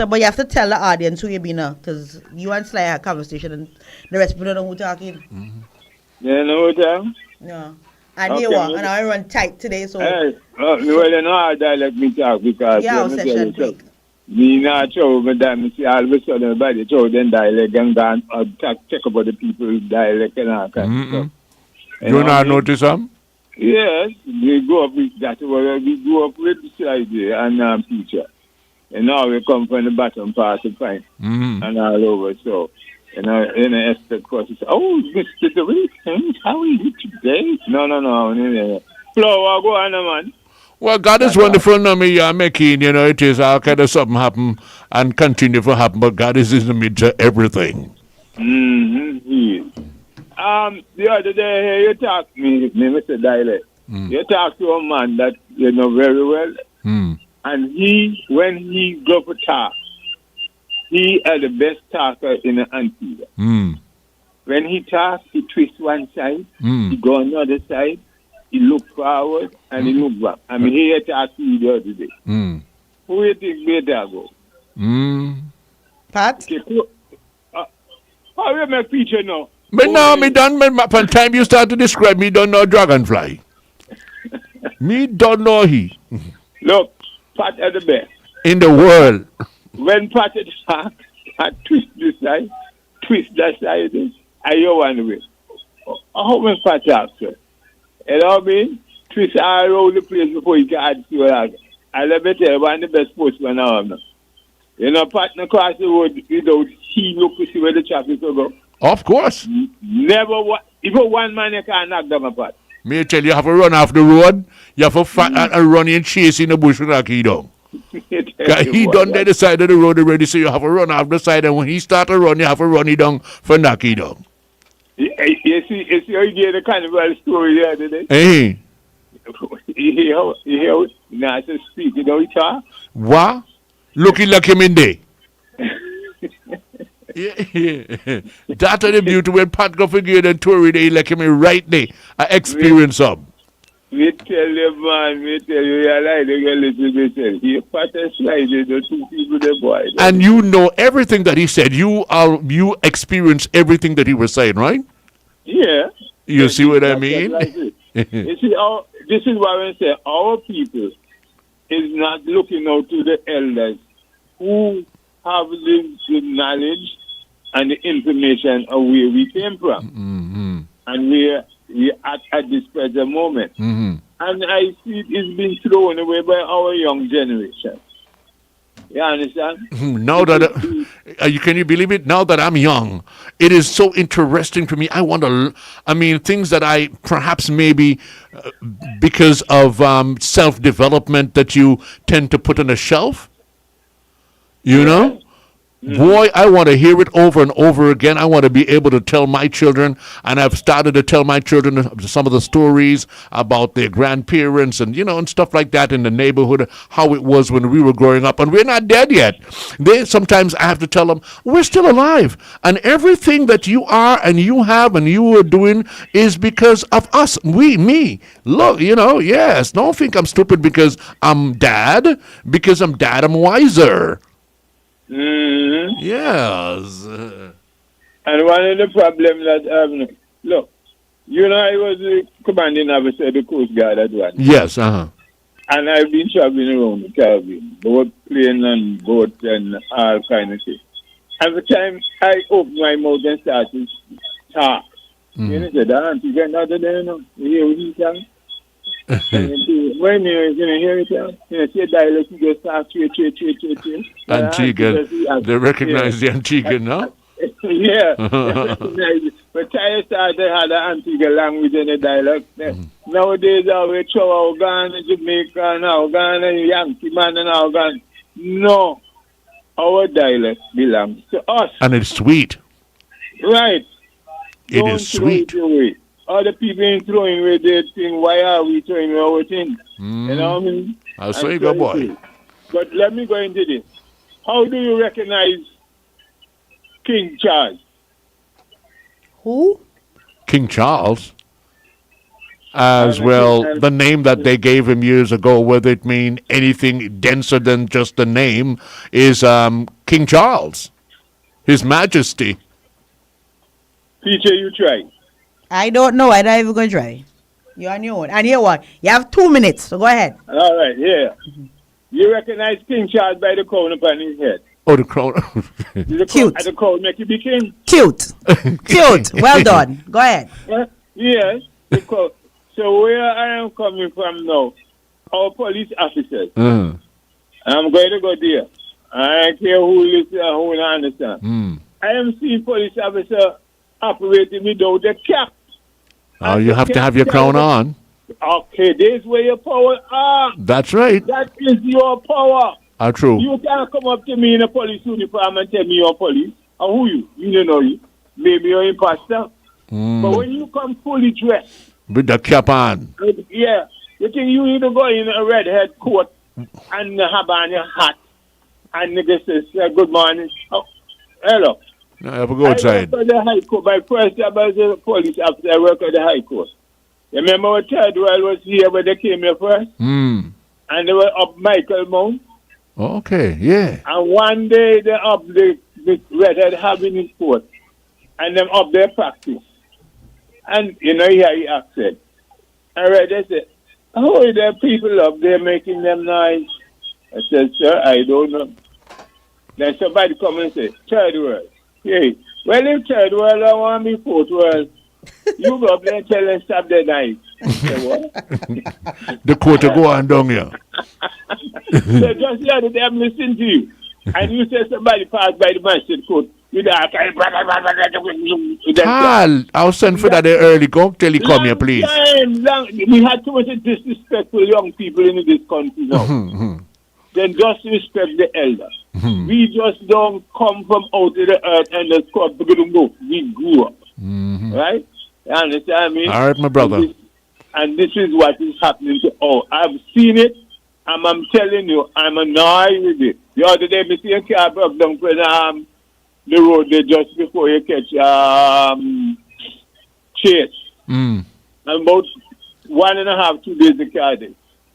But you have to tell the audience who you be now, because you and Sly had a conversation and the rest people don't know who talking. They know what time? No. And Okay, here what? maybe- And I run tight today, so Hey, well, you know how dialect me talk because yeah, let me tell session you quick. something. Me not show me that me see all of a sudden everybody show them dialect and gone check about the people's dialect and all kind of stuff. You know what I not mean? notice them? Yes, we grew up with that. We grew up with Friday and teacher. And now we come from the bottom part of the and all over. So, in the expect for us to say, oh, Mr. the weekend, how are you today? No. Flower, go on, man. Well, God is wonderful. No, me, making, it is all kind of something happen and continue to happen, but God is in the midst of everything. Yes. The other day, you talked to me, Mr. Dialect. You talked to a man that you know very well. And when he go for talk, he is the best talker in the Antigua. When he talks, he twists one side, he go on the other side, he look forward, and he look back. I mean, he talked to you the other day. Who do you think better go? Pat? Okay, how you make feature now? But now, me done, from time you start to describe me, don't know dragonfly. Me don't know he. Look, Pat is the best. In the world. When Pat is talk, I twist this side, twist that side, and you one way. How many Pat talk, sir? You know what I mean? Twist all around the place before you can add to it. I let me tell you, one of the best sportsmen I have now. You know, Pat across the road without he look to see where the traffic will go. Of course. Never, even one man you can't knock them apart. Me tell you, you have to run off the road, you have to run and chase in the bush and knock he down. He done the side of the road already, so you have to run off the side, and when he start to run, you have to run it down for knock it down. You see how you gave the carnival story the other day? Hey. You hear not to speak, you know what talk? What? Looking like him in there. Yeah. That's the beauty when Pat go figure and Tory they like him right there. I experience some. Me tell you, man, you like the girl little bit. He Pat is like the two people, the boy. And you know everything that he said. You experience everything that he was saying, right? Yeah. You see what I mean? Like you see, this is why I say our people is not looking out to the elders who have the knowledge and the information of where we came from and where we are at this present moment. And I see it's been thrown away by our young generation. You understand? Now that can you believe it? Now that I'm young, it is so interesting to me. I wonder. I mean, things that I perhaps maybe because of self-development that you tend to put on a shelf. You know. Boy, I want to hear it over and over again. I want to be able to tell my children, and I've started to tell my children some of the stories about their grandparents and, and stuff like that in the neighborhood, how it was when we were growing up. And we're not dead yet. Sometimes I have to tell them, we're still alive. And everything that you are and you have and you are doing is because of us. Me. Look, yes, don't think I'm stupid because I'm dad. Because I'm dad, I'm wiser. Yes. And one of the problems that look, I was the commanding officer of the Coast Guard at one. Yes, And I've been traveling around the Caribbean, boat plane and boat and all kind of things. Every time I open my mouth and start to talk, you say, the auntie get another day, you hear what he saying? When you hear it, say dialect, you just start straight. Antigua, they recognize the Antigua now? Yeah. But I started had the Antigua language in the dialect. Nowadays, we throw our Ghana, Jamaica, now Ghana, Yankee man, and our Ghana. No. Our dialect belongs to us. And it's sweet. Right. It is sweet. Other people ain't throwing away their thing. Why are we throwing away our thing? You know what I mean? I'll say go, boy. But let me go into this. How do you recognize King Charles? Who? King Charles. As well, the name that they gave him years ago, whether it mean anything denser than just the name, is King Charles, His Majesty. Teacher, you try. I don't know. I'm not even going to try. You're on your own. And here what? You have 2 minutes, so go ahead. All right, yeah. You recognize King Charles by the crown upon his head. Oh, the crown. Cute. The crown make you be king. Cute. Cute. Well done. Go ahead. Yes. The crown. So where I am coming from now, our police officers, I'm going to go there. I don't care who listen and who don't understand. I am seeing police officer operating without the cap. Oh, you have to have your crown on. Okay, this where your power are. That's right. That is your power. True. You can't come up to me in a police uniform and tell me you're police. And who you? You don't know you. Maybe you're imposter. But when you come fully dressed. With the cap on. Yeah. You think you need to go in a red head coat and have on your hat. And nigga says, good morning. Oh, hello. No, I have to go outside. I work at the High Court. My first job as a police officer, I work at the High Court. You remember when Third World was here when they came here first? And they were up Michael Mount. Okay, yeah. And one day they up the redhead having his court. And them up their practice. And you know here he acted. And they said, oh, there are people up there making them noise. I said, sir, I don't know. Then somebody come and say, Third World. Hey, well, if Third World don't want me Fourth World, you go up there and tell them stop their knife. The court will go on down here. So just the other day I'm listening to you. And you say somebody passed by the masjid court. You know, I'll send for that there early. Go till he come here, please. We had too much disrespectful young people in this country now. Then just respect the elders. We just don't come from out of the earth and just come. We grew up. Right? You understand what I mean? All right, my brother. And this is what is happening to all. I've seen it, and I'm telling you, I'm annoyed with it. The other day, I see a car broke down for the road there just before you catch Chase. And about 1.5, 2 days the car there.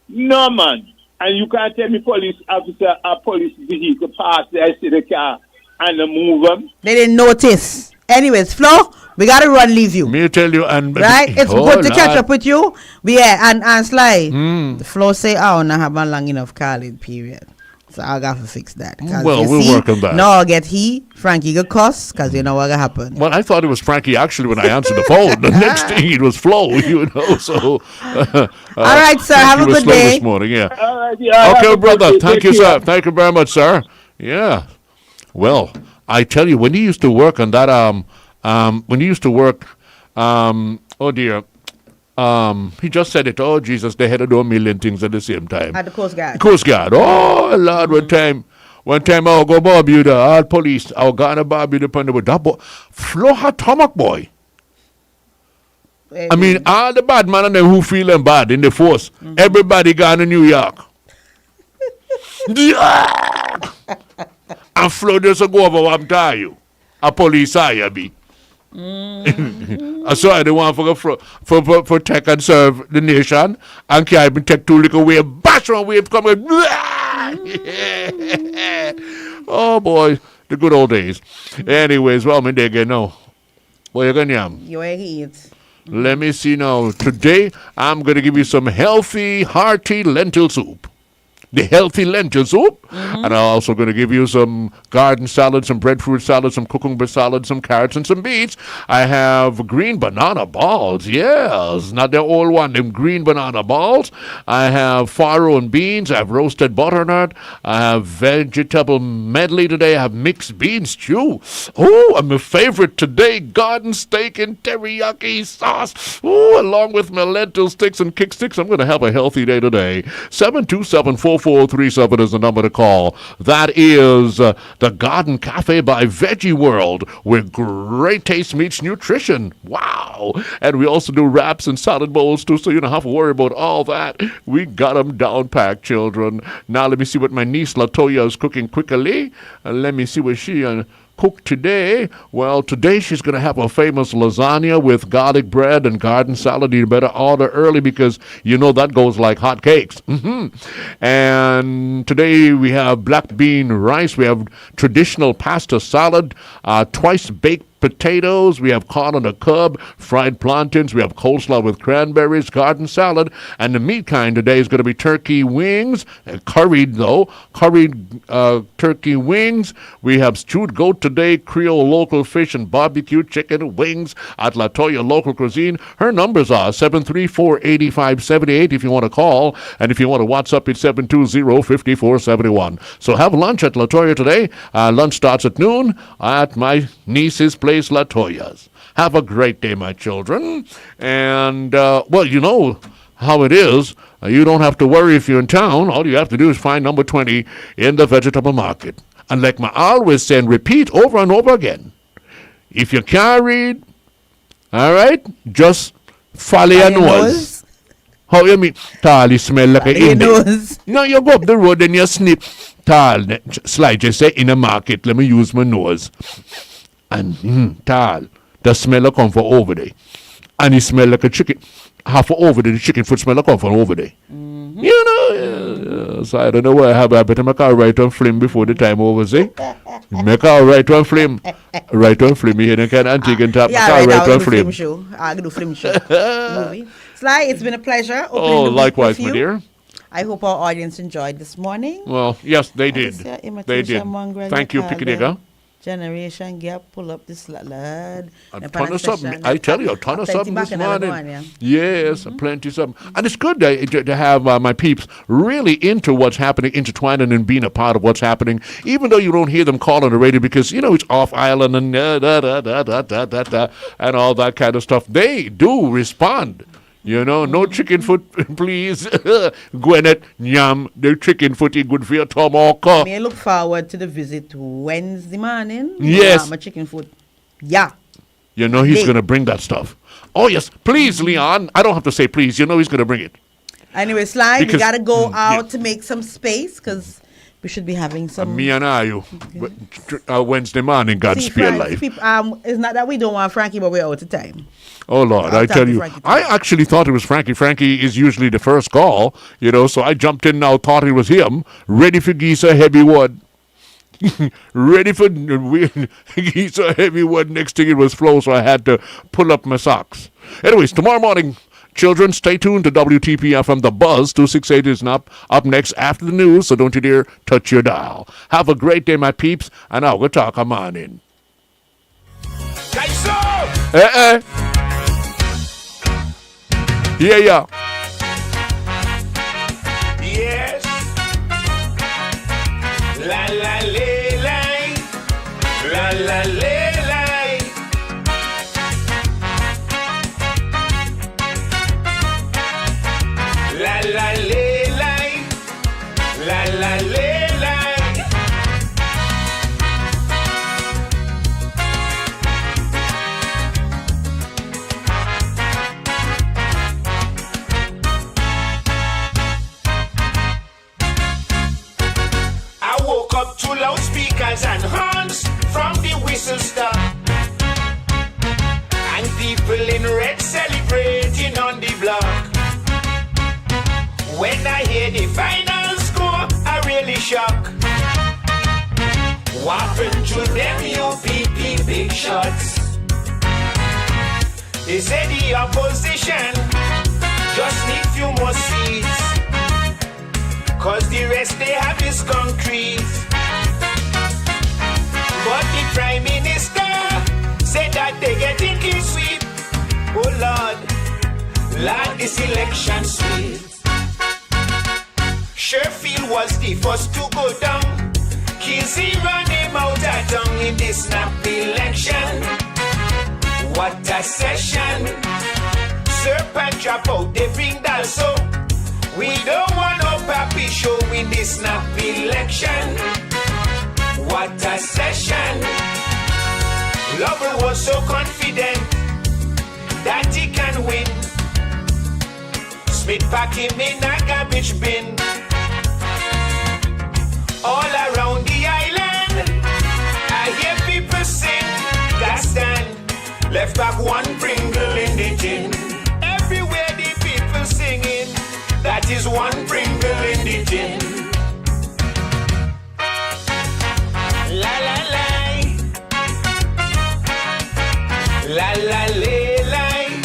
No, man. And you can't tell me police officer or police vehicle pass there, I see the car, and they move them. They didn't notice. Anyways, Flo, we got to run leave you. Me tell you, and right? It's good to catch up with you. And Sly, the Flo say, I don't have a long enough calling period. So I got to fix that. Well, we'll work on that. No, Frankie get cuss, because you know what happened. Well, I thought it was Frankie actually when I answered the phone. The next thing it was Flo, you know. So, all right, sir. Have a good day. This morning, yeah. All right, yeah. Okay, brother. Thank you, sir. Thank you very much, sir. Yeah. Well, I tell you, when he used to work on that, oh dear. He just said it. Oh, Jesus, they had to do a million things at the same time. At the Coast Guard. Coast Guard. Oh, Lord, one time I'll go Barbuda, all police, I'll go on a Barbuda upon the that boy. Flo had stomach, boy. I mean, all the bad man and them who feeling bad in the force, everybody gone to New York. And Flo just go over what I'm telling you. A police I be. So I don't want for protect and serve the nation and can't even take 2 little wave, bash one wave coming. Oh boy, the good old days. Anyways, well, me there again now. What you gonna yam? You eat. Let me see now. Today I'm gonna give you some healthy, hearty lentil soup. The healthy lentil soup. And I'm also going to give you some garden salad, some breadfruit salad, some cucumber salad, some carrots, and some beets. I have green banana balls. Yes, not the old one, them green banana balls. I have farro and beans. I have roasted butternut. I have vegetable medley today. I have mixed bean stew. Oh, and my favorite today, garden steak and teriyaki sauce. Oh, along with my lentil sticks and kick sticks. I'm going to have a healthy day today. 727-4437 is the number to call. That is the Garden Cafe by Veggie World, where great taste meets nutrition. Wow. And we also do wraps and salad bowls too, so you don't have to worry about all that. We got them down packed, children. Now let me see what my niece Latoya is cooking quickly. Let me see what she cooked today. Well, today she's going to have a famous lasagna with garlic bread and garden salad. You better order early because you know that goes like hot cakes. And today we have black bean rice. We have traditional pasta salad, twice baked potatoes, we have corn on the cob, fried plantains, we have coleslaw with cranberries, garden salad, and the meat kind today is going to be turkey wings, curried turkey wings. We have stewed goat today, Creole local fish and barbecue chicken wings at La Toya Local Cuisine. Her numbers are 734-8578 if you want to call, and if you want to WhatsApp, it's 720-5471. So have lunch at La Toya today. Lunch starts at noon at my niece's place, La Toya's. Have a great day, my children. And, well, you know how it is. You don't have to worry if you're in town. All you have to do is find number 20 in the vegetable market. And like I always say and repeat over and over again, if you're carried, all right, just follow your nose. How you mean? Tall, you smell like an Indian. No, you go up the road and you snip. Tall, slide, just say in the market, let me use my nose. And tall, the smell will come from over there. And it smell like a chicken. Half over there, the chicken foot smell will come from over there. You know, yeah. So I don't know why I better make a right on film before the time over, see? Make a right on film. Right on film, you hear can Antigua and tap. Yeah, right on film. I'll do film show. Movie. Sly, it's been a pleasure. Oh, likewise, my dear. I hope our audience enjoyed this morning. Well, yes, they did. They did. Thank you, Pickadegger. Generation gap, pull up this lad. A ton of something. I tell you, a ton of something this morning. Yes, plenty of something. And it's good to have my peeps really into what's happening, intertwined and being a part of what's happening, even though you don't hear them call on the radio because, you know, it's off island and and all that kind of stuff. They do respond. You know, no chicken foot, please. Gwyneth, yum, the chicken foot is good for your tomahawk. May I look forward to the visit Wednesday morning? Yes. My chicken foot. Yeah. You know he's going to bring that stuff. Oh, yes. Please, Leon. I don't have to say please. You know he's going to bring it. Anyway, Sly, we got to go out to make some space because we should be having some. Me and I, Wednesday morning, God spare life. It's not that we don't want Frankie, but we're out of time. Oh, Lord, I tell you, I actually thought it was Frankie. Frankie is usually the first call, you know, so I jumped in now, thought it was him, ready for Geezer Heavy Wood. Ready for Geezer Heavy Wood. Next thing it was Flo, so I had to pull up my socks. Anyways, tomorrow morning, children, stay tuned to WTP from The Buzz. 268 is up next after the news, so don't you dare touch your dial. Have a great day, my peeps, and I'll go talk a morning. Yeah. Yes. La la lay lay. La la lay lay. La la lay lay. La la lay lay. Up to loudspeakers and horns from the whistle stop, and people in red celebrating on the block. When I hear the final score, I really shock. What happened to them UPP big shots? They say the opposition just need few more seats, 'cause the rest they have is concrete. But the Prime Minister said that they getting clean sweep. Oh Lord, this election sweep. Sherfield was the first to go down. Kizzy ran him out of town in this snap election. What a session. Serpent drop out, they bring that so. We don't want no papi show in this snap election. What a session. Lover was so confident that he can win. Smith pack him in a garbage bin. All around the island, I hear people sing. Gaston left back one Pringle in the tin. Everywhere the people singing. That is one Pringle in the tin. La la la. la lay lay,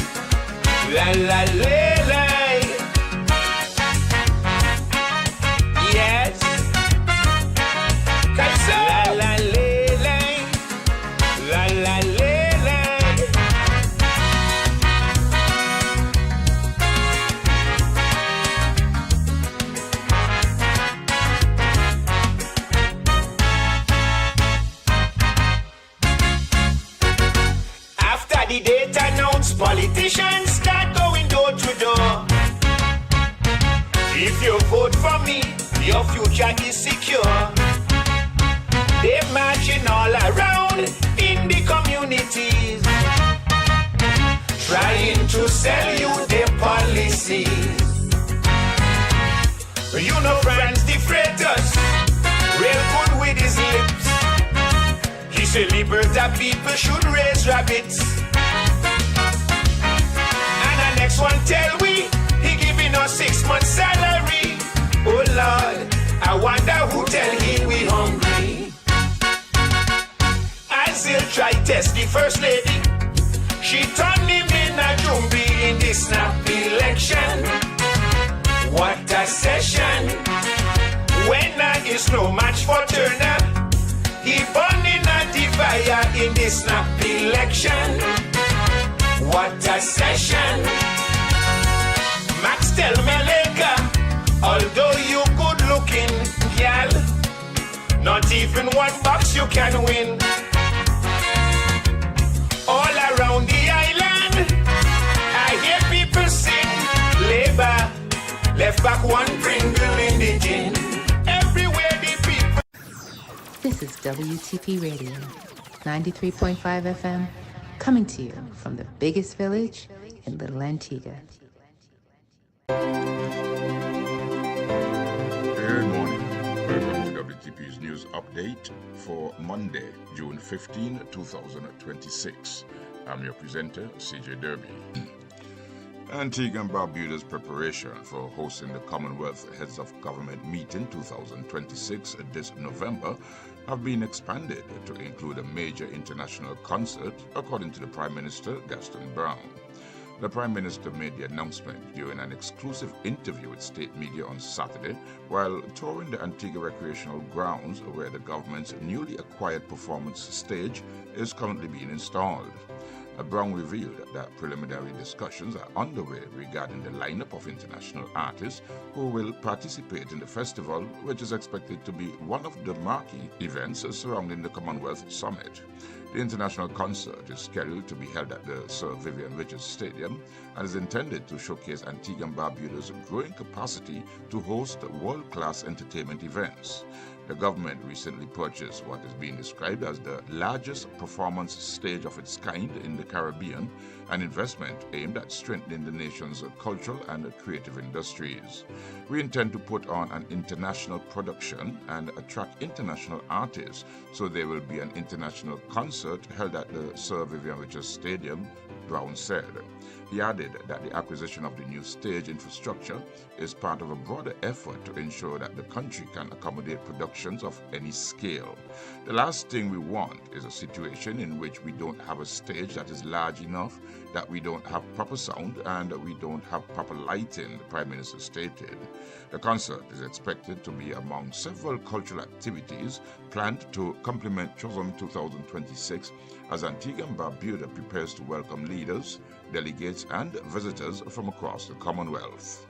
la la lay lay. Yes. La la lay lay, la la lay lay. After the date announced, politicians start going door to door. If you vote for me, your future is secure. They're marching all around in the communities, trying to sell you their policies. You know France defraud us, real good with his lips. He said liberty people should raise rabbits. And the next one tell we, he giving us 6 months salary. Oh Lord, I wonder who tell him we hungry. As he'll try test the first lady, she turned him in a jumbie in the snap election. What a session, when there is no match for Turner. He burned in a fire in the snap election. What a session. Max tell me later, although you good looking, gal, not even one box you can win. All around the island, I hear people sing, Labour left back one Pringle in the gin. Everywhere the people. This is WTP Radio, 93.5 FM, coming to you from the biggest village in Little Antigua. Good morning. Welcome to WTP's news update for Monday, June 15, 2026. I'm your presenter, CJ Derby. Antigua and Barbuda's preparation for hosting the Commonwealth Heads of Government meeting 2026 this November have been expanded to include a major international concert, according to the Prime Minister, Gaston Brown. The Prime Minister made the announcement during an exclusive interview with state media on Saturday while touring the Antigua recreational grounds where the government's newly acquired performance stage is currently being installed. Brown revealed that preliminary discussions are underway regarding the lineup of international artists who will participate in the festival, which is expected to be one of the marquee events surrounding the Commonwealth Summit. The international concert is scheduled to be held at the Sir Vivian Richards Stadium and is intended to showcase Antigua and Barbuda's growing capacity to host world-class entertainment events. The government recently purchased what is being described as the largest performance stage of its kind in the Caribbean, an investment aimed at strengthening the nation's cultural and creative industries. We intend to put on an international production and attract international artists, so there will be an international concert held at the Sir Vivian Richards Stadium, Brown said. He added that the acquisition of the new stage infrastructure is part of a broader effort to ensure that the country can accommodate productions of any scale. The last thing we want is a situation in which we don't have a stage that is large enough, that we don't have proper sound, and we don't have proper lighting, the Prime Minister stated. The concert is expected to be among several cultural activities planned to complement CHOSM 2026 as Antigua and Barbuda prepares to welcome leaders, delegates, and visitors from across the Commonwealth.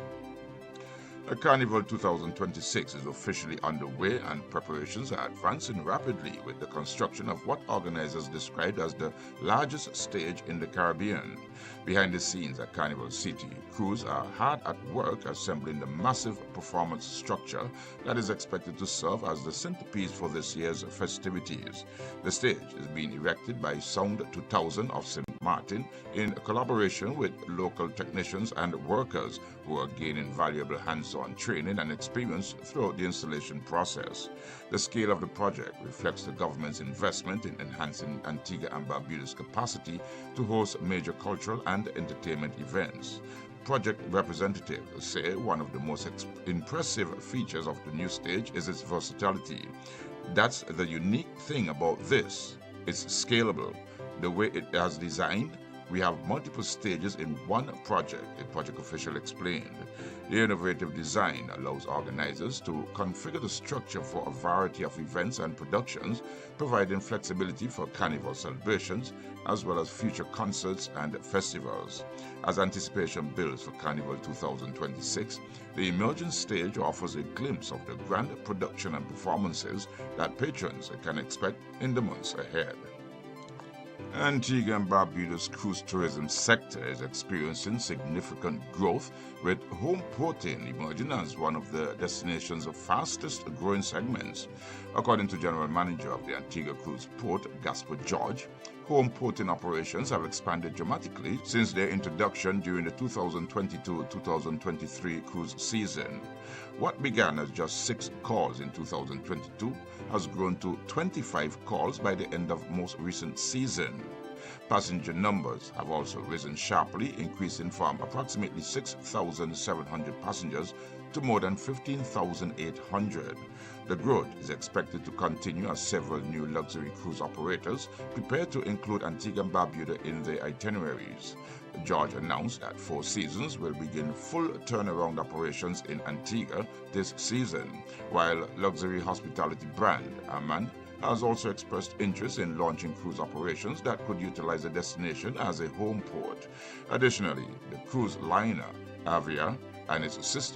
Carnival 2026 is officially underway and preparations are advancing rapidly with the construction of what organizers described as the largest stage in the Caribbean. Behind the scenes at Carnival City, crews are hard at work assembling the massive performance structure that is expected to serve as the centerpiece for this year's festivities. The stage is being erected by Sound 2000 of St. Martin in collaboration with local technicians and workers who are gaining valuable hands-on training and experience throughout the installation process. The scale of the project reflects the government's investment in enhancing Antigua and Barbuda's capacity to host major cultural and entertainment events. Project representatives say one of the most impressive features of the new stage is its versatility. That's the unique thing about this. It's scalable. The way it is designed We have multiple stages in one project, a project official explained. The innovative design allows organizers to configure the structure for a variety of events and productions, providing flexibility for carnival celebrations as well as future concerts and festivals. As anticipation builds for Carnival 2026, the emerging stage offers a glimpse of the grand production and performances that patrons can expect in the months ahead. Antigua and Barbuda's cruise tourism sector is experiencing significant growth, with home porting emerging as one of the destination's fastest growing segments. According to General Manager of the Antigua Cruise Port, Gaspar George, home porting operations have expanded dramatically since their introduction during the 2022-2023 cruise season. What began as just 6 calls in 2022 has grown to 25 calls by the end of most recent season. Passenger numbers have also risen sharply, increasing from approximately 6,700 passengers to more than 15,800. The growth is expected to continue as several new luxury cruise operators prepare to include Antigua and Barbuda in their itineraries. George announced that Four Seasons will begin full turnaround operations in Antigua this season, while luxury hospitality brand Aman has also expressed interest in launching cruise operations that could utilize the destination as a home port. Additionally, the cruise liner Avia and its sister